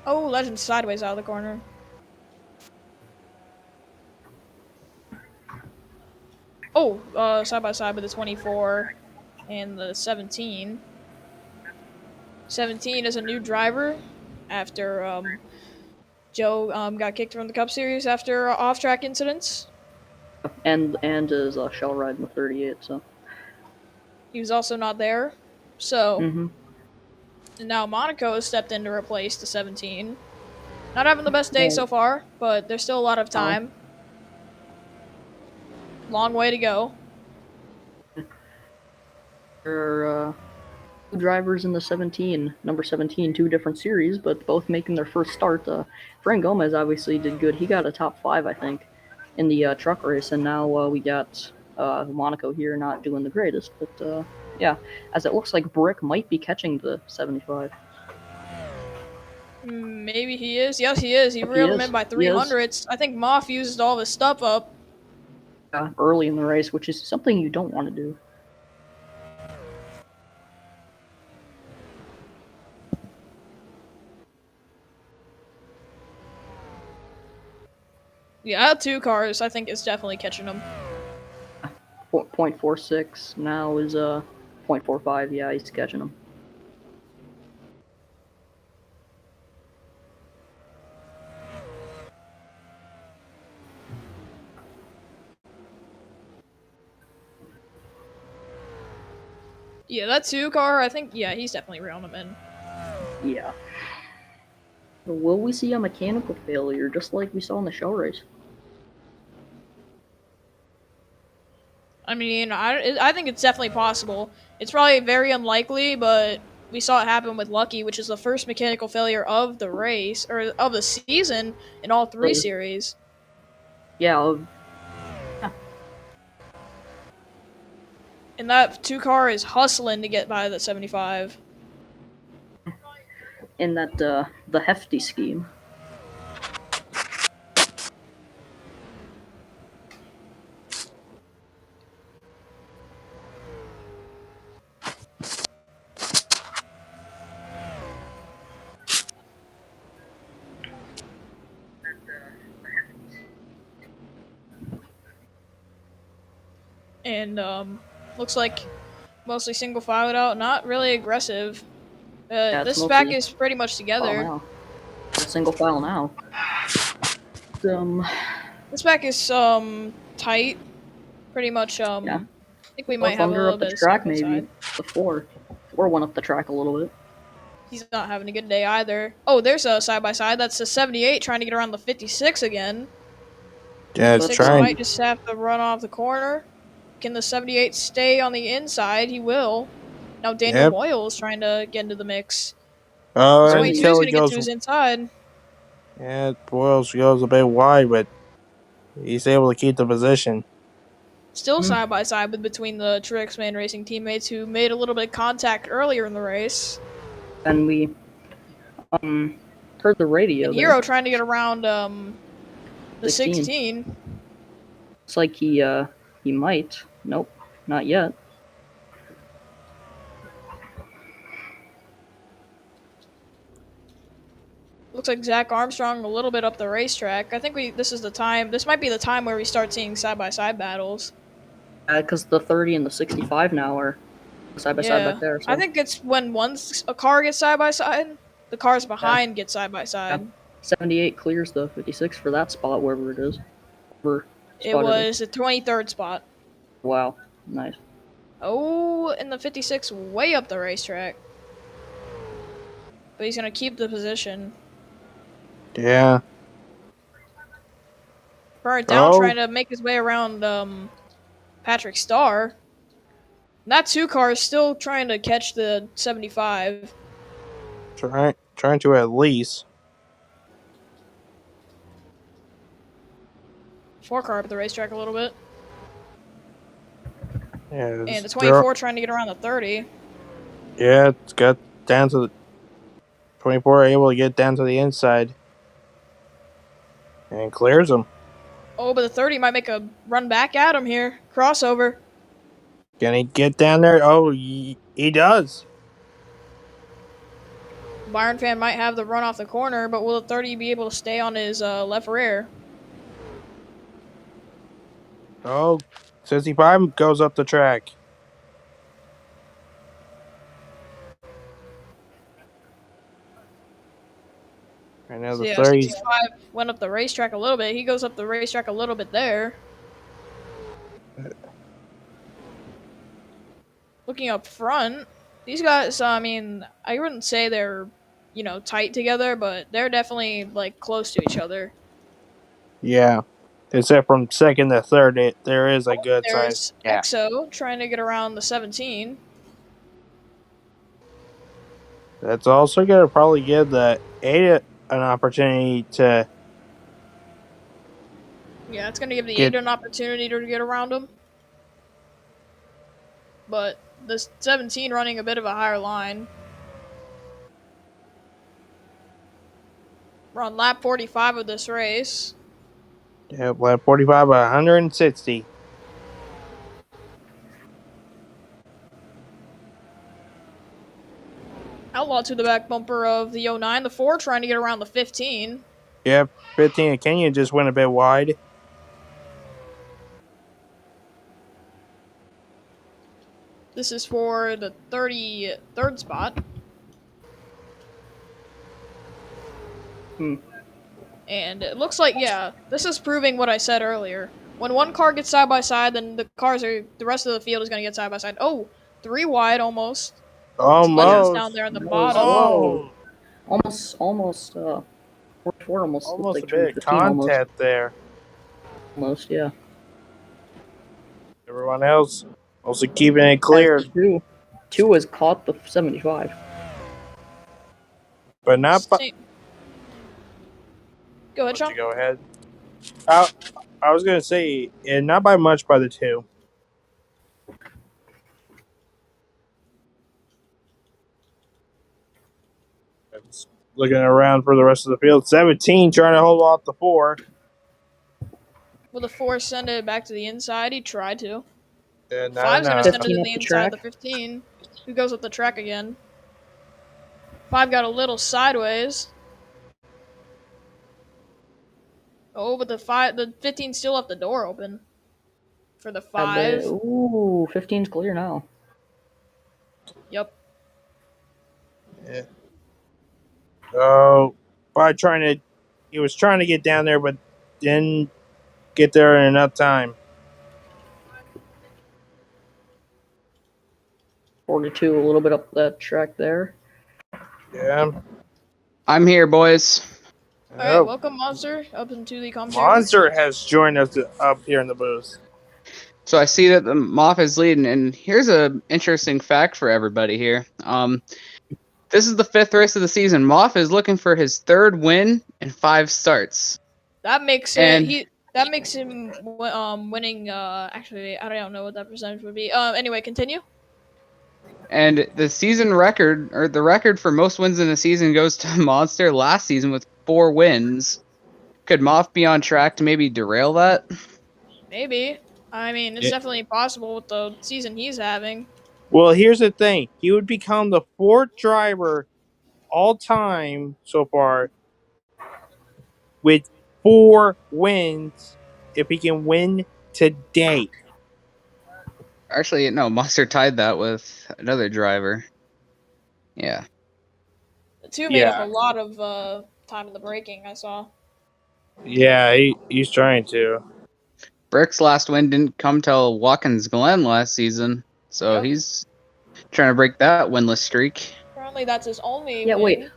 Oh, Legend sideways out of the corner. side by side with the 24 and the 17. 17 is a new driver after Joe got kicked from the Cup Series after off-track incidents. And is shell ride in the 38. So. He was also not there. So Mm-hmm. and now Monaco has stepped in to replace the 17. Not having the best day Yeah. so far, but there's still a lot of time. Long way to go. There are two drivers in the 17, number 17, two different series, but both making their first start. Fran Gomez obviously did good. He got a top 5, I think, in the truck race, and now we got Monaco here not doing the greatest. But yeah, as it looks like Brick might be catching the 75. Maybe he is. Yes, he is. He Yep, reeled him is. in by He is. 300s. I think Moff used all of his stuff up. Early in the race, which is something you don't want to do. Yeah, 2 cars. I think it's definitely catching him. 0.46 now is 0.45. Yeah, he's catching him. Yeah, that 2 car, I think, yeah, he's definitely reeling him in. Yeah. Will we see a mechanical failure just like we saw in the show race? I mean, I think it's definitely possible. It's probably very unlikely, but we saw it happen with Lucky, which is the first mechanical failure of the race, or of the season, in all 3 series. Yeah. And that 2 car is hustling to get by the 75. In that, the hefty scheme. And, looks like mostly single filed out, not really aggressive. This pack is pretty much together. Single file now. This pack is tight, pretty much. Yeah. I think we might have a Thunder little up the bit of track, side by maybe. side. The 4 went up the track a little bit. He's not having a good day either. Oh, there's a side by side. That's a 78 trying to get around the 56 again. Yeah, it's 56 trying. might just have to run off the corner. Can the 78 stay on the inside? He will. Now Daniel Boyle is trying to get into the mix. Oh, 22 is going to get to his inside. Yeah, Boyles goes a bit wide, but he's able to keep the position. Still side by side with between the Trixman Racing teammates who made a little bit of contact earlier in the race. And we heard the radio. And Hero trying to get around the 16. Looks like he might. Nope, not yet. Looks like Zach Armstrong a little bit up the racetrack. I think this is the time. This might be the time where we start seeing side by side battles. Because the 30 and the 65 now are side by side back there. So. I think it's when a car gets side by side, the cars behind get side by side. Yeah. 78 clears the 56 for that spot, wherever it is. It was the 23rd spot. Wow, nice. Oh, and the 56 way up the racetrack. But he's going to keep the position. Yeah. Burnt down trying to make his way around Patrick Starr. And that 2 car is still trying to catch the 75. Trying to at least. 4 car up the racetrack a little bit. Yeah, and the 24 trying to get around the 30. Yeah, it's got down to the 24, able to get down to the inside. And clears him. Oh, but the 30 might make a run back at him here. Crossover. Can he get down there? Oh, he does. Byron fan might have the run off the corner, but will the 30 be able to stay on his left rear? Oh, 65 goes up the track. I know So the yeah, 30s. 65 went up the racetrack a little bit. He goes up the racetrack a little bit there. Looking up front, these guys, I mean, I wouldn't say they're, tight together, but they're definitely, like, close to each other. Yeah. Except from second to third, there is a good size There's gap. EXO trying to get around the 17. That's also going to probably give the 8 an opportunity to Yeah, it's going to give the get. 8 an opportunity to get around him. But the 17 running a bit of a higher line. We're on lap 45 of this race. Yeah, lap 45 by 160. Outlaw to the back bumper of the 09. The 4 trying to get around the 15. Yep, 15 and Kenya just went a bit wide. This is for the 33rd spot. And it looks like, yeah, this is proving what I said earlier. When one car gets side by side, then the rest of the field is going to get side by side. Oh, 3 wide almost. Legends down there in the bottom. Oh, almost 44 almost almost looked like a bit of 15 almost. contact there. Almost, yeah. Everyone else also keeping it clear, Two has caught the 75. but not by. Go ahead, Sean. Go ahead. I was going to say, and not by much by the 2. Looking around for the rest of the field. 17 trying to hold off the 4. Will the 4 send it back to the inside? He tried to. 5's And going to send it to 15 the up the inside of the track. 15. Who goes up the track again? 5 got a little sideways. Oh, but the 15 still left the door open for the 5. Ooh, 15's clear now. Yep. Yeah. Oh, he was trying to get down there, but didn't get there in enough time. 42, a little bit up that track there. Yeah. I'm here, boys. All right, welcome, Monster, up into the commentary. Monster has joined us up here in the booth. So I see that the Moff is leading, and here's an interesting fact for everybody here. This is the 5th race of the season. Moff is looking for his 3rd win in 5 starts. That makes And- that makes him winning. Actually, I don't know what that percentage would be. Anyway, continue. And the season record, or the record for most wins in a season, goes to Monster last season with 4 wins. Could Moff be on track to maybe derail that? Maybe. I mean, it's definitely possible with the season he's having. Well, here's the thing. He would become the 4th driver all time so far with 4 wins if he can win today. Actually, no, Monster tied that with another driver. Yeah. The 2 made up a lot of time in the braking, I saw. Yeah, he's trying to. Brick's last win didn't come till Watkins Glen last season, so he's trying to break that winless streak. Apparently, that's his only. Yeah, win.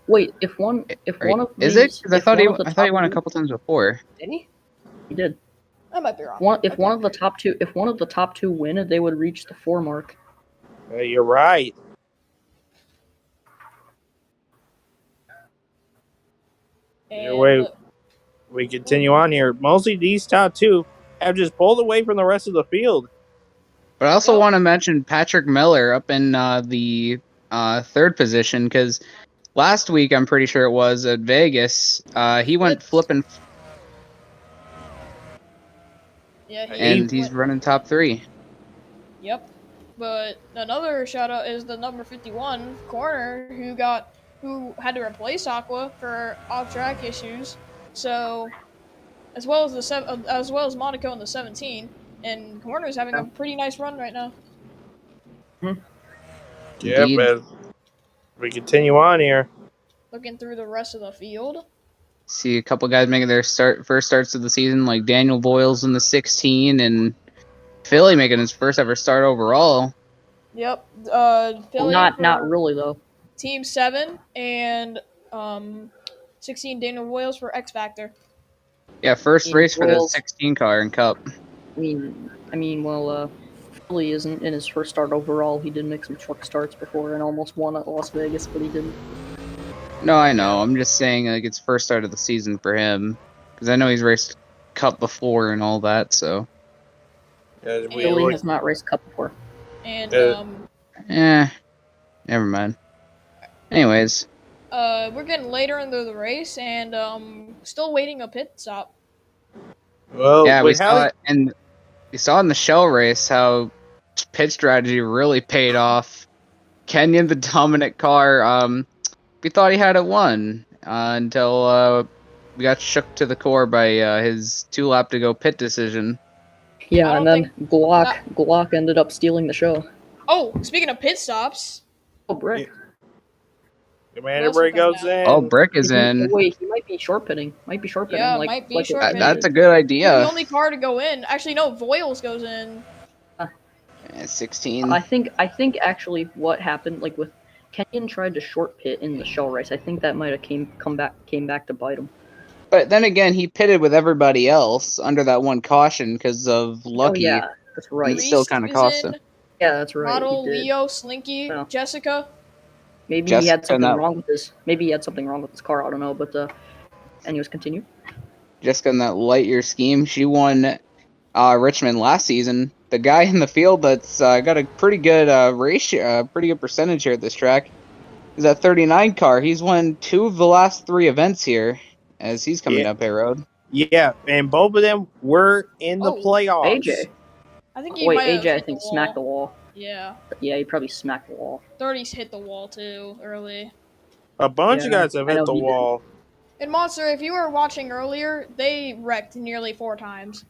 wait. If one of is these, it? Because I thought he won a couple times before. Did he? He did. I might be wrong. If one of the top two win, they would reach the 4 mark. You're right. And We continue on here. Mostly these top 2 have just pulled away from the rest of the field. But I also want to mention Patrick Miller up in the 3rd position, because last week, I'm pretty sure it was at Vegas, he went flipping. Yeah, and he's running top 3. Yep. But another shout out is the number 51 corner who had to replace Aqua for off track issues. So as well as Monaco in the 17, And Corner's having a pretty nice run right now. Yeah, Indeed. but we continue on here. Looking through the rest of the field. See a couple guys making their first starts of the season, like Daniel Boyles in the 16, and Philly making his first ever start overall. Yep. Well, Philly not for really though. Team 7 and 16 Daniel Royals for X Factor. Yeah, first Daniel race for the Boyles. 16 car in Cup. Philly isn't in his first start overall. He did make some truck starts before and almost won at Las Vegas, but he didn't. No, I know. I'm just saying, like, it's first start of the season for him, because I know he's raced Cup before and all that. So, Philly has not raced Cup before. And never mind. Anyways, we're getting later into the race and still waiting a pit stop. Well, yeah, we saw it, and we saw in the shell race how pit strategy really paid off. Kenyon, the dominant car, we thought he had it won until we got shook to the core by his 2 lap to go pit decision. Yeah, and then Glock ended up stealing the show. Oh, speaking of pit stops. Oh, Brick. Commander Brick goes in. Oh, Brick is in. Wait, he might be short pitting. Might be short pitting. Yeah, like, might be like short pitting. That's a good idea. He's the only car to go in. Actually, no, Voiles goes in. 16. I think actually what happened, like with Kenyon tried to short pit in the shell race. I think that might have came back to bite him. But then again, he pitted with everybody else under that one caution because of Lucky. Oh, yeah, that's right. It still kind of cost him. Yeah, that's right. Model, Leo, Slinky, Jessica. Maybe he had something wrong with his. Maybe he had something wrong with his car. I don't know, but anyways, continue. Jessica in that Lightyear scheme, she won Richmond last season. The guy in the field that's got a pretty good ratio, pretty good percentage here at this track is that 39 car. He's won 2 of the last 3 events here as he's coming down pit road. Yeah, and both of them were in the playoffs. AJ. I think he AJ, I think smacked the wall. Yeah. Yeah, he probably smacked the wall. 30's hit the wall too early. A bunch of guys have hit the wall. And Monster, if you were watching earlier, they wrecked nearly 4 times.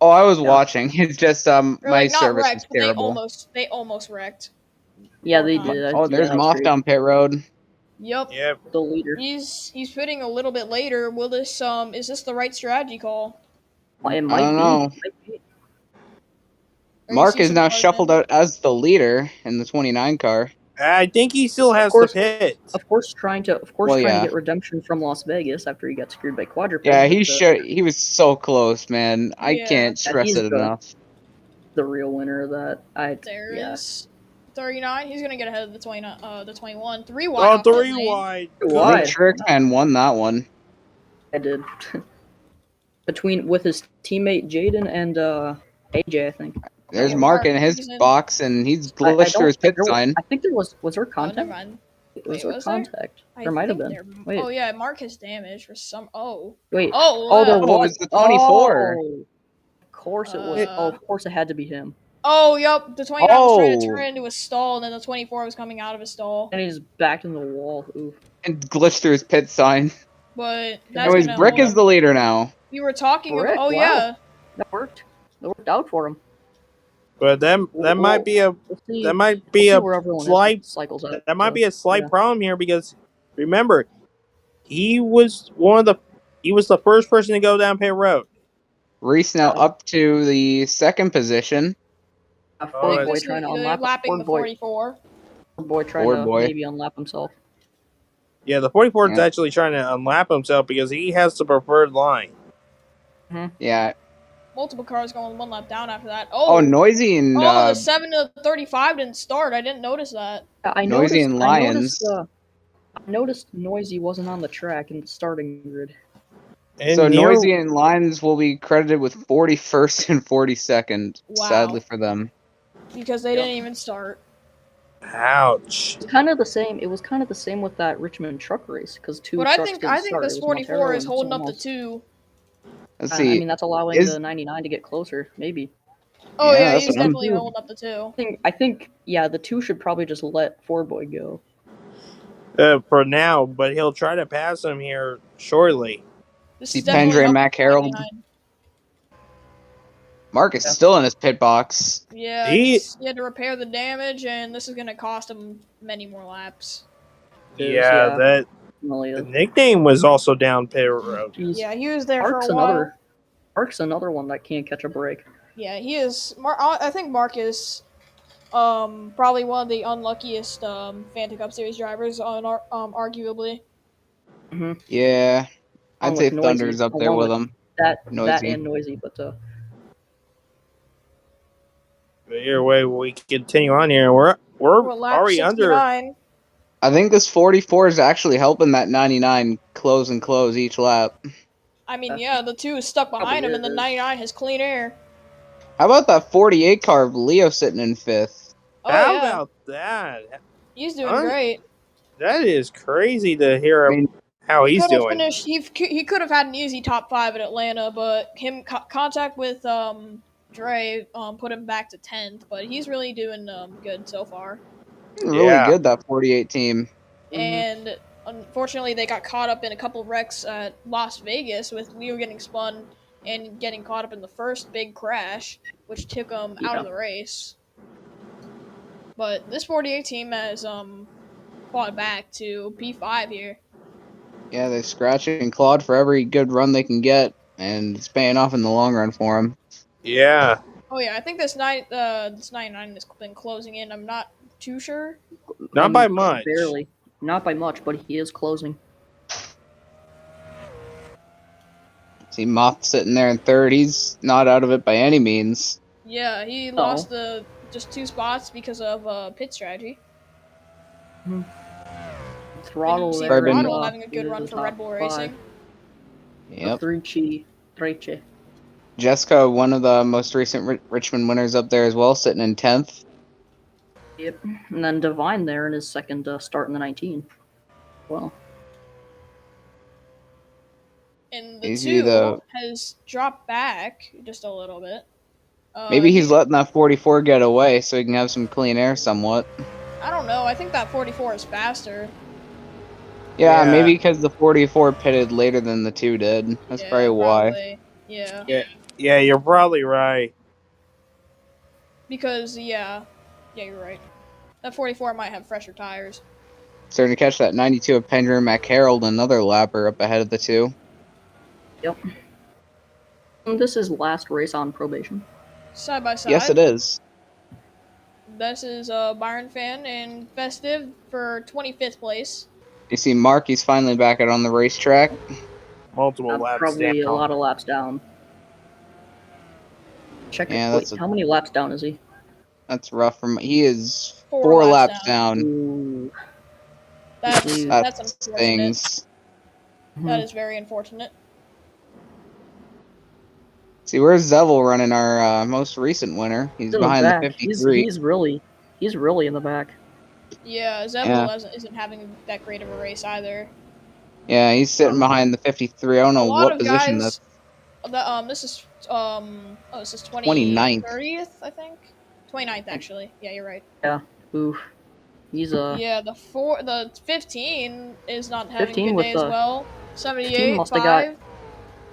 Oh, I was watching. It's just my service wrecked, was terrible. They almost wrecked. Yeah, they did. Oh, there's Moff down pit road. Yep. The leader. He's pitting a little bit later. Will this is this the right strategy call? It might I don't know. be. Mark is now shuffled out as the leader in the 29 car. I think he still has the pit. Of course, trying to get redemption from Las Vegas after he got screwed by quadruped. Yeah, he was so close, man. I can't stress it enough. The real winner of that. There is 39. He's gonna get ahead of the 21. 3 wide. Oh, 3 wide. Trickman won that one. I did. With his teammate Jaden and AJ, I think. There's Mark in his box, and he's glitched through his pit sign. I think there was there contact? Was there contact? There might have been. Wait. Oh yeah, Mark has damage for some. Oh. Wait. Oh. There was. It was the 24. Oh. Of course it was. Of course it had to be him. Oh, yep. The 29 was trying to turn into a stall, and then the 24 was coming out of a stall. And he's backed in the wall. Oof. And glitched through his pit sign. But anyways, Brick is the leader now. We were talking about. Oh yeah. That worked. That worked out for him. But that might be a slight problem here because remember, he was the first person to go down pit road. Reese now up to the 2nd position. Ford boy trying to unlap the 44. Ford boy trying to maybe unlap himself. Yeah, the 44 is actually trying to unlap himself because he has the preferred line. Yeah. Multiple cars going 1 lap down after that. Oh, Noisy and the 7 to 35 didn't start. I didn't notice that. Noisy and Lions. I noticed Noisy wasn't on the track in the starting grid. And so Noisy and Lions will be credited with 41st and 42nd. Wow. Sadly for them, because they didn't even start. Ouch. It's kind of the same. It was kind of the same with that Richmond truck race because 2 But trucks I think start. this 44 is holding up the 2. Let's see. I mean, that's allowing the 99 to get closer, maybe. Oh yeah, he's definitely holding up the 2. I think the 2 should probably just let Ford Boy go. For now, but he'll try to pass him here shortly. See Pendray and Mac Harold. Mark is still in his pit box. Yeah, He- he had to repair the damage, and this is going to cost him many more laps. Yeah, that Definitely the is. nickname was also down pit road. Jeez. Yeah, he was there Mark's for a while. another one that can't catch a break. Yeah, he is. I think Mark is probably one of the unluckiest Fanta Cup Series drivers, arguably. Yeah, I'd Along say with Noisy, Thunder's up there along with with him. That Noisy. and Noisy, but But either way, we continue on here. We're lap already under. 69. I think this 44 is actually helping that 99 close each lap. I mean, yeah, the 2 is stuck behind him, and the 99 has clean air. How about that 48 car of Leo sitting in 5th? Oh, How yeah. about that? He's doing great. That is crazy to hear I mean, how He he's could have doing. finished. He could have had an easy top 5 at Atlanta, but contact with Dre put him back to 10th. But he's really doing good so far. Really Yeah. good, that 48 team. And unfortunately, they got caught up in a couple wrecks at Las Vegas with Leo getting spun and getting caught up in the first big crash, which took him out of the race. But this 48 team has fought back to P5 here. Yeah, they're scratching and clawed for every good run they can get, and it's paying off in the long run for them. Yeah. Oh yeah, I think this 99 has been closing in. I'm not too sure. Not by much. Barely. Not by much, but he is closing. See Moth sitting there in 3rd. He's not out of it by any means. Yeah, he lost just 2 spots because of pit strategy. Throttle And you see there. Throttle having a good run for Red Bull Racing. Yep. Triche. Jessica, one of the most recent Richmond winners up there as well, sitting in 10th. Yep. And then Divine there in his second start in the 19. Well. And the Easy 2 has dropped back just a little bit. Maybe he's letting that 44 get away so he can have some clean air somewhat. I don't know. I think that 44 is faster. Yeah, Yeah. maybe because the 44 pitted later than the 2 did. That's Yeah, probably why. probably. Yeah. Yeah, you're probably right. Because, yeah, you're right. That 44 might have fresher tires. Starting to catch that 92 of Pendra McHarrold, another lapper up ahead of the 2. Yep. And this is last race on probation. Side by side. Yes, it is. This is Byron Fan and Festive for 25th place. You see Mark, he's finally back out on the racetrack. Multiple laps Probably down. a lot of laps down. Check it. Yeah, Wait, how many laps down is he? That's rough. He is 4 4 laps laps down. Ooh. That's That unfortunate. stings. That is very unfortunate. See, where's Zevel running our most recent winner? He's Still in behind back. the 53. He's really in the back. Yeah, Zevel isn't having that great of a race either. Yeah, he's sitting behind the 53. I don't know what position that's. This is this is 29th. 30th, I think. 29th actually. Yeah, you're right. Oof. He's Yeah, the 15 is not having a 15 good with day as well. 78, must have got- 5.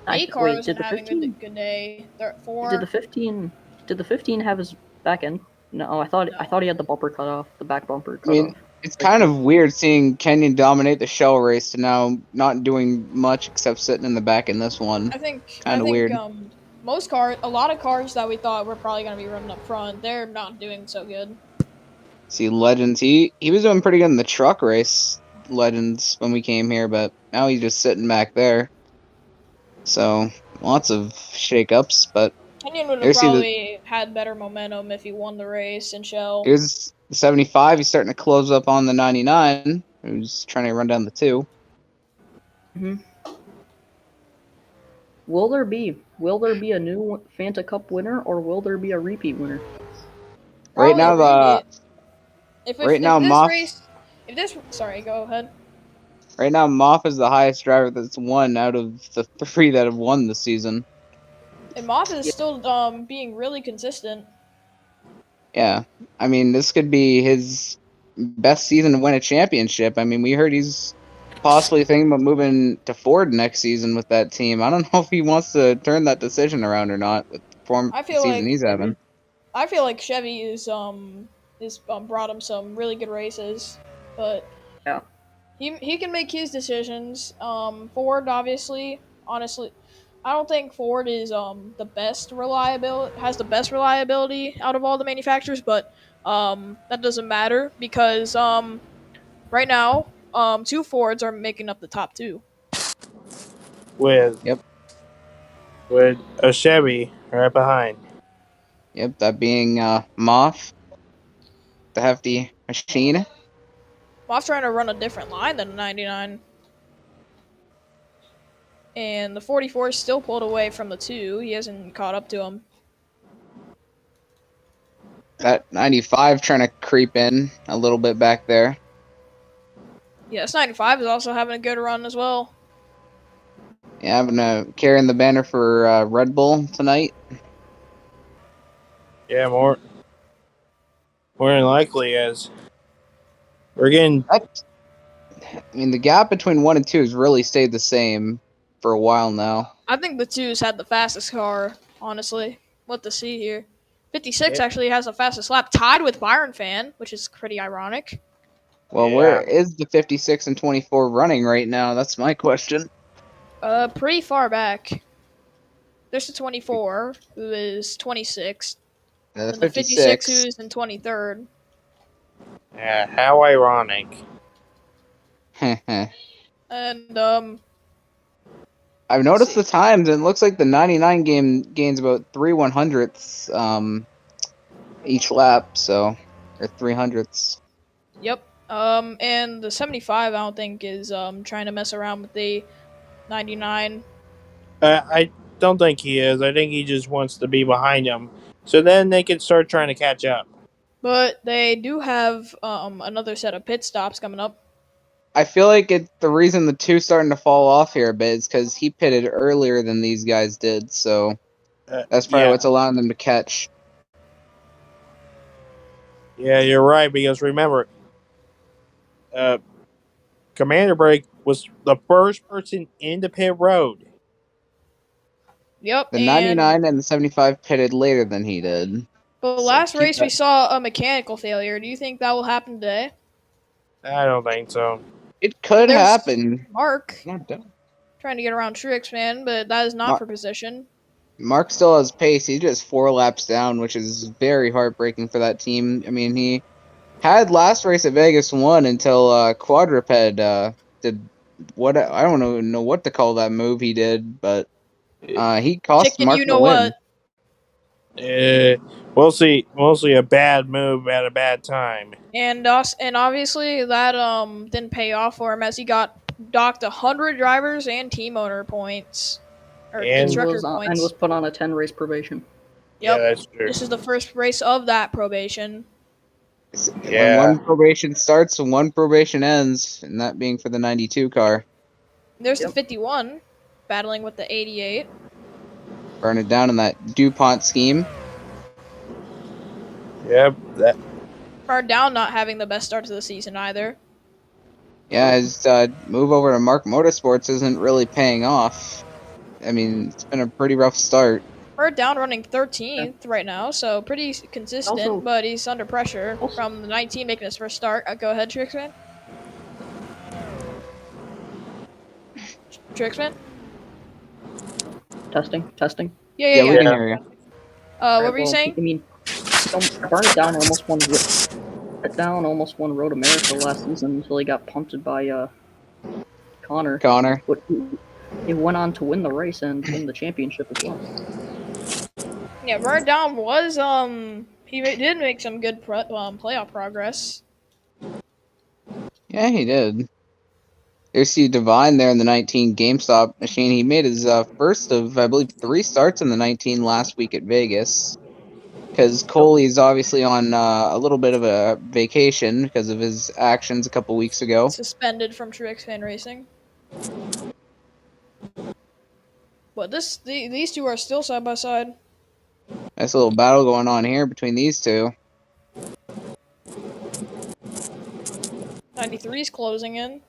8 car wait, isn't did the having 15 a good day. 4. Did the 15 have his back end? No, I thought he had the bumper cut off, the back bumper cut I mean, off. it's kind of weird seeing Kenyon dominate the shell race to now not doing much except sitting in the back in this one. I think Kinda weird. a lot of cars that we thought were probably going to be running up front, they're not doing so good. See, Legends, he was doing pretty good in the truck race, Legends, when we came here, but now he's just sitting back there. So, lots of shakeups, but Kenyon would have Here's the- probably had better momentum if he won the race in Shell. here's the 75. He's starting to close up on the 99, who's trying to run down the 2. Will there be a new Fanta Cup winner, or will there be a repeat winner? Right now, Sorry, go ahead. Right now, Moff is the highest driver that's won out of the 3 that have won this season. And Moth is still being really consistent. Yeah, I mean, this could be his best season to win a championship. I mean, we heard he's possibly thinking about moving to Ford next season with that team. I don't know if he wants to turn that decision around or not with form I feel season like he's having. I feel like Chevy is brought him some really good races, but Yeah. he can make his decisions. Ford obviously, honestly, I don't think Ford is the best reliability has the best reliability out of all the manufacturers, but that doesn't matter because right now two Fords are making up the top two. with Yep. with a Chevy right behind. Yep, that being Moth, the hefty machine. Moff's trying to run a different line than the 99. And the 44 is still pulled away from the 2. He hasn't caught up to him. That 95 trying to creep in a little bit back there. Yeah, this 95 is also having a good run as well. Yeah, having carrying the banner for Red Bull tonight. Yeah, more than likely as we're getting. I mean, the gap between 1 and 2 has really stayed the same for a while now. I think the 2's had the fastest car, honestly. What to see here. 56 Yeah. actually has the fastest lap, tied with Byron Fan, which is pretty ironic. Well, where is the 56 and 24 running right now? That's my question. Pretty far back. There's the 24, who is 26. The And the 56, 56. who is in 23rd. Yeah, how ironic. And, I've noticed the times, and it looks like the 99 game gains about 3/100ths each lap, so or 300ths. Yep. And the 75, I don't think is trying to mess around with the 99. I don't think he is. I think he just wants to be behind him, so then they can start trying to catch up. But they do have another set of pit stops coming up. I feel like the reason the 2's starting to fall off here a bit is because he pitted earlier than these guys did, so that's probably Yeah. what's allowing them to catch. Yeah, you're right, because remember, Commander Break was the first person into pit road. Yep. The 99 and the 75 pitted later than he did. But So last keep race we that- saw a mechanical failure. Do you think that will happen today? I don't think so. It could There's happen. Mark Not done. trying to get around Trix, man, but that is not Mar- for position. Mark still has pace. He's just 4 laps down, which is very heartbreaking for that team. I mean, he had last race at Vegas won until Quadruped did what I don't know what to call that move he did, but he cost Chicken, Mark you the know win. what? We'll see. Mostly a bad move at a bad time. And obviously that didn't pay off for him as he got docked 100 drivers and team owner points or And- And instructor was, points. and was put on a 10 race probation. Yep. Yeah, that's true. This is the first race of that probation. Yeah. When one probation starts and one probation ends, and that being for the 92 car. There's Yep. the 51 battling with the 88. Burn it down in that DuPont scheme. Yep. That. Hard down not having the best start to the season either. Yeah, his move over to Mark Motorsports isn't really paying off. I mean, it's been a pretty rough start. Hard down running 13th right now, so pretty consistent, Also- but he's under pressure from the 19 making his first start. Go ahead, Trixman. Trixman? Testing. Yeah. We can hear you. What were you Well, saying? I mean, Burn It Down almost won Road America last season until he got punted by Connor. But he went on to win the race and win the championship as well. Yeah, Burn Down was he did make some good playoff progress. Yeah, he did. You see Divine there in the 19 GameStop machine. He made his first of, I believe, 3 starts in the 19 last week at Vegas. Because Coley's obviously on a little bit of a vacation because of his actions a couple weeks ago. Suspended from Tripleheader Racing. But these two are still side by side. Nice little battle going on here between these two. 93's closing in.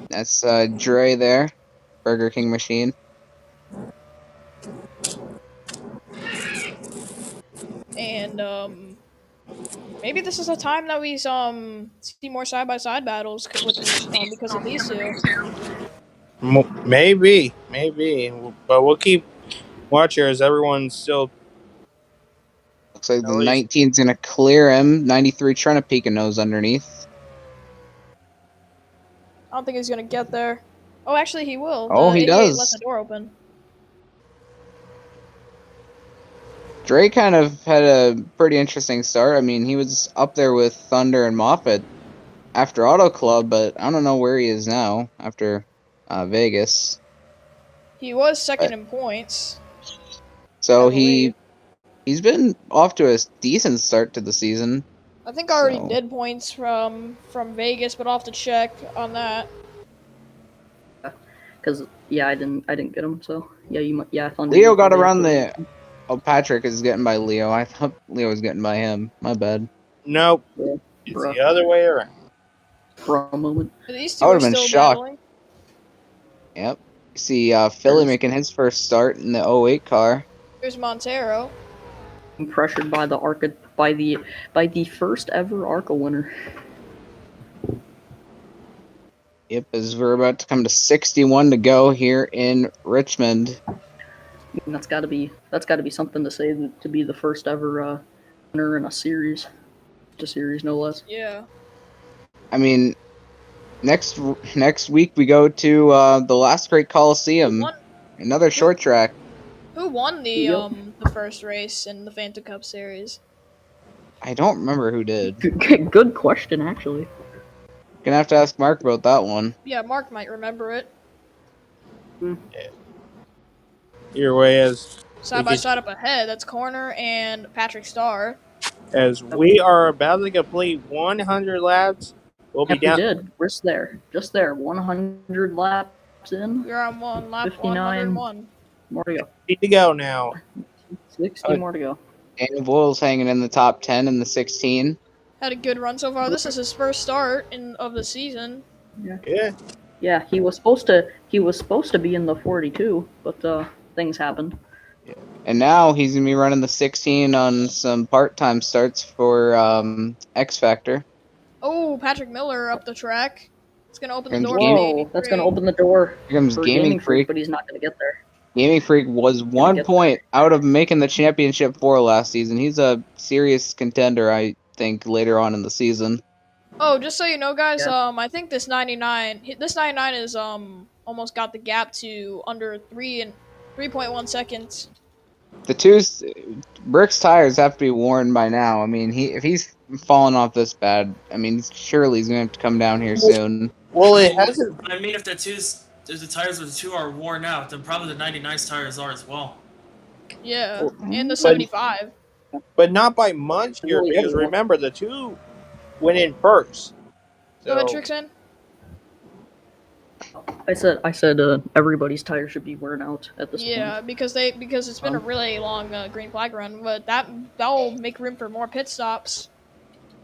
That's Dre there, Burger King machine. and maybe this is a time that we see more side by side battles with because of these two. Maybe, but we'll keep watching as everyone's still. Looks like At the least- 19's gonna clear him. 93 trying to peek a nose underneath. I don't think he's gonna get there. Oh, actually, he will. Oh, he 88 does. Let the door open. Dre kind of had a pretty interesting start. I mean, he was up there with Thunder and Moffitt after Auto Club, but I don't know where he is now after Vegas. He was second in points. So I believe. he's been off to a decent start to the season. I think I already So- did points from Vegas, but I'll have to check on that. Because I didn't get him. So yeah, I thought Leo got around the. Oh, Patrick is getting by Leo. I thought Leo was getting by him. My bad. Nope, Yeah, it's bro. the other way around. For a moment. These I two are would've been still shocked. battling. Yep. You see Philly making his first start in the 08 car. There's Montero. Pressured by the ARCA by the first ever ARCA winner. Yep, as we're about to come to 61 to go here in Richmond. And that's got to be something to say to be the first ever winner in a series, no less. Yeah. I mean, next week we go to the Last Great Coliseum, another short track. Who won the Yep. the first race in the Fanta Cup series? I don't remember who did. Good question, actually. Gonna have to ask Mark about that one. Yeah, Mark might remember it. Either way, as Side by side up ahead, that's Corner and Patrick Starr. we are about to complete 100 laps, we'll be Yep, we down. did. We're just there. 100 laps in. We're on one lap 59. 101. More to go. Need to go now. 60 more to go. Daniel Boyle's hanging in the top 10 in the 16. Had a good run so far. This is his first start of the season. Yeah, Yeah, he was supposed to be in the 42, but things happened. And now he's gonna be running the 16 on some part-time starts for X Factor. Oh, Patrick Miller up the track. It's gonna open the And door. Gaming- for Whoa, Gaming that's gonna Freak. open the door Here comes for Gaming Freak. but he's not gonna get there. Gaming Freak was 1 point out of making the championship 4 last season. He's a serious contender, I think, later on in the season. Oh, just so you know, guys, Yeah. I think this 99 is almost got the gap to under 3.1 seconds. The twos, Brick's tires have to be worn by now. I mean, if he's falling off this bad, I mean, surely he's gonna have to come down here soon. well, it hasn't, I mean, if the tires of the two are worn out, then probably the 99's tires are as well. Yeah, and the 75. but not by much here, Really because everyone. remember, the two went in first. Go ahead, So, Trixon. I said everybody's tires should be worn out at this Yeah, point. because it's been a really long green flag run, but that'll make room for more pit stops.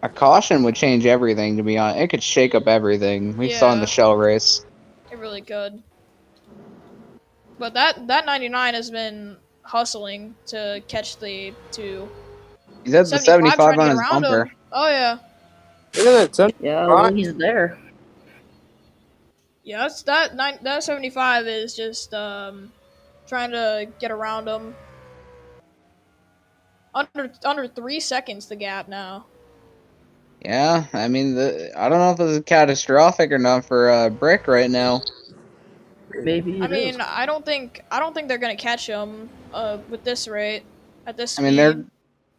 A caution would change everything, to be honest. It could shake up everything. We saw in the Yeah. shell race. It really could. But that 99 has been hustling to catch the two. He's at the 75 trying 75 to on get his around bumper. him. Oh yeah. look at that. Son. Yeah, well, he's there. Yeah, that 75 is just trying to get around him. Under 3 seconds the gap now. Yeah, I mean, I don't know if this is catastrophic or not for Brick right now. Maybe I it mean, is. I don't think they're gonna catch him with this rate at this I speed. mean,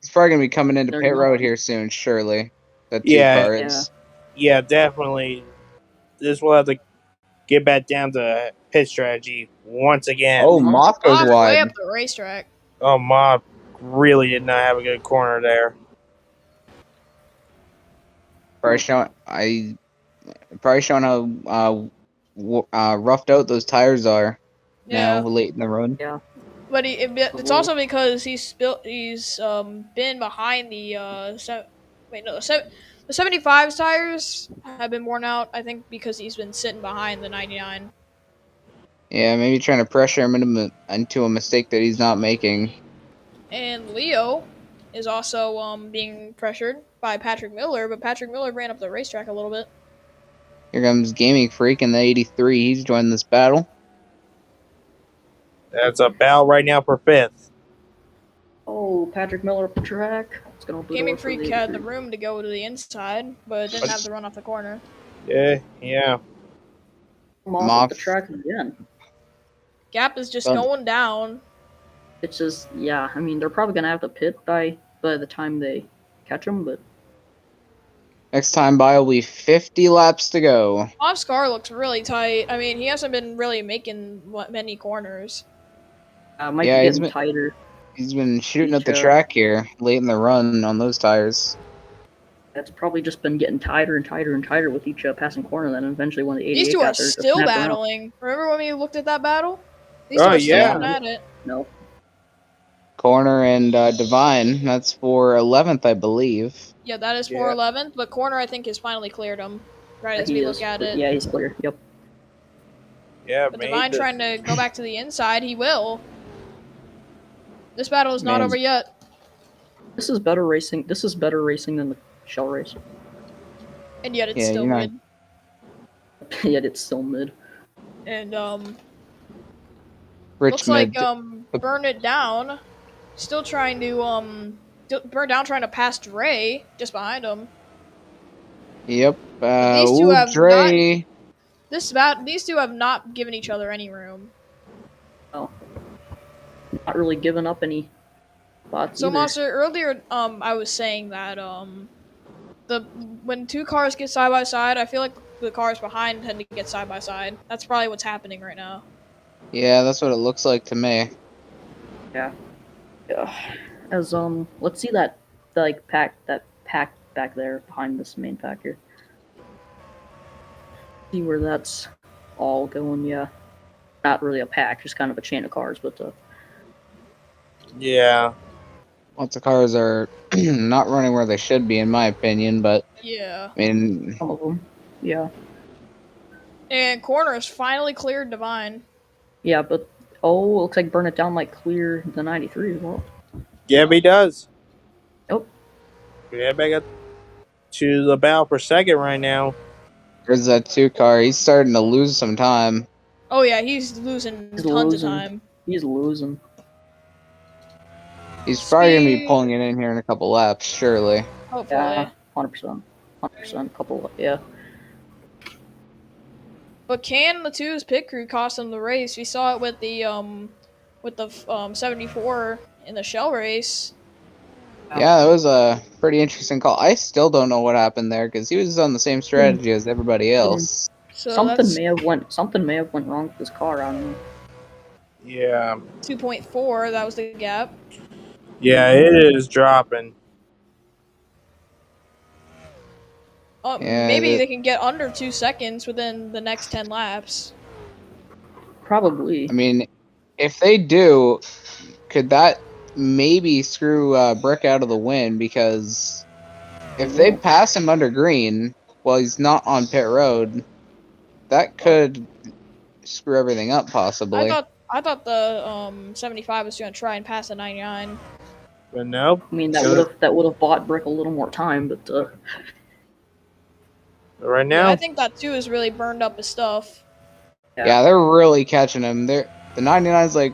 he's probably gonna be coming into They're pit not. road here soon, surely. That two Yeah, car yeah. is. Yeah, definitely. This will have to get back down to pit strategy once again. Oh, Moth goes Bob's way wide. up the racetrack. Oh, Mob really did not have a good corner there. Probably showing how roughed out those tires are Yeah. now late in the run. But it's also because he's been behind the the 75 tires have been worn out. I think because he's been sitting behind the 99. Yeah, maybe trying to pressure him into a mistake that he's not making. And Leo is also being pressured by Patrick Miller, but Patrick Miller ran up the racetrack a little bit. Here comes Gaming Freak in the 83. He's joined this battle. That's a battle right now for 5th. Oh, Patrick Miller up the track. It's gonna open Gaming door for Freak the had the 83. room to go to the inside, but didn't have to run off the corner. Yeah. Moff up the track again. Gap is just Done. going down. It's just, yeah, I mean, they're probably gonna have to pit by the time they catch him, but Next time by will be 50 laps to go. Moff's car looks really tight. I mean, he hasn't been really making many corners. might Yeah, be he's getting been- tighter. He's been shooting up the Each, track here late in the run on those tires. It's probably just been getting tighter and tighter and tighter with each passing corner. Then eventually, when the 88 These two got are there, just still snapped around. battling. Remember when we looked at that battle? These Oh, two are still yeah. going at it. No, Corner and Divine, that's for 11th, I believe. Yeah, that is Yeah. 411th, but Corner, I think, has finally cleared him. Right as he we is. look at it. Yeah, he's clear. Yep. Yeah, But Divine trying to go back to the inside, he will. This battle is not Man. over yet. This is better racing. This is better racing than the shell race. And yet it's Yeah, still you're not- mid. Yet it's still mid. And looks Richmond. like Burn It Down still trying to Burn Down trying to pass Dre just behind him. Yep. These two have Dre. These two have not given each other any room. Oh, not really giving up any spots. So either. Monster, earlier I was saying that when two cars get side by side, I feel like the cars behind tend to get side by side. That's probably what's happening right now. Yeah, that's what it looks like to me. Yeah. As let's see that pack back there behind this main pack here. See where that's all going. Yeah, not really a pack, just kind of a chain of cars, but Yeah. Lots of cars are not running where they should be, in my opinion, but Yeah. I mean, some of them. Yeah. And Corner has finally cleared Divine. Yeah, but looks like Burn It Down might clear the 93 as well. Yeah, he does. Nope. We head back up to the battle for 2nd right now. there's that 2 car. He's starting to lose some time. Oh yeah, he's losing He's tons losing. of time. He's losing. He's probably going to be Speed. pulling it in here in a couple laps, surely. Hopefully. Yeah, 100%. 100%. Couple. Yeah. But can the two's pit crew cost them the race? We saw it with the 74 in the shell race. Yeah, that was a pretty interesting call. I still don't know what happened there because he was on the same strategy as everybody else. So something that's may have went wrong with this car. I don't know. Yeah. 2.4. That was the gap. Yeah, it is dropping. Yeah, Maybe they can get under 2 seconds within the next 10 laps. Probably. I mean, if they do, could that maybe screw Brick out of the win? Because if they pass him under green while he's not on pit road, that could screw everything up possibly. I thought the 75 was going to try and pass the 99. But no. I mean, that would have bought Brick a little more time, but Right Yeah, now, I think that 2 has really burned up his stuff. Yeah, they're really catching him. The 99's like,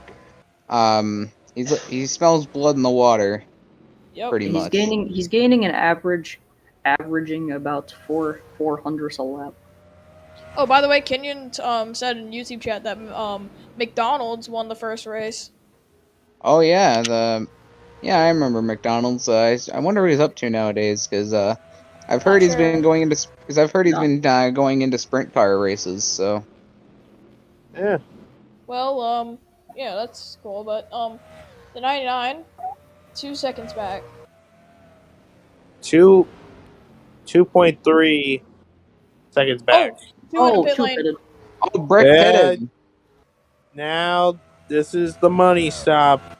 he smells blood in the water, Yep. pretty much. he's gaining an averaging about 400 a lap. Oh, by the way, Kenyon said in YouTube chat that McDonald's won the first race. Oh yeah, I remember McDonald's. I wonder what he's up to nowadays because I've heard he's been going into going into sprint car races. So yeah. Well, yeah, that's cool. But the 99, 2 seconds back. 2.3 seconds back. Two in the pit lane. pitted. oh, Brick Yeah. pitted. Now, this is the money stop.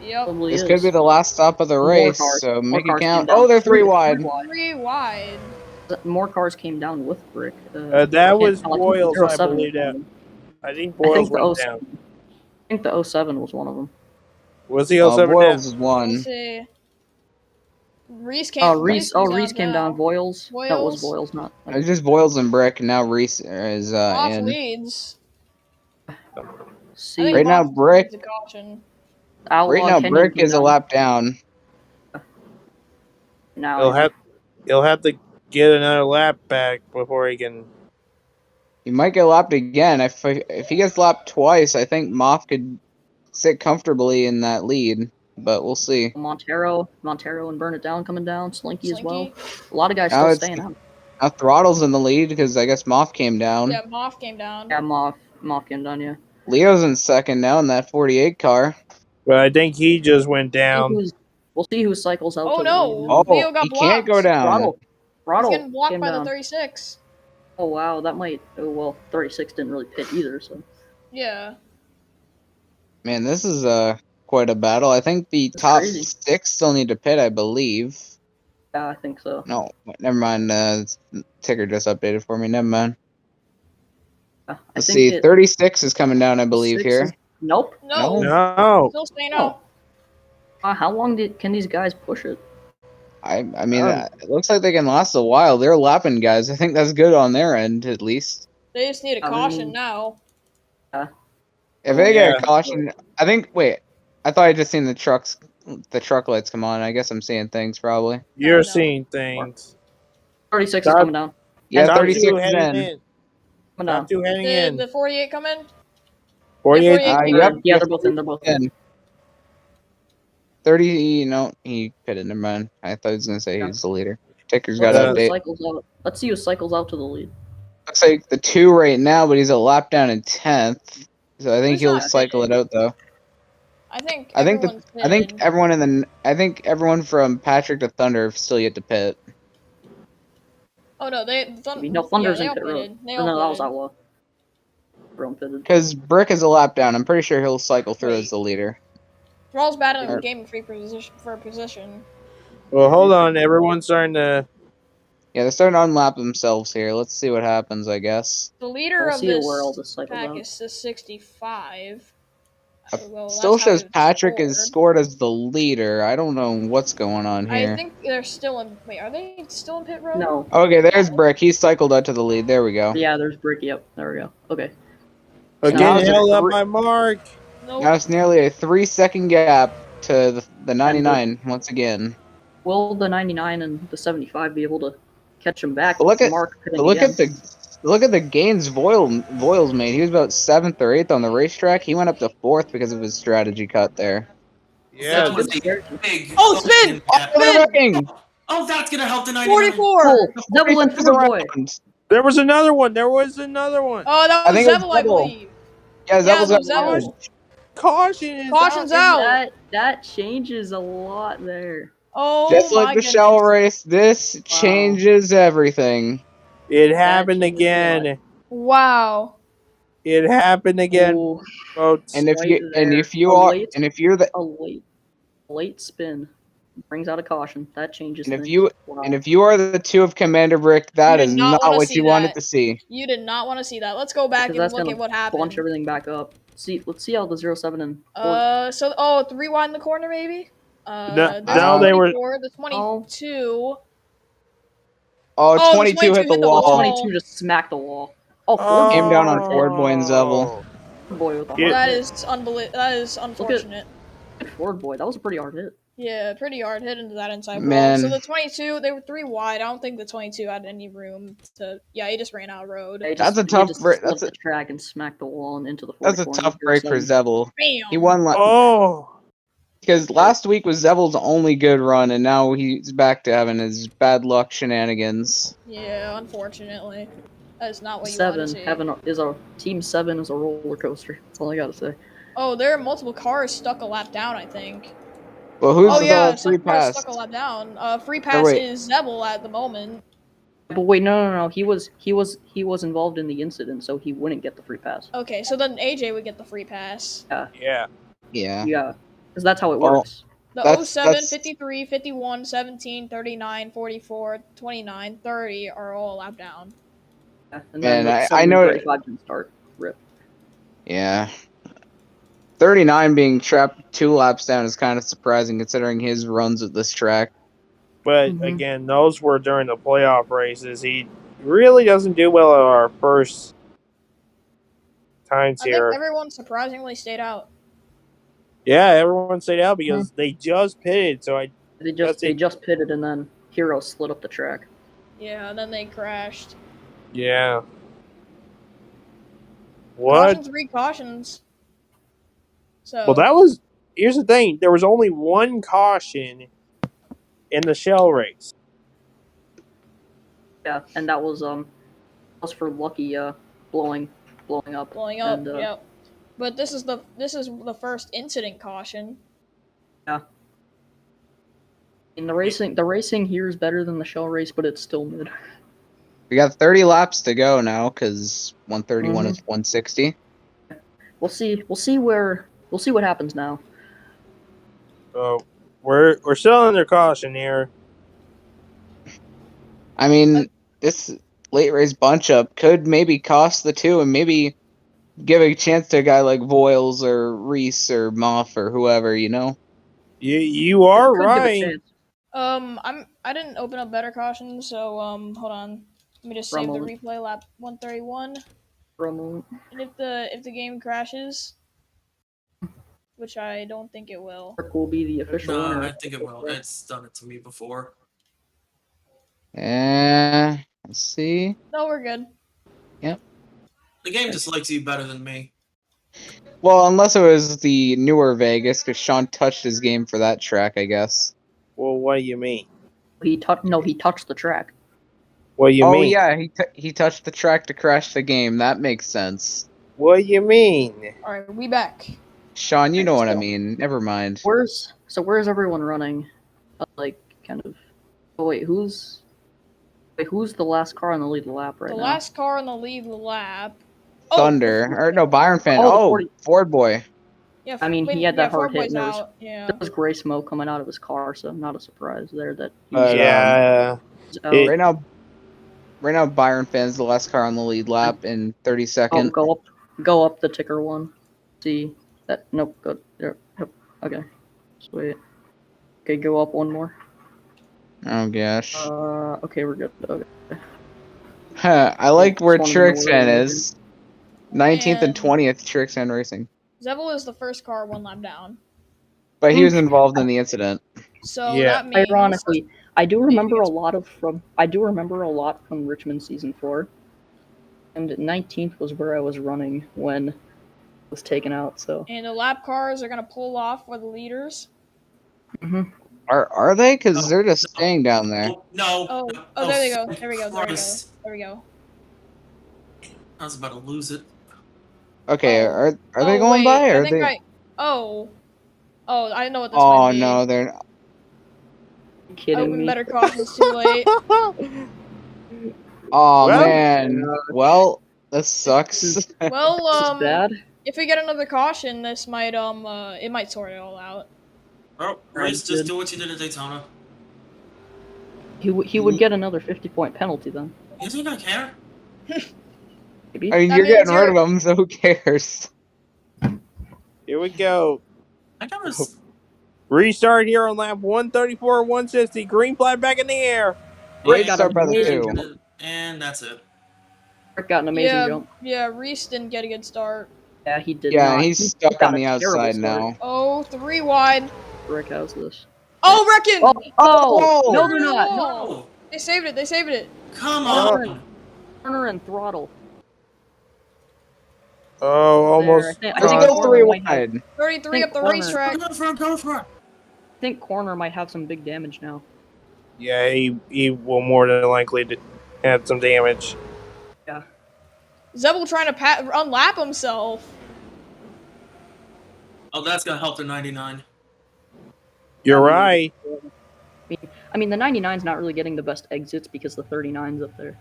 Yep. Probably This is. could be the last stop of the More race. cars- So more make it cars count. came down. Oh, they're three wide. 3 wide. More cars came down with Brick. That was I think Boyles, I 07 believe was one that. of them. I think I Boyles think the went 07 down. I think the 07 was one of them. Was the 07 Boyles down? is Let's one. see. Reese came. Reese. Oh, Reese came now. down. Voiles. That was Voiles. Voiles, not. It's just Boyles and Brick, and now Reese is Moff in. leads. I See, think Right now, Moff Brick. needs a caution. Outlaw Right now, Kenyon Brick came is a down. lap down. Now He'll have to get another lap back before he can. He might get lapped again. If he gets lapped twice, I think Moff could sit comfortably in that lead. But we'll see. Montero and Burn It Down coming down. Slinky as well. Slinky. A lot of guys Now still it's- staying out. Now Throttle's in the lead because I guess Moff came down. Yeah, Moff came down. Yeah, Moff came down. Yeah. Leo's in second now in that 48 car. But I think he just went down. We'll see who cycles out. Oh to no! the lead. Oh, Leo got he blocked. can't go down. Throttle. He's getting blocked came by down. the 36. Oh wow, that might. Oh well, 36 didn't really pit either. So Yeah. Man, this is quite a battle. I think the That's top crazy. 6 still need to pit, I believe. yeah, I think so. No, never mind. Ticker just updated for me. Never mind. I Let's think see. 36 is coming down, I believe, 6 here. is- Nope. No. No. Still staying out. How long can these guys push it? I mean, it looks like they can last a while. They're lapping guys. I think that's good on their end, at least. They just need a I caution mean- now. If they get Yeah. a caution, I think. Wait, I thought I just seen the truck lights come on. I guess I'm seeing things probably. You're no. seeing things. 36 is Top- coming down. Yeah, Top 36 two is heading in. Coming down. Top two heading Did in. the 48 come in? 48. Yeah, 48. Yep. Yeah, they're both in. They're both in. In. 30. No, he pitted. Never mind. I thought he was gonna say he was the leader. Ticker's got Let's to see who update. cycles out. Let's see who cycles out to the lead. Looks like the 2 right now, but he's a lap down in 10th. So I think Who's he'll not cycle it pitted? out though. I think. I think everyone's pitted. I think everyone from Patrick to Thunder have still yet to pit. Oh no, Thunder's they in all pit road. pitted. They No, all that was pitted. Outlaw. Everyone pitted. Because Brick is a lap down. I'm pretty sure he'll cycle through Wait. as the leader. We're all battling Or- the game for position. Well, hold on. Everyone's starting to. Yeah, they're starting to unlap themselves here. Let's see what happens, I guess. The leader We'll of see this where all this cycles pack out. is 65. Well, Still that's how shows it's Patrick is scored. scored as the leader. I don't know what's going on here. I think they're still in. Wait, are they still in pit road? No. Okay, there's Brick. He cycled out to the lead. There we go. Yeah, there's Brick. Yep. There we go. Okay. Again, Now it's a held up thr- my mark. Nope. Now it's nearly a 3-second gap to the 99 once again. Will the 99 and the 75 be able to catch him back? But look at- Mark pitting But again? look at the gains Voiles made. He was about 7th or 8th on the racetrack. He went up to 4th because of his strategy cut there. Yeah. That was Good a character. big. Oh, spin! They're wrecking! Oh, that's gonna help the 99. 44. Double in Ford Boy. There was another one. There was another one. Oh, that I was think it was Zevel, I double. believe. Yeah, that was Yeah, a Zevel. Caution is Caution's out. out. That changes a lot there. Oh, Just my like the goodness. shell race, this changes everything. It happened changes a again. Wow. It happened again, Ooh, folks. And if you Right and there. if you A are late- and if you're the a late spin brings out a caution. That changes and if things. you Wow. and if you are the 2 of Commander Brick, that You is did not not wanna what see you wanted that. to see. You did not want to see that. Let's go back Because and that's look gonna at what bunch happened. everything back up. Let's see how the 07 and Ford. To rewind the corner, maybe? No, there's no, the they were- 24, the 22. Oh, Oh, the 22 hit 22 the hit the wall. wall. 22 just smacked the wall. Oh, Ford Came down on Boy. Ford Boy and Zevel. Boy with the Yeah. hard That hit. is That is unfortunate. Ford Boy. That was a pretty hard hit. Yeah, pretty hard hit into that inside Man. wall. So the 22, they were 3 wide. I don't think the 22 had any room to. Yeah, he just ran out of road. They That's a he tough just break- left that's a- the track and smacked the wall and into the That's a 44 tough break for 07. Zevel. Bam. He won Oh, because last week was Zevel's only good run, and now he's back to having his bad luck shenanigans. Yeah, unfortunately, that is not what you Seven want to see. team 7 is a roller coaster. That's all I gotta say. Oh, there are multiple cars stuck a lap down. I think. Well, who's Oh yeah, the free some cars pass? stuck a lap down. Free pass wait. is Zevel at the moment. But wait, no. He was involved in the incident, so he wouldn't get the free pass. Okay, so then AJ would get the free pass. yeah. Yeah. Yeah, because that's how it Well, works. The That's- 07, that's- 53, 51, 17, 39, 44, 29, 30 are all lap down. Yeah, and Man, then I know it- 35 didn't start. Rip. Yeah. 39 being trapped 2 laps down is kind of surprising considering his runs at this track. But Mhm. again, those were during the playoff races. He really doesn't do well at our first times I think here. everyone surprisingly stayed out. Yeah, everyone stayed out because they just pitted. So They that's it. just pitted and then Hero slid up the track. Yeah, and then they crashed. Yeah. What? Cautions, cautions. So Well, that was. Here's the thing. There was only one caution in the shell race. Yeah, and that was for Lucky blowing up. blowing up. And, Yep. But this is the first incident caution. Yeah. And the racing here is better than the shell race, but it's still mid. We got 30 laps to go now because 131 is 160. We'll see what happens now. So we're still under caution here. I mean, this late race bunch up could maybe cost the two and maybe give a chance to a guy like Voiles or Reese or Moff or whoever, you know? You are Could give a right. chance. I didn't open up better cautions, so hold on. Let me just save the replay lap 131. For a moment. And if the game crashes, which I don't think it will. Mark will be the official No, winner. I think it will. It's done it to me before. Let's see. No, we're good. Yep. The game just likes you better than me. Well, unless it was the newer Vegas, because Sean touched his game for that track, I guess. Well, what do you mean? He touched the track. What do you mean? Oh yeah, he touched the track to crash the game. That makes sense. What do you mean? All right, we back. Sean, you know what I mean. Never mind. Where's everyone running? Kind of. Oh wait, who's the last car on the lead lap right The now? last car on the lead lap. Thunder. Or no, Byron fan. Oh, Oh, Ford boy. Yeah, I mean, he had that hard hit, Boy's and out. Yeah. there was gray smoke coming out of his car, so not a surprise there that he But, Yeah. out. Right now, Byron fan's the last car on the lead lap in 32nd. Go up the ticker one. See that? Nope. Go there. Yep. Okay. Sweet. Okay, go up one more. Oh gosh. Okay, we're good. Okay. Huh, I like where Just wanted to know Trix where fan we were. is. 19th and And- 20th, Trix fan Racing. Zevel is the first car one lap down. But he was involved in the incident. So Yeah. that means Ironically, I do remember a lot from Richmond season 4, and 19th was where I was running when it was taken out. So. and the lap cars are gonna pull off for the leaders. Mhm. Are they? Because No, they're just no. staying down there. No. Oh, there they go. There we go. Christ. There we go. I was about to lose it. Okay, Oh. are they going wait, by? Or I are think they? Oh, I know what this Oh might be. no, they're not. Kidding Open me? better cautions too late. Oh Well, man. Well, this sucks. Well, This is bad. if we get another caution, this might it might sort it all out. Oh, Reese, just do what you did at Daytona. He would get another 50-point penalty then. You think I care? Maybe. I mean, That you're means getting rid of them, so who cares? Here we go. I got this. Restart here on lap 134, 160. Green flag back in the air. Great got start by the amazing two. jump. And that's it. Rick got an amazing jump. Yeah, Reese didn't get a good start. Yeah, he did Yeah, not. and he's He stuck got on the a terrible outside start. now. Oh, 3 wide. Rick, how's this? Oh, Reckon! Oh! Oh! No, they're not. No. Oh, They saved it. They saved it. come Oh. on. Corner and throttle. Oh, almost. There, I Does he think go Corner three might have- wide? 33 up the Corner. racetrack. Go for it. I think Corner might have some big damage now. Yeah, he will more than likely have some damage. Zevel trying to unlap himself. Oh, that's gonna help the 99. You're right. I mean, the 99's not really getting the best exits because the 39's up there.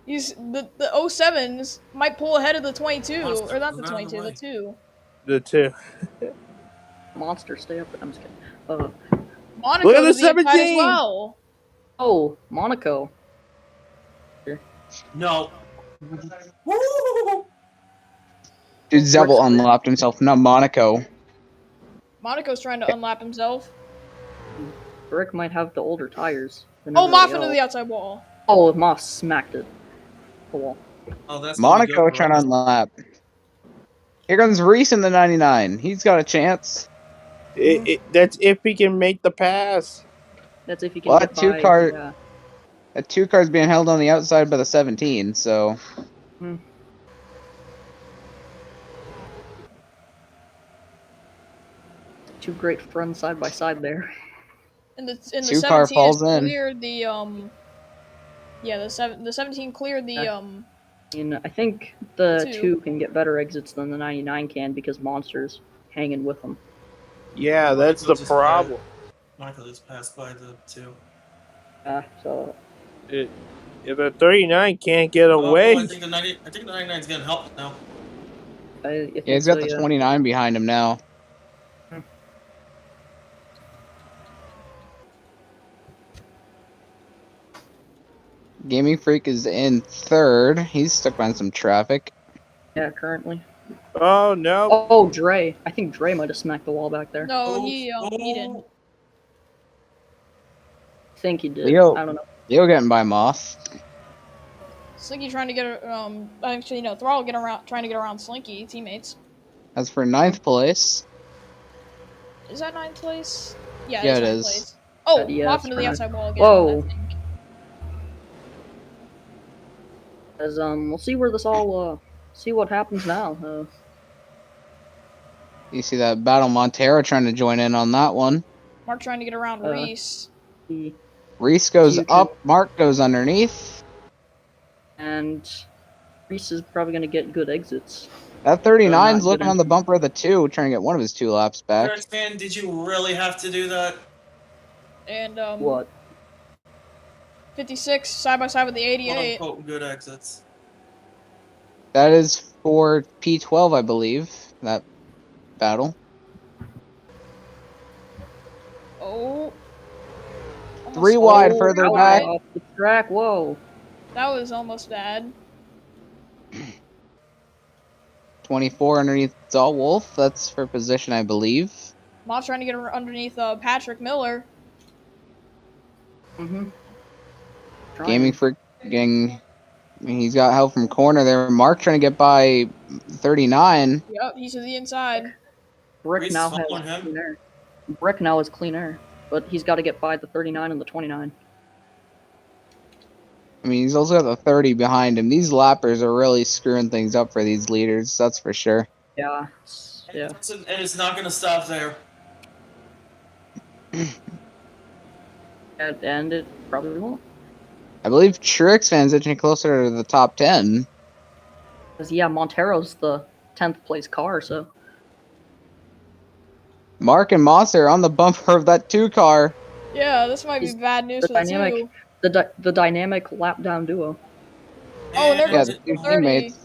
The 07s might pull ahead of the 22, Monster, or not the move out of the 22, the way. 2. The two. Monster, stay up. I'm just kidding. Monaco Look at the to be a tight as 17. well. Oh, Monaco. No. Woo! Dude, Zevel unlocked himself, not Monaco. Monaco's trying to unlap himself. Brick might have the older tires. than Oh, Moff everybody into the else. outside wall. Oh, Moff smacked it. The wall. Oh, that's gonna be Monaco good for trying to us. unlap. Here comes Reese in the 99. He's got a chance. That's if he can make the pass. That's if you can Well, get that two by. car, Yeah. that 2 car's being held on the outside by the 17. So Two great friends side by side there. And the 2 car 17 falls is in. cleared the yeah, the 17 cleared the And I think the Two. 2 can get better exits than the 99 can because Monster's hanging with them. Yeah, that's the problem. Michael just passed by the 2. So If the 39 can't get Oh, away, I think the 99 is getting help now. I think yeah, he's got so, the yeah. 29 behind him now. Gaming Freak is in 3rd. He's stuck behind some traffic. Yeah, currently. oh no, Oh, Dre. I think Dre might have smacked the wall back there. no, Oh, he didn't. I think he did. Leo. I don't know. Leo getting by Moth. Slinky trying to get actually no, Throttle trying to get around Slinky teammates. As for 9th place, Is that 9th place? Yeah, Yeah, it it is 9th is. place. Oh, Yeah, off it's into for the 9th. outside wall again. Whoa. I think. As we'll see where this all see what happens now. you see that Battle Montero trying to join in on that one. Mark trying to get around Reese. The Reese goes Future. up, Mark goes underneath. and Reese is probably gonna get good exits. That 39's not looking good on the bumper of the 2, trying to get one of his 2 laps back. Eric fan, did you really have to do that? And What? 56 side by side with the 88. Quote unquote good exits. That is for P12, I believe, that battle. Oh. 3 wide Oh, further that back. was- Off the track. Whoa. That was almost bad. 24 underneath Wolf. That's for position, I believe. Moss trying to get underneath Patrick Miller. Mm-hmm. Gaming Freak getting. He's got help from corner there. Mark trying to get by 39. Yep, he's to the inside. Brick Reese now is has following him. clean air. Brick now has clean air, but he's got to get by the 39 and the 29. I mean, he's also got the 30 behind him. These lappers are really screwing things up for these leaders, that's for sure. Yeah. Yeah. And it's not going to stop there. And it probably won't. I believe Trix fan's itching closer to the top 10. Because, yeah, Montero's the 10th place car, so. Mark and Moss are on the bumper of that 2 car. Yeah, this might be Is bad news the for the dynamic- two. The dynamic lap down duo. Oh, and there Yeah, goes the 2 30. teammates.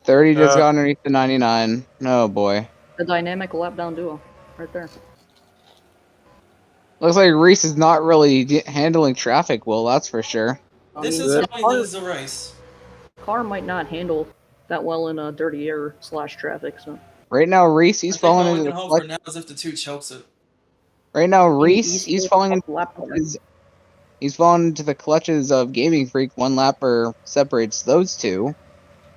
30 just Uh, got underneath the 99. Oh boy. The dynamic lap down duo. Right there. Looks like Reese is not really handling traffic well, that's for sure. I This mean, is the how we car, lose the race. car might not handle that well in a dirty air / traffic, so. Right now, Reese, he's I think falling all we into can the hope for clutch. now is if the 2 chokes it. Right now, Reese, he's still falling into lap time. he's fallen into the clutches of Gaming Freak. 1 lapper separates those 2.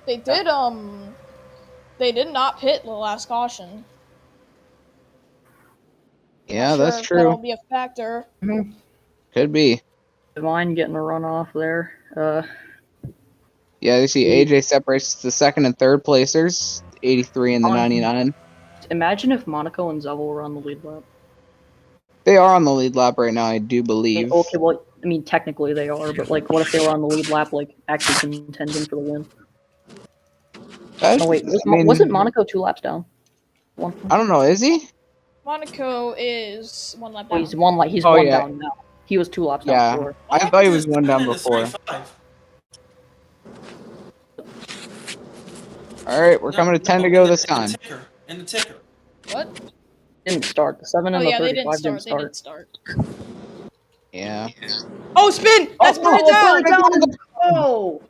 They did not pit the last caution. Yeah, Not that's sure if true. That'll be a factor. Could be. Divine getting a runoff there. Yeah, you see AJ separates the 2nd and 3rd placers, 83 and the 99. Imagine if Monaco and Zevel were on the lead lap. They are on the lead lap right now, I do believe. Okay, well, I mean, technically they are, but, like, what if they were on the lead lap, like, actually contending for the win? That's- Oh, wait, I mean, wasn't Monaco 2 laps down? One. I don't know, is he? Monaco is 1 lap Oh, down. he's he's Oh, one yeah. down now. He was 2 laps down Yeah. before. I thought he was 1 down before. Alright, we're coming to 10 to go this time. In the ticker. What? Didn't start. The 7 and Oh the yeah, they 35 didn't start. They didn't start. Yeah. Oh, spin! That's Oh, burn it down! Oh!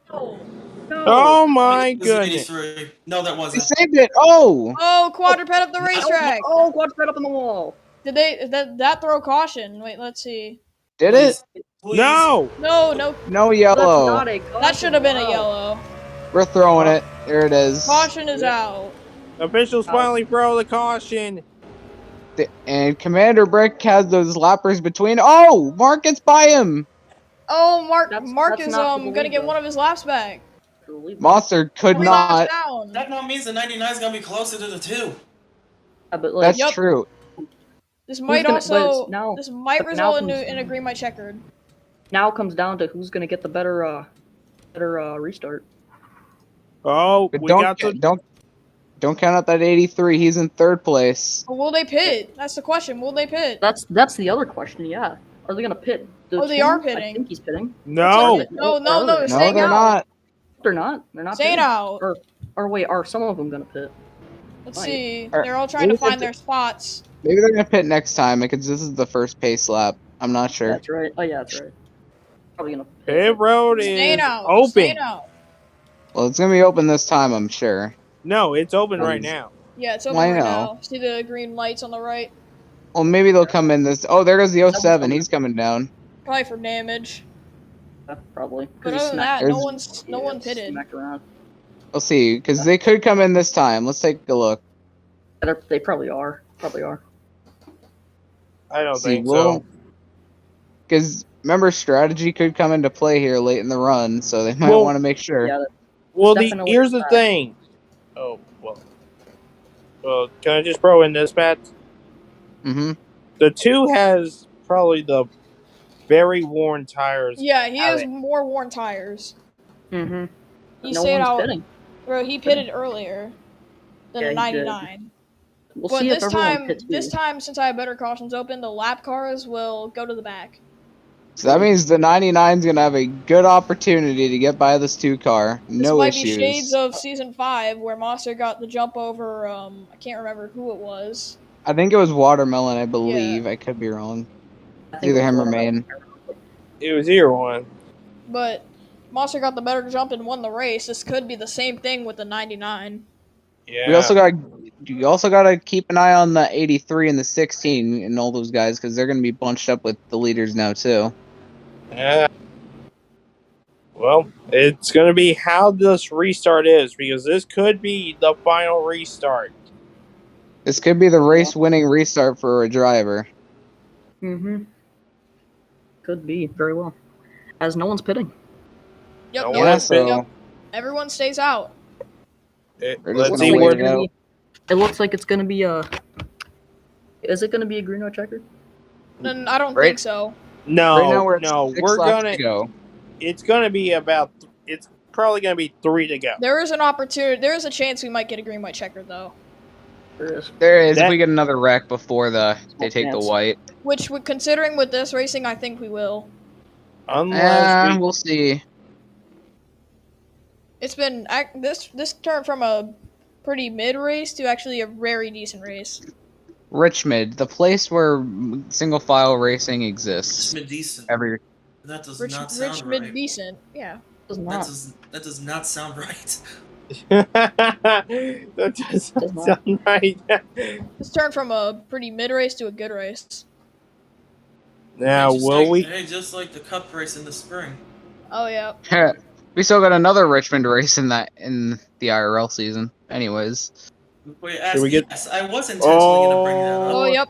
No! oh my It was goodness! 83. No, that He wasn't. saved it! Oh! Oh, quadruped up the racetrack! Oh, quad right up on the wall. Did they that throw caution? Wait, let's see. Did it? Please. No! No. No That's yellow. not a caution. That should have been a wow. yellow. We're throwing it. There it is. Caution is out. Officials finally throw the caution. And Commander Brick has those lappers between. Oh, Mark gets by him. Oh, Mark That's is not to gonna get believe, one of his laps back. Monster could 3 laps not. down. That now means the 99 is gonna be closer to the 2. Yeah, but like, That's Yep. true. This might gonna- but also it's now- this might but now result comes- in a green light checkered. now it comes down to who's gonna get the better restart. Oh, But we got the. don't count out that 83. He's in third place. Or will they pit? That's the question. Will they pit? That's the other question. Yeah, are they gonna pit? Oh, they two? are I pitting. think he's pitting. No! No, Are they're they? No, staying they're out. not. They're not. They're not Staying pitting. out. Or wait, are some of them gonna pit? Let's Fine. see. Alright, They're all trying to maybe find that's- their spots. Maybe they're gonna pit next time because this is the first pace lap. I'm not sure. That's right. Oh yeah, that's right. Probably gonna Pit road is Staying out. open. Staying out. Well, it's gonna be open this time, I'm sure. No, it's open right now. Yeah, it's open I right know. now. See the green lights on the right? Well, maybe they'll come in this. Oh, there goes the 07. He's coming down. Probably for damage. probably. 'Cause But he other than smacked- that, There's- no one pitted. Smacked around. We'll see, because they could come in this time. Let's take a look. They probably are. Probably are. I don't See, think so. Because remember, strategy could come into play here late in the run, so they might Well- want to make sure. Yeah. Well, definitely here's the not. thing. Oh, well. Well, can I just throw in this, Matt? Mm-hmm. The 2 has probably the very worn tires. Yeah, he has Alright. more worn tires. Mm-hmm. He No stayed one's out. pitting. Bro, he pitted earlier than Yeah, the he did. 99. We'll But see this if everyone time, pits this too. time, since I have better cautions open, the lap cars will go to the back. So that means the 99's gonna have a good opportunity to get by this 2 car. This No might issues. be shades of season 5, where Monster got the jump over. I can't remember who it was. I think it was Watermelon, I believe. I could be wrong. I It's think either it was him or one of them. Maine. It was either one. But Monster got the better jump and won the race. This could be the same thing with the 99. Yeah. You also got to keep an eye on the 83 and the 16 and all those guys because they're going to be bunched up with the leaders now too. Yeah. Well, it's going to be how this restart is because this could be the final restart. This could be the race-winning restart for a driver. Mm-hmm. Could be very well, as no one's pitting. Yep, No yep, Yeah, one's so yep. Everyone stays out. We're just Let's gonna see wait where it out. It looks like it's gonna be a. Is it gonna be a green or checker? And I don't Right. think so. No, right now we're at no, 6 we're laps gonna. to go. It's gonna be about. It's probably gonna be 3 to go. There is an opportunity. There is a chance we might get a green white checker though. There is. There is That- if we get another wreck before they take the chance. white. Which, considering with this racing, I think we will. Unless we, We'll see. It's been this turned from a pretty mid race to actually a very decent race. Richmond, the place where single file racing exists. Richmond decent. Every That does Rich not sound mid right. decent, yeah. Does That not. does not sound right. that doesn't not. sound right. This turned from a pretty mid race to a good race. Now, Just will like, we? Hey, just like the cup race in the spring. Oh yeah. we still got another Richmond race in the IRL season. Anyways, Wait, Should we get- yes, I was intentionally gonna bring that up. Oh yep,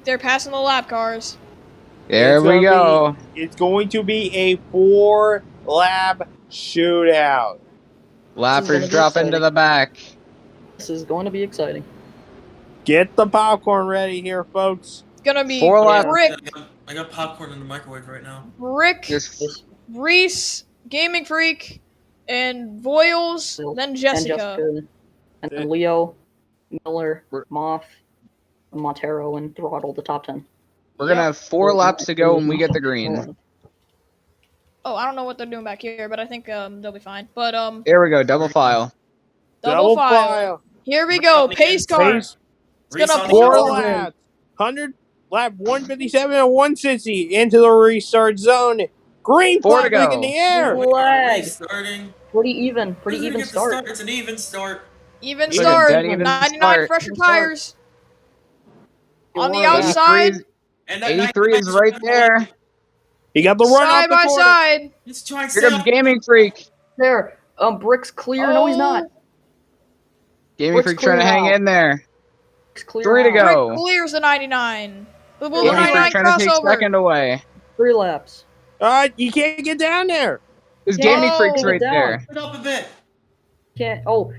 they're passing the lap cars. there It's we gonna go. It's going to be a 4-lap shootout. Lappers gonna be drop into exciting. the back. This is going to be exciting. Get the popcorn ready here, folks. It's gonna be 4 laps. Rick, I got popcorn in the microwave right now. Rick, Just Reese, Gaming Freak, and Voiles, then And Jessica. And then Leo, Miller, Moth, Montero, and Throttle, the top 10. we're gonna have 4 laps to go when we get the green. Oh, I don't know what they're doing back here, but I think they'll be fine. But There we go, double file. double file. Here we go, pace car. Pace, It's gonna Reese on pull the 4 over. outside. laps. 100 lap 157 and 160 into the restart zone. Green 4 to flag go. in the air. Flag. Starting. Pretty even start. It's an even start. Even Even start. dead even 99 start. fresher Even start. tires. On the Iora back. outside, And that 83 is 99 right there. He got the run off side the by corner. side. It's trying to Here comes Gaming Freak. There. Brick's clear. No, he's not. Gaming Brick's Freak trying to clear hang now. in there. Brick's clear 3 to now. go. Brick clears the 99. Will the Gaming Freak 99 trying to take crossover? second away. 3 laps. You can't get down there. There's Yeah. Gaming Freak's Oh. right Get down. there. Put up a bit. Can't. Oh,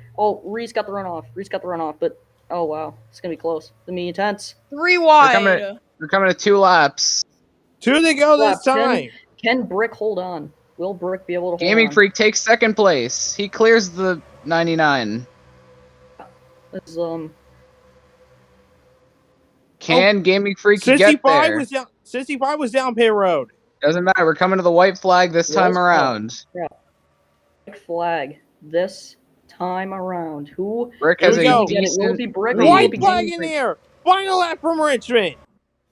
Reese got the runoff. But oh wow, it's gonna be close. The medium tense. 3 wide. We're coming to 2 laps. 2 to go Lap this 10. time. Can Brick hold on? Will Brick be able to hold Gaming on? Freak takes second place. He clears the 99. This, Can Gaming Freak get 65 there? was down. 65 was down pit road. Doesn't matter. We're coming to the white flag this time Yes, around. Brick flag this time around. Who? Brick Here has we a go. Will it decent be Brick or will it White be flag Gaming in Freak? the air. Final lap from Richmond.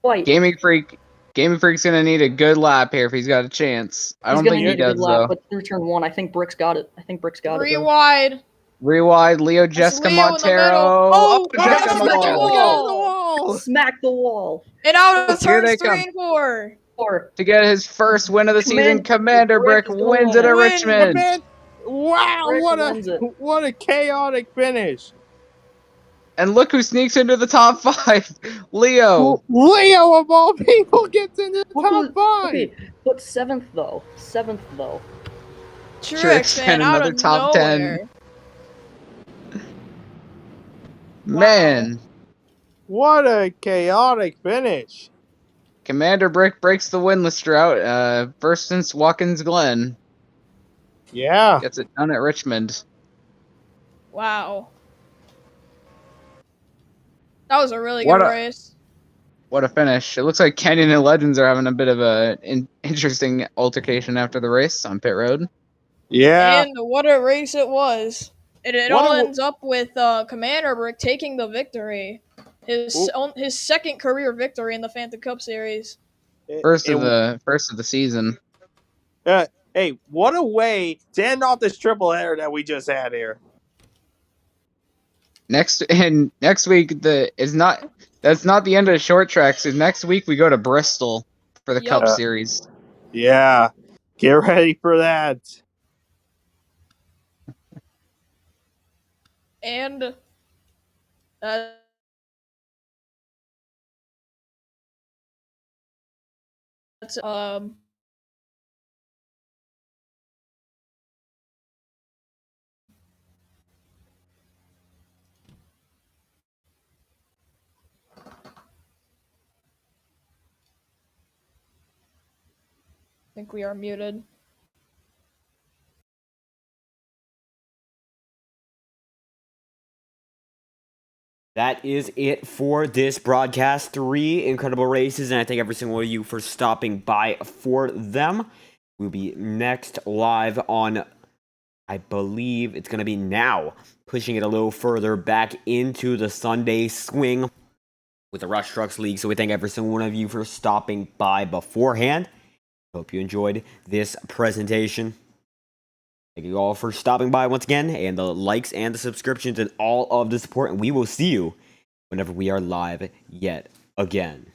White. Gaming Freak's gonna need a good lap here if he's got a chance. I He's don't gonna think need he a good does lap, though. but through turn 1, I think Brick's got it. 3 though. wide. Rewind, Leo Jessica Leo in the Montero. middle. Oh, just that's on the the wall. wall. Smack the wall. And out of Here they turns 3 come. and 4. Or To get his first win of the season, Commander Brick Brick is wins going it at Win. Richmond. Man, wow, Brick wins it. what a chaotic finish. And look who sneaks into the top 5. Leo. Leo of all people gets into the Look top who- 5. Okay, but 7th though. Truex, man, and out another of top 10. nowhere. Man. What a chaotic finish. Commander Brick breaks the winless drought. First since Watkins Glen. Yeah. Gets it done at Richmond. Wow. That was a really What good a- race. What a finish. It looks like Canyon and Legends are having a bit of a interesting altercation after the race on pit road. Yeah. And what a race it was. It What all a- ends up with Commander Brick taking the victory. His second career victory in the Fanta Cup Series. First of the season. Hey, what a way to end off this triple header that we just had here. Next week that's not the end of the short tracks. Next week we go to Bristol for the Yup. Cup Series. Yeah. Get ready for that. And that's I think we are muted. That is it for this broadcast. 3 incredible races, and I thank every single one of you for stopping by for them. We'll be next live on, I believe it's going to be now, pushing it a little further back into the Sunday swing with the Rush Trucks League. So we thank every single one of you for stopping by beforehand. Hope you enjoyed this presentation. Thank you all for stopping by once again, and the likes and the subscriptions and all of the support, and we will see you whenever we are live yet again.